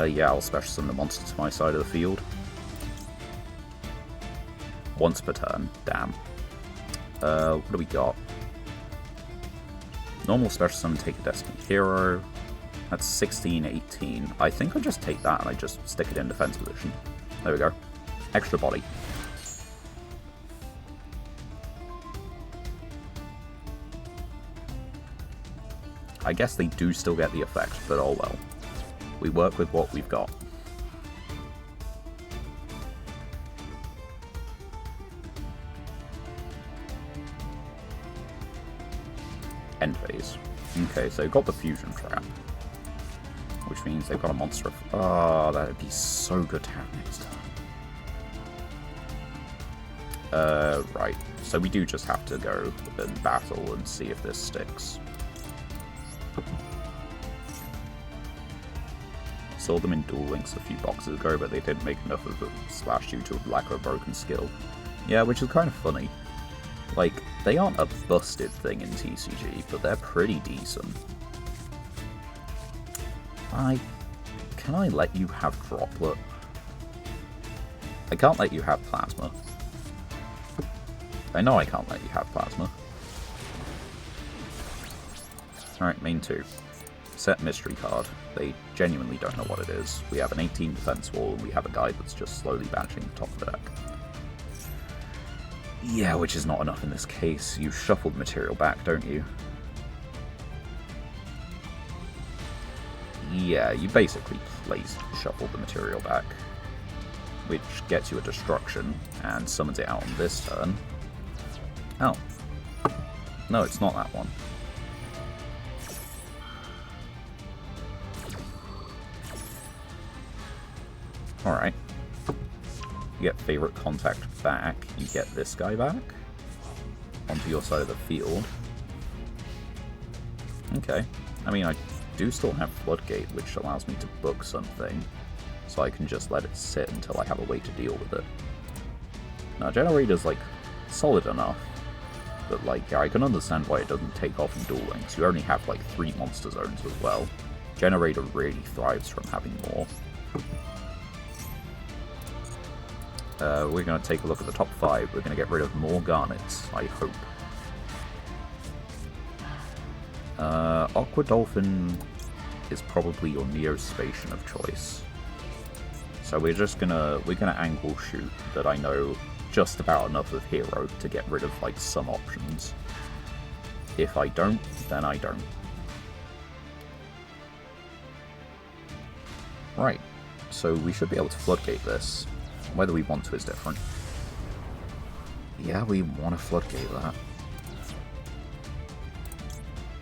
Speaker 1: Yeah, I'll special summon the monster to my side of the field. Once per turn. Damn. What do we got? Normal special summon, take a Destiny Hero. That's 16, 18. I think I just take that and I just stick it in defense position. There we go. Extra body. I guess they do still get the effect, but oh well. We work with what we've got. End phase. Okay, so they've got the fusion trap. Which means they've got a monster. Oh, that'd be so good to have next Right. So we do just have to go and battle and see if this sticks. Saw them in Duel Links a few boxes ago, but they didn't make enough of a splash due to lack of a broken skill. Yeah, which is kind of funny. Like, they aren't a busted thing in TCG, but they're pretty decent. Can I let you have Droplet? I can't let you have Plasma. I know I can't let you have Plasma. Alright, main 2. Set mystery card. They genuinely don't know what it is. We have an 18 defense wall, and we have a guy that's just slowly banishing the top of the deck. Yeah, which is not enough in this case. You shuffle the material back, don't you? Yeah, you basically shuffle the material back, which gets you a destruction, and summons it out on this turn. Oh. No, it's not that one. Alright. You get favorite contact back, you get this guy back onto your side of the field. Okay. I mean, I do still have Floodgate, which allows me to book something, so I can just let it sit until I have a way to deal with it. Now, Generator's, like, solid enough, but, like, yeah, I can understand why it doesn't take off in Duel Links. You only have, like, 3 monster zones as well. Generator really thrives from having more. We're going to take a look at the top 5. We're going to get rid of more Garnets, I hope. Aqua Dolphin is probably your Neospatian of choice. So we're gonna angle shoot that I know just about enough of Hero to get rid of like some options. If I don't, then I don't. Right, so we should be able to Floodgate this. Whether we want to is different. Yeah, we want to Floodgate that.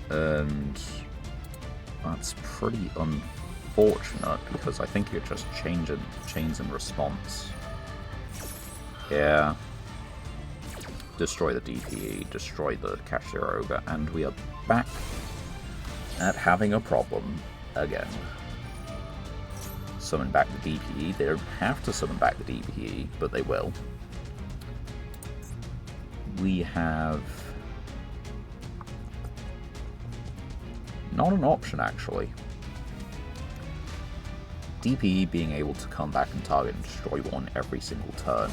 Speaker 1: And that's pretty unfortunate, because I think you're just changing chains in response. Yeah. Destroy the DPE, destroy the Cashier Ogre, and we are back at having a problem again. Summon back the DPE. They don't have to summon back the DPE, but they will. We have not an option, actually. DPE being able to come back and target and destroy one every single turn.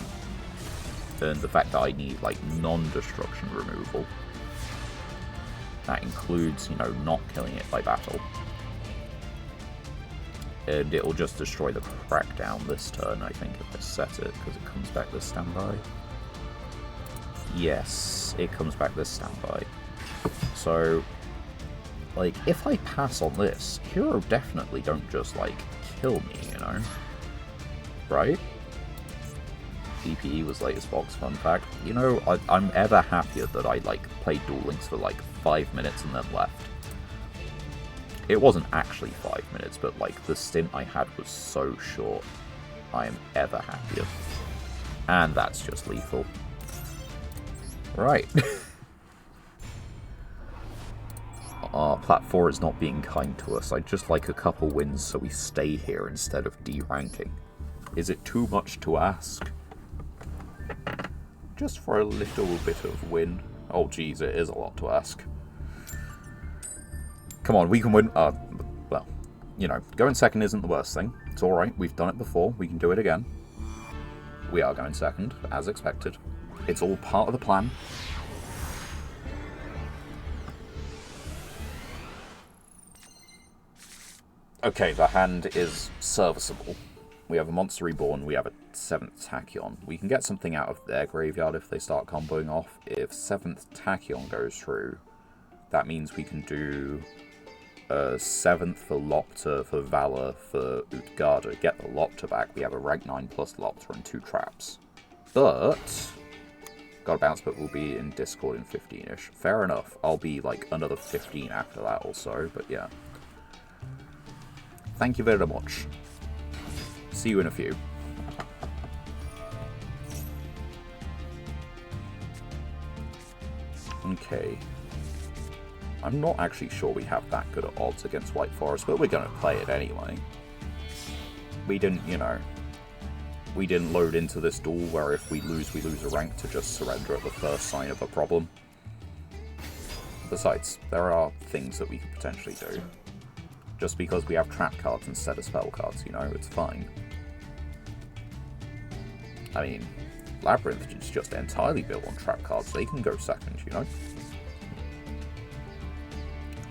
Speaker 1: And the fact that I need, like, non-destruction removal. That includes, you know, not killing it by battle. And it'll just destroy the Crackdown this turn, I think, if I set it, because it comes back this standby. Yes, it comes back this standby. So, like, if I pass on this, Hero definitely don't just, like, kill me, you know? Right? DPE was latest box, fun fact. You know, I'm ever happier that I, like, played Duel Links for, like, 5 minutes and then left. It wasn't actually 5 minutes, but, like, the stint I had was so short. I am ever happier. And that's just lethal. Right. Plat 4 is not being kind to us. I'd just like a couple wins so we stay here instead of deranking. Is it too much to ask? Just for a little bit of win. Oh geez, it is a lot to ask. Come on, we can win. Well, you know, going second isn't the worst thing. It's alright, we've done it before, we can do it again. We are going second, as expected. It's all part of the plan. Okay, the hand is serviceable. We have a Monster Reborn, we have a 7th Tachyon. We can get something out of their graveyard if they start comboing off. If 7th Tachyon goes through, that means we can do 7th for Lopter, for Valor, for Utgarda. Get the Lopter back. We have a rank 9 plus Lopter and 2 traps. But God Bounce Book will be in Discord in 15-ish. Fair enough. I'll be like another 15 after that or so, but yeah. Thank you very much. See you in a few. Okay. I'm not actually sure we have that good at odds against White Forest, but we're going to play it anyway. We didn't, you know... We didn't load into this duel where if we lose a rank to just surrender at the first sign of a problem. Besides, there are things that we could potentially do. Just because we have trap cards instead of spell cards, you know, it's fine. I mean, Labyrinth is just entirely built on trap cards. They can go second, you know?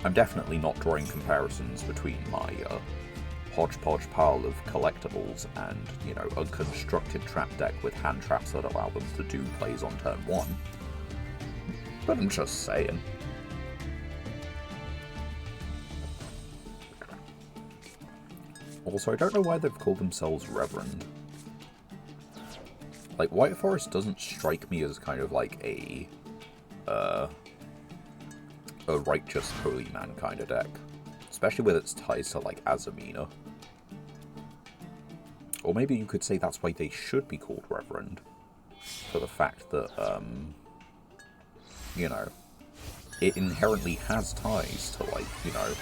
Speaker 1: I'm definitely not drawing comparisons between my hodgepodge pile of collectibles and, you know, a constructed trap deck with hand traps that allow them to do plays on turn 1. But I'm just saying. Also, I don't know why they've called themselves Reverend. Like, White Forest doesn't strike me as kind of like a righteous holy man kind of deck. Especially with its ties to, like, Azamina. Or maybe you could say that's why they should be called Reverend. For the fact that, you know, it inherently has ties to, like, you know,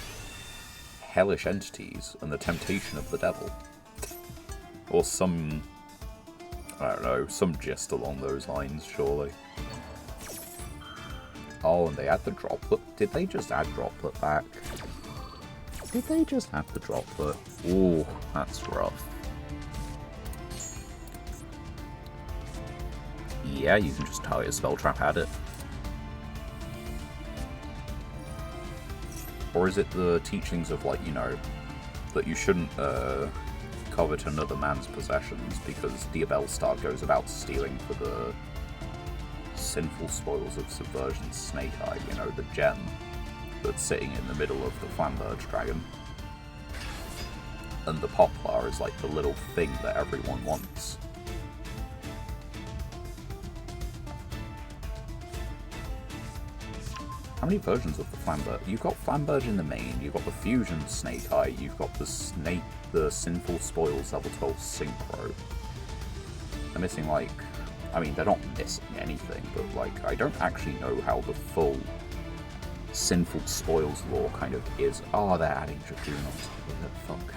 Speaker 1: hellish entities and the temptation of the devil. Or some, I don't know, some gist along those lines, surely. Oh, and they add the droplet. Did they just add droplet back? Did they just add the droplet? Ooh, that's rough. Yeah, you can just target a spell trap at it. Or is it the teachings of, like, you know, that you shouldn't covet another man's possessions because Diabel Star goes about stealing for the sinful spoils of Subversion's Snake Eye, you know, the gem that's sitting in the middle of the Flamberge Dragon. And the Poplar is like the little thing that everyone wants. How many versions of the Flamberge? You've got Flamberge in the main, you've got the Fusion Snake Eye, you've got the Sinful Spoils level 12 Synchro. They're missing, like, I mean, they're not missing anything, but, like, I don't actually know how the full Sinful Spoils lore kind of is. Oh, they're adding Dragoon on top of it, fuck.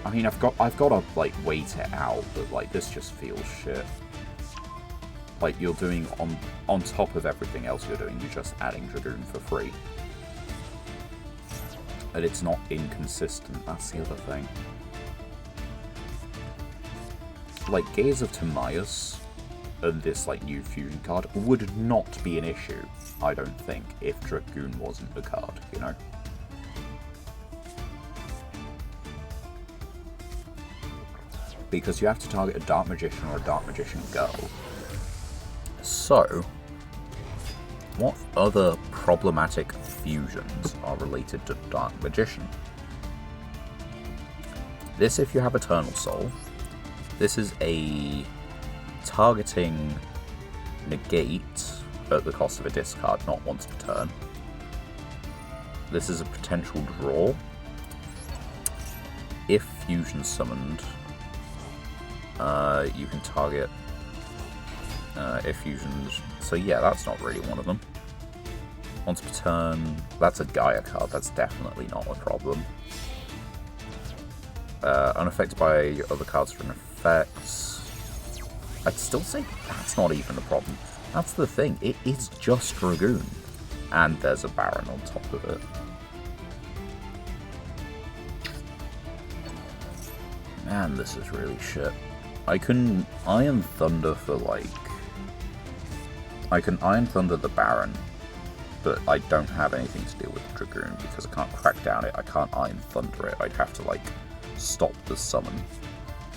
Speaker 1: I mean, I've got to, like, wait it out, but, like, this just feels shit. Like, you're doing, on top of everything else you're doing, you're just adding Dragoon for free. And it's not inconsistent, that's the other thing. Like, Gaze of Timaeus and this, like, new fusion card would not be an issue, I don't think, if Dragoon wasn't a card, you know? Because you have to target a Dark Magician or a Dark Magician Girl. So, what other problematic fusions are related to Dark Magician? This, if you have Eternal Soul. This is a targeting negate at the cost of a discard, not once per turn. This is a potential draw. If fusion summoned, you can target if fusions. So yeah, that's not really one of them. Once per turn, that's a Gaia card, that's definitely not a problem. Unaffected by other cards for an effects. I'd still say that's not even a problem. That's the thing, it is just Dragoon. And there's a Baron on top of it. Man, this is really shit. I can Iron Thunder for, like... I can Iron Thunder the Baron, but I don't have anything to do with Dragoon because I can't crack down it, I can't Iron Thunder it, I'd have to, like, stop the summon.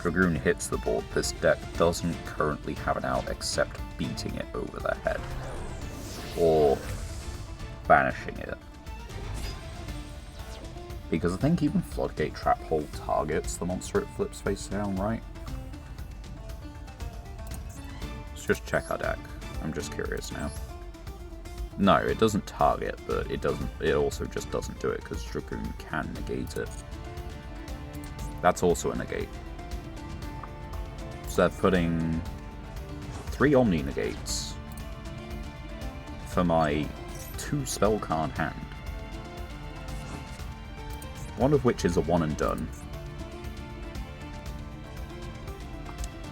Speaker 1: Dragoon hits the board. This deck doesn't currently have an out except beating it over the head. Or banishing it. Because I think even Floodgate Trap Hole targets the monster it flips face down, right? Let's just check our deck. I'm just curious now. No, it doesn't target, but it also just doesn't do it because Dragoon can negate it. That's also a negate. So they're putting 3 Omni negates for my 2 spell card hand. One of which is a one and done.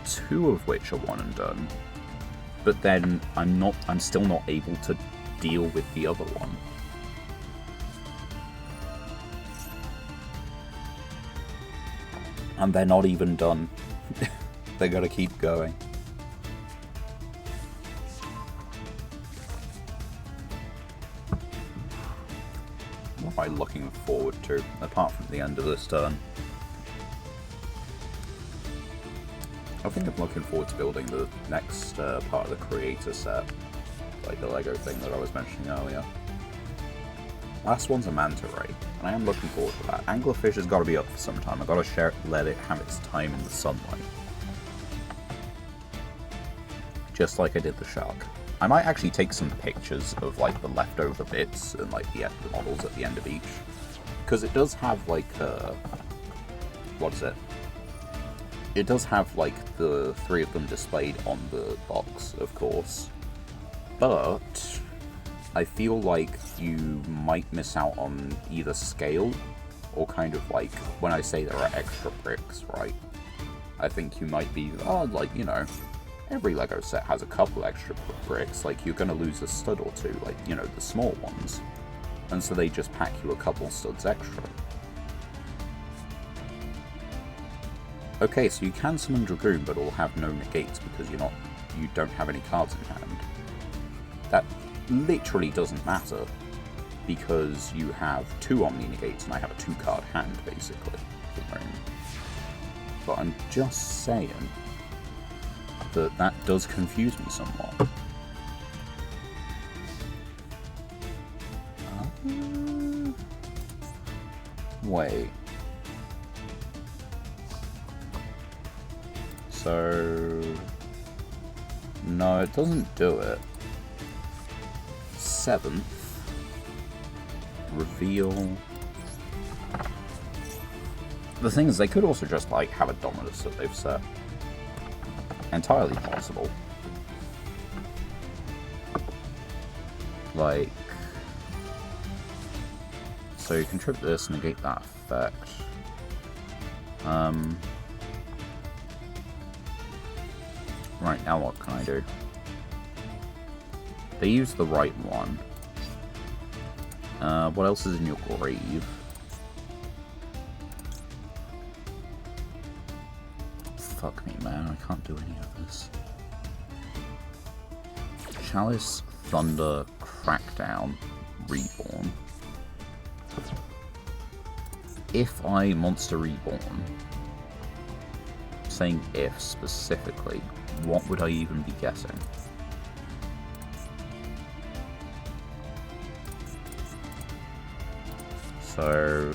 Speaker 1: 2 of which are one and done. But then I'm still not able to deal with the other one. And they're not even done. They gotta keep going. What am I looking forward to, apart from the end of this turn? I think I'm looking forward to building the next part of the creator set. Like the Lego thing that I was mentioning earlier. Last one's a manta ray, and I am looking forward to that. Anglerfish has got to be up for some time. I've got to let it have its time in the sunlight. Just like I did the shark. I might actually take some pictures of like the leftover bits and like the models at the end of each. Because it does have like what is it? It does have like the 3 of them displayed on the box, of course. But I feel like you might miss out on either scale or kind of like, when I say there are extra bricks, right? I think you might be, like, you know, every Lego set has a couple extra bricks, like you're going to lose a stud or 2, like, you know, the small ones. And so they just pack you a couple studs extra. Okay, so you can summon Dragoon, but it'll have no negates because you don't have any cards in hand. That literally doesn't matter, because you have 2 Omni negates and I have a 2-card hand, basically. But I'm just saying that does confuse me somewhat. Wait. So... no, it doesn't do it. 7th. Reveal. The thing is, they could also just, like, have a Dominus that they've set. Entirely possible. Like... so you can trip this, negate that effect. Right, now what can I do? They use the right one. What else is in your grave? Fuck me, man. I can't do any of this. Chalice, Thunder, Crackdown, Reborn. If I Monster Reborn, saying if specifically, what would I even be guessing? So,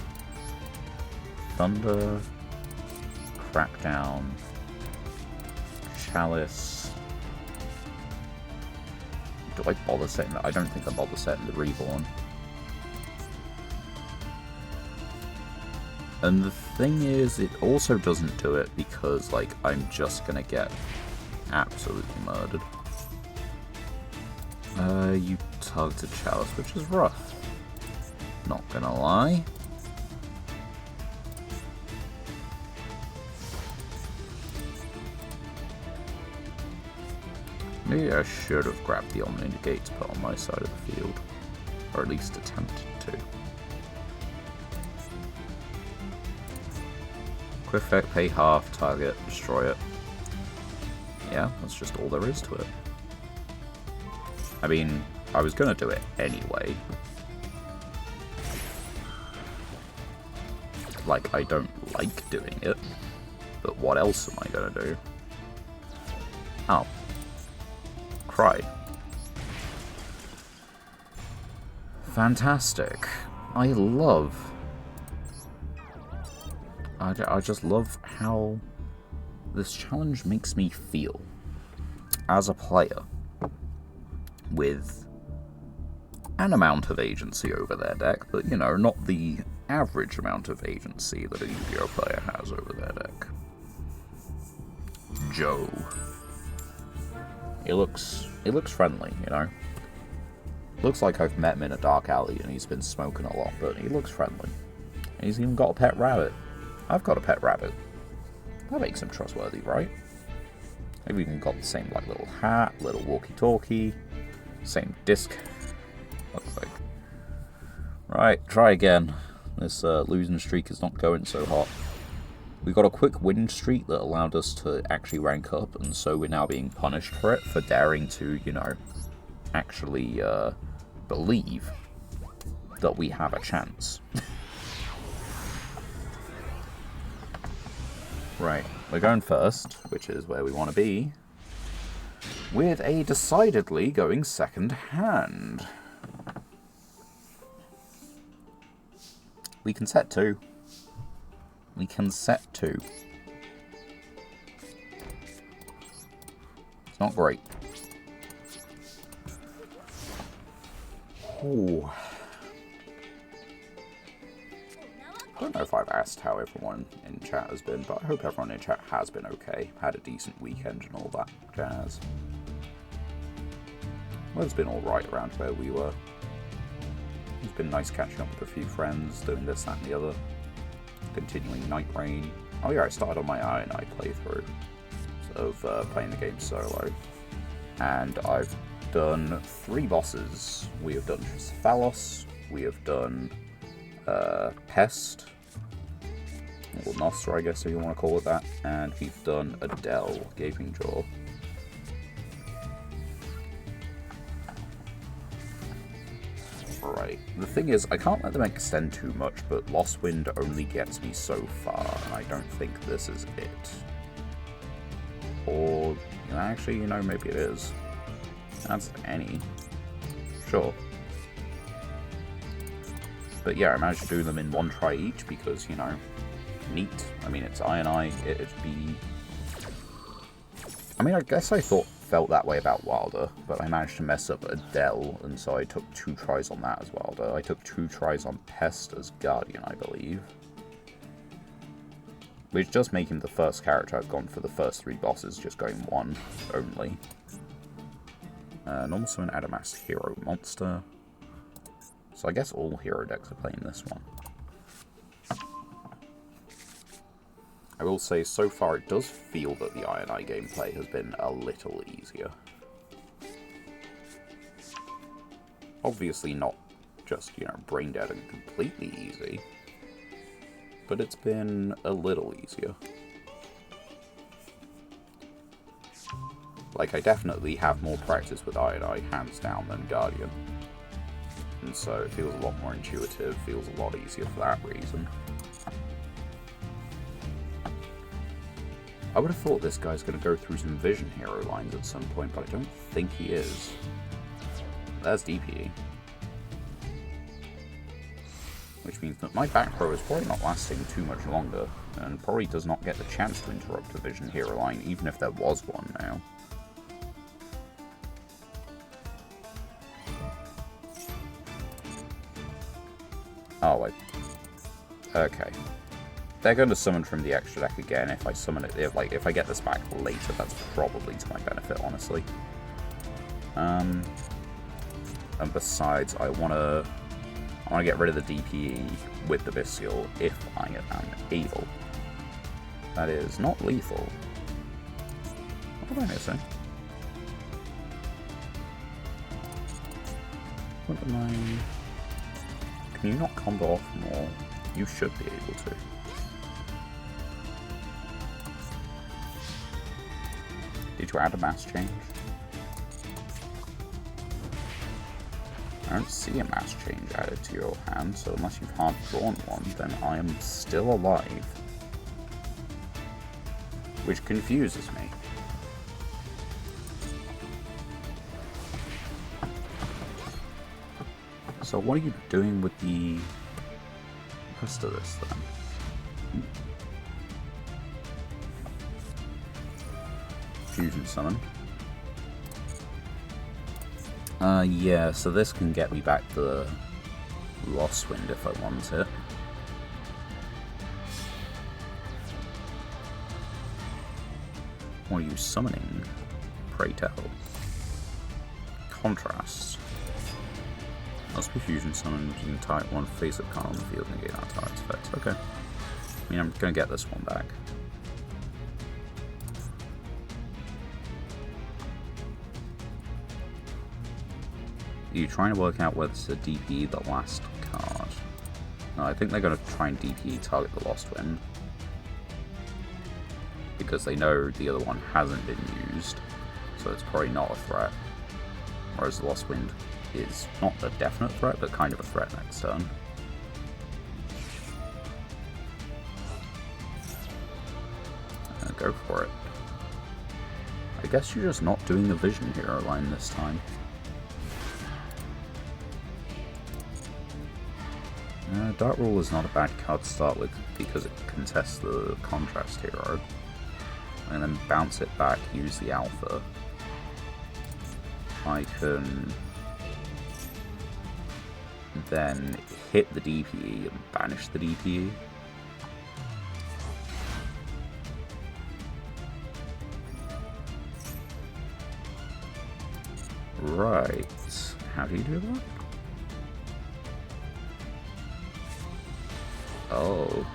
Speaker 1: Thunder, Crackdown, Chalice. Do I bother setting that? I don't think I bother setting the Reborn. And the thing is, it also doesn't do it because, like, I'm just gonna get absolutely murdered. You tugged a Chalice, which is rough. Not gonna lie. Maybe I should have grabbed the Omni Negate to put on my side of the field. Or at least attempted to. Quick effect, pay half, target, destroy it. Yeah, that's just all there is to it. I mean, I was gonna do it anyway. Like, I don't like doing it, but what else am I gonna do? Oh. Cry. Fantastic. I just love how this challenge makes me feel as a player with an amount of agency over their deck, but, you know, not the average amount of agency that a Yu-Gi-Oh player has over their deck. Joe. It looks friendly, you know? Looks like I've met him in a dark alley and he's been smoking a lot, but he looks friendly. And he's even got a pet rabbit. I've got a pet rabbit. That makes him trustworthy, right? They've even got the same like little hat, little walkie-talkie, same disc. Looks like. Right, try again. This losing streak is not going so hot. We got a quick win streak that allowed us to actually rank up, and so we're now being punished for it, for daring to, you know, actually believe that we have a chance. Right, we're going first, which is where we want to be, with a decidedly going second hand. We can set 2. We can set 2. It's not great. Ooh. I don't know if I've asked how everyone in chat has been, but I hope everyone in chat has been okay. Had a decent weekend and all that jazz. Weather's been alright around where we were. It's been nice catching up with a few friends, doing this, that, and the other. Continuing Night Rain. Oh yeah, I started on my unedited playthrough of playing the game solo. And I've done 3 bosses. We have done Trisophalos, we have done Pest, or Nostra, I guess if you want to call it that, and we've done Adele, Gaping Jaw. Right, the thing is, I can't let them extend too much, but Lost Wind only gets me so far, and I don't think this is it. Or, you know, actually, you know, maybe it is. That's any. Sure. But yeah, I managed to do them in 1 try each because, you know, neat. I mean, it's it'd be... I mean, I guess I felt that way about Wilder, but I managed to mess up Adele, and so I took 2 tries on that as Wilder. I took 2 tries on Pest as Guardian, I believe. Which does make him the first character I've gone for the first 3 bosses, just going 1 only. And also an Adamas hero monster. So I guess all hero decks are playing this one. I will say, so far it does feel that the unedited gameplay has been a little easier. Obviously not just, you know, brain dead and completely easy, but it's been a little easier. Like, I definitely have more practice with unedited, hands down, than Guardian. And so it feels a lot more intuitive, feels a lot easier for that reason. I would have thought this guy's going to go through some Vision hero lines at some point, but I don't think he is. There's DPE. Which means that my back row is probably not lasting too much longer, and probably does not get the chance to interrupt a Vision hero line, even if there was one now. Oh, wait. Okay. They're going to summon from the extra deck again if I summon it. If I get this back later, that's probably to my benefit, honestly. And besides, I want to get rid of the DPE with the Visceal if I am able. That is not lethal. What am I missing? What am I... Can you not combo off more? You should be able to. Did you add a mass change? I don't see a mass change added to your hand, so unless you've hard drawn one, then I am still alive. Which confuses me. So what are you doing with the rest of this then? Fusion summon. Yeah, so this can get me back the Lost Wind if I want it. What are you summoning? Pray tell. Contrast. Must be fusion summoned. You can type one face-up card on the field and negate that target's effects. Okay. I mean, I'm gonna get this one back. You're trying to work out whether to DP the last card. No, I think they're going to try and DP target the Lost Wind. Because they know the other one hasn't been used, so it's probably not a threat. Whereas the Lost Wind is not a definite threat, but kind of a threat next turn. Go for it. I guess you're just not doing the Vision Hero line this time. Dark Rule is not a bad card to start with because it contests the Contrast Hero. And then bounce it back, use the Alpha. I can then hit the DPE and banish the DPE. Right. How do you do that? Oh.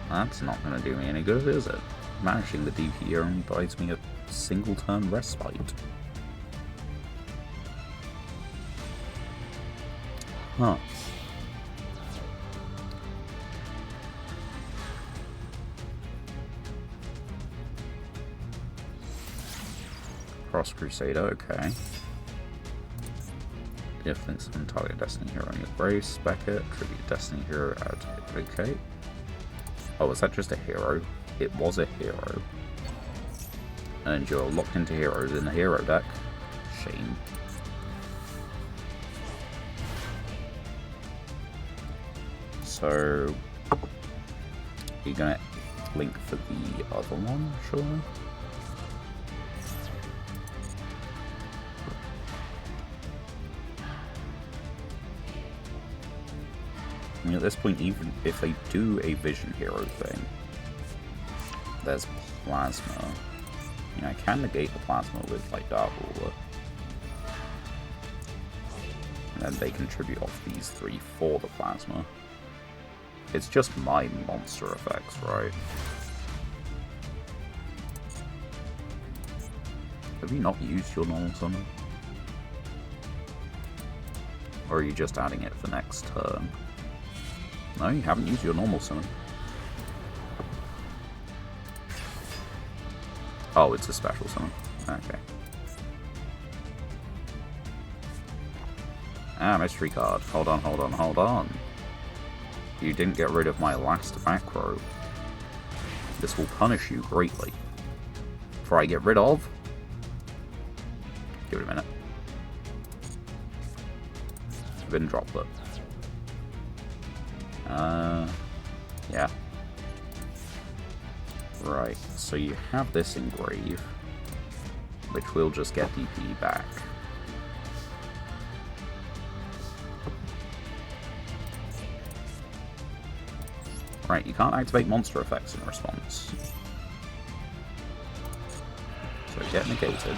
Speaker 1: That's not going to do me any good, is it? Managing the DP only buys me a single turn respite. Huh. Cross Crusader, okay. If thinks of target Destiny Hero on your grave, spec it, tribute Destiny Hero, add it, okay. Oh, was that just a hero? It was a hero. And you're locked into heroes in the hero deck. Shame. So, you're gonna link for the other one, surely? I mean, at this point, even if they do a Vision Hero thing, there's Plasma. I mean, I can negate the Plasma with, like, Dark Ruler. And then they contribute off these three for the Plasma. It's just my monster effects, right? Have you not used your normal summon? Or are you just adding it for next turn? No, you haven't used your normal summon. Oh, it's a special summon. Okay. Ah, mystery card. Hold on, hold on, hold on. You didn't get rid of my last back row. This will punish you greatly. Before I get rid of... Give it a minute. Spin Droplet. Yeah. Right, so you have this engrave, which will just get DP back. Right, you can't activate monster effects in response. So get negated.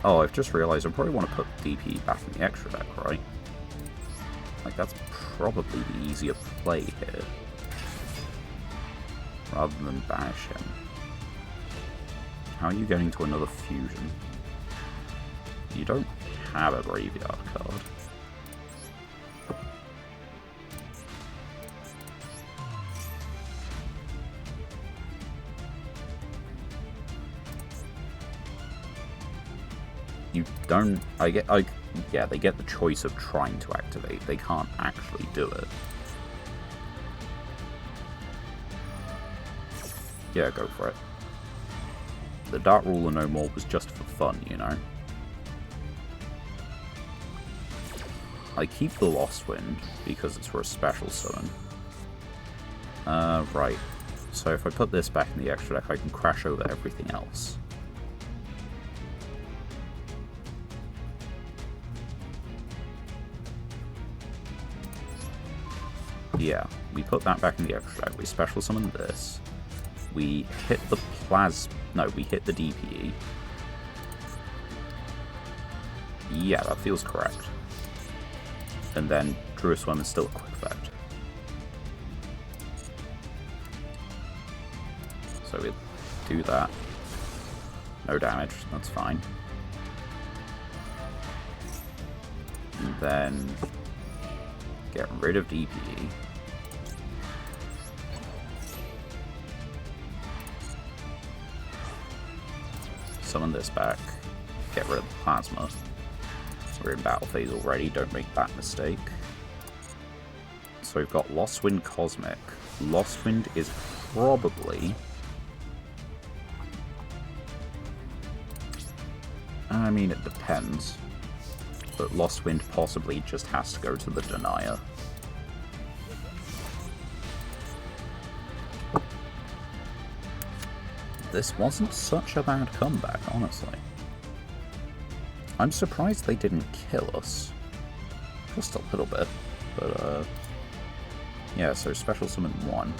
Speaker 1: Oh, I've just realised I probably want to put DP back in the extra deck, right? Like, that's probably the easier play here. Rather than banish him. How are you getting to another fusion? You don't have a graveyard card. You don't... yeah, they get the choice of trying to activate. They can't actually do it. Yeah, go for it. The Dark Ruler no more was just for fun, you know? I keep the Lost Wind because it's for a special summon. Right. So if I put this back in the extra deck, I can crash over everything else. Yeah, we put that back in the extra deck. We special summon this. We hit the we hit the DPE. Yeah, that feels correct. And then Druid Swim is still a quick effect. So we do that. No damage, that's fine. And then get rid of DPE. Summon this back. Get rid of the plasma. We're in battle phase already, don't make that mistake. So we've got Lost Wind Cosmic. Lost Wind is probably... I mean, it depends. But Lost Wind possibly just has to go to the Denier. This wasn't such a bad comeback, honestly. I'm surprised they didn't kill us. Just a little bit. But, yeah, so Special Summon 1.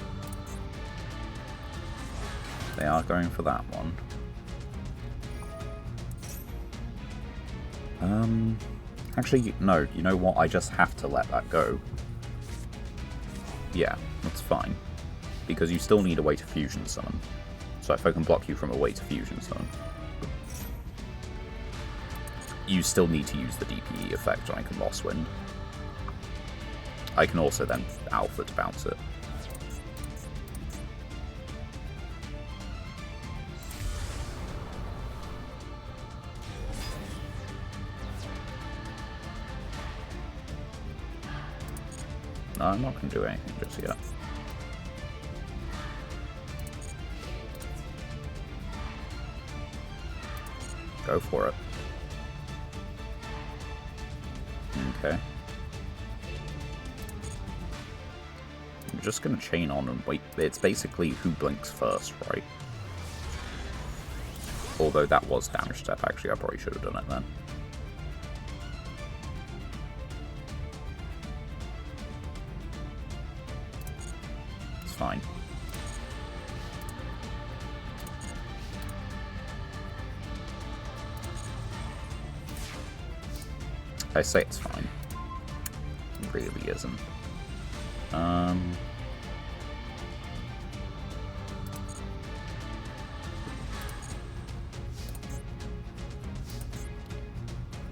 Speaker 1: They are going for that one. Actually, no, you know what? I just have to let that go. Yeah, that's fine. Because you still need a way to Fusion Summon. So if I can block you from a way to Fusion Summon, you still need to use the DPE effect, and I can Lost Wind. I can also then Alpha to bounce it. No, I'm not going to do anything just yet. Go for it. Okay. I'm just going to chain on and wait. It's basically who blinks first, right? Although that was damage step, actually, I probably should have done it then. It's fine. I say it's fine. It really isn't.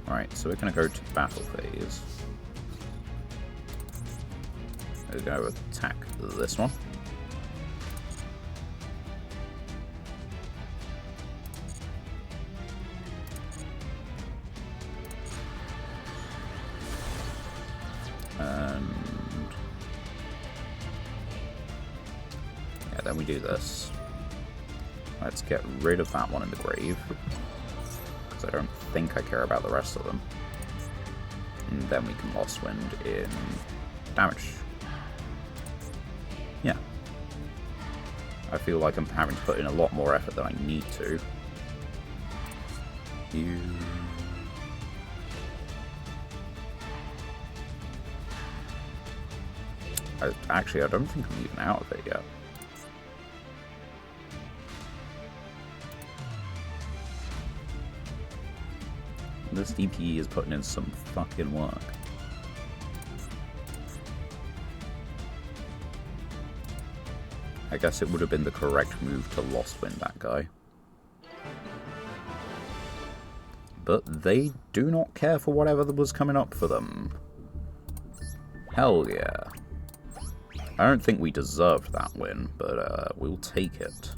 Speaker 1: Alright, so we're going to go to battle phase. We're going to attack this one. And yeah, then we do this. Let's get rid of that one in the grave, because I don't think I care about the rest of them. And then we can Lost Wind in damage. Yeah. I feel like I'm having to put in a lot more effort than I need to. Actually, I don't think I'm even out of it yet. This DPE is putting in some fucking work. I guess it would have been the correct move to Lost Wind that guy. But they do not care for whatever was coming up for them. Hell yeah. I don't think we deserved that win, but we'll take it.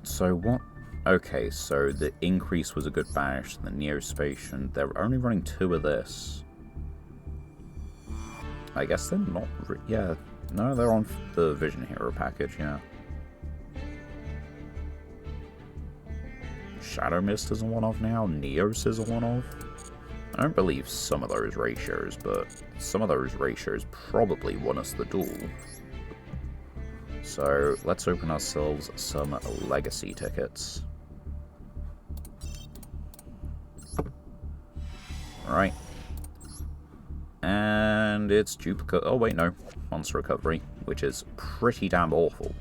Speaker 1: So what? Okay, so the increase was a good banish, the Neospatian. They're only running 2 of this. I guess they're not... yeah, no, they're on the Vision Hero package, yeah. Shadow Mist is a one-off now, Neos is a one-off. I don't believe some of those ratios, but some of those ratios probably won us the duel. So let's open ourselves some legacy tickets. Alright. And it's duplicate. Oh wait, no. Monster Recovery, which is pretty damn awful.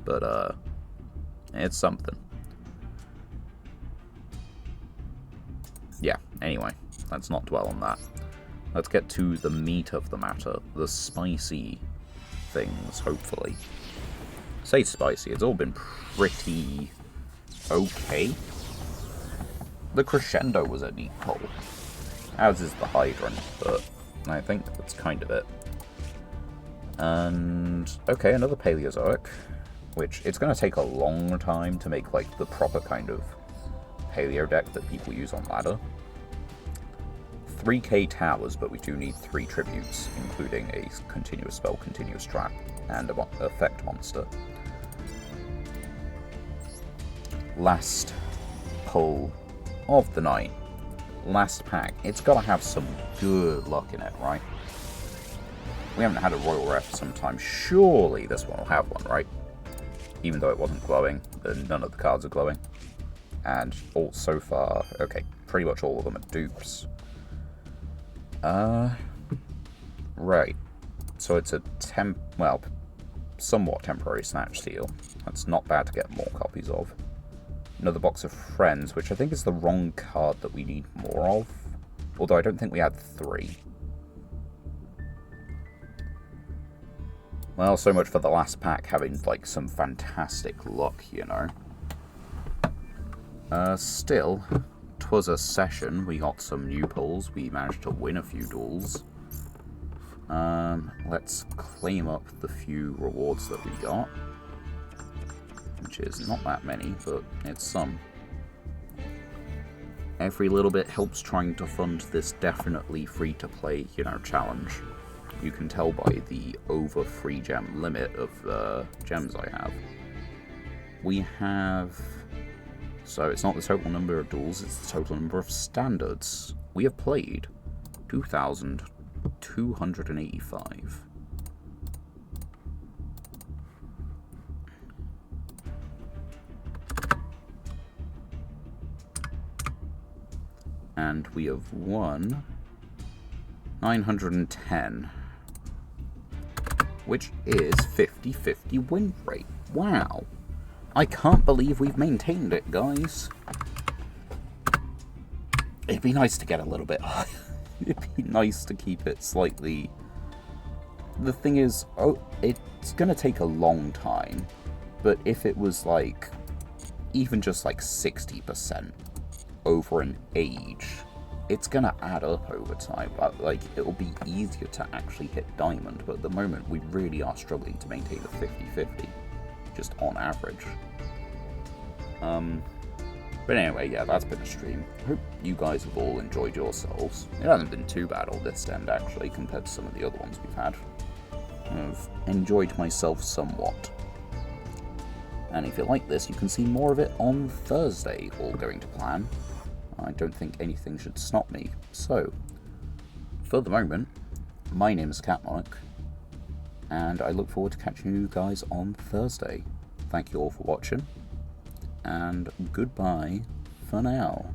Speaker 1: But it's something. Yeah, anyway, let's not dwell on that. Let's get to the meat of the matter, the spicy things, hopefully. Say spicy, it's all been pretty okay. The crescendo was a neat pull, as is the hydrant, but I think that's kind of it. And, okay, another Paleozoic, which it's going to take a long time to make, like, the proper kind of Paleo deck that people use on ladder. 3k towers, but we do need 3 tributes, including a continuous spell, continuous trap, and an effect monster. Last pull of the night. Last pack. It's got to have some good luck in it, right? We haven't had a Royal Rare for some time. Surely this one will have one, right? Even though it wasn't glowing, none of the cards are glowing. And all so far, okay, pretty much all of them are dupes. Right. So it's a somewhat temporary Snatch Seal. That's not bad to get more copies of. Another box of Friends, which I think is the wrong card that we need more of. Although I don't think we had 3. Well, so much for the last pack having, like, some fantastic luck, you know. Still, 'twas a session. We got some new pulls. We managed to win a few duels. Let's claim up the few rewards that we got. Which is not that many, but it's some. Every little bit helps trying to fund this definitely free-to-play, you know, challenge. You can tell by the over 3 gem limit of gems I have. We have... So it's not the total number of duels, it's the total number of standards. We have played 2,285. And we have won 910, which is 50-50 win rate. Wow. I can't believe we've maintained it, guys. It'd be nice to get a little bit higher. It'd be nice to keep it slightly... The thing is, it's going to take a long time, but if it was like, even just like 60% over an age, it's going to add up over time. But like, it'll be easier to actually hit diamond, but at the moment we really are struggling to maintain a 50-50. Just on average. But anyway, yeah, that's been a stream. Hope you guys have all enjoyed yourselves. It hasn't been too bad on this end, actually, compared to some of the other ones we've had. I've enjoyed myself somewhat. And if you like this, you can see more of it on Thursday, all going to plan. I don't think anything should stop me. So, for the moment, my name is Catmonarch, and I look forward to catching you guys on Thursday. Thank you all for watching, and goodbye for now.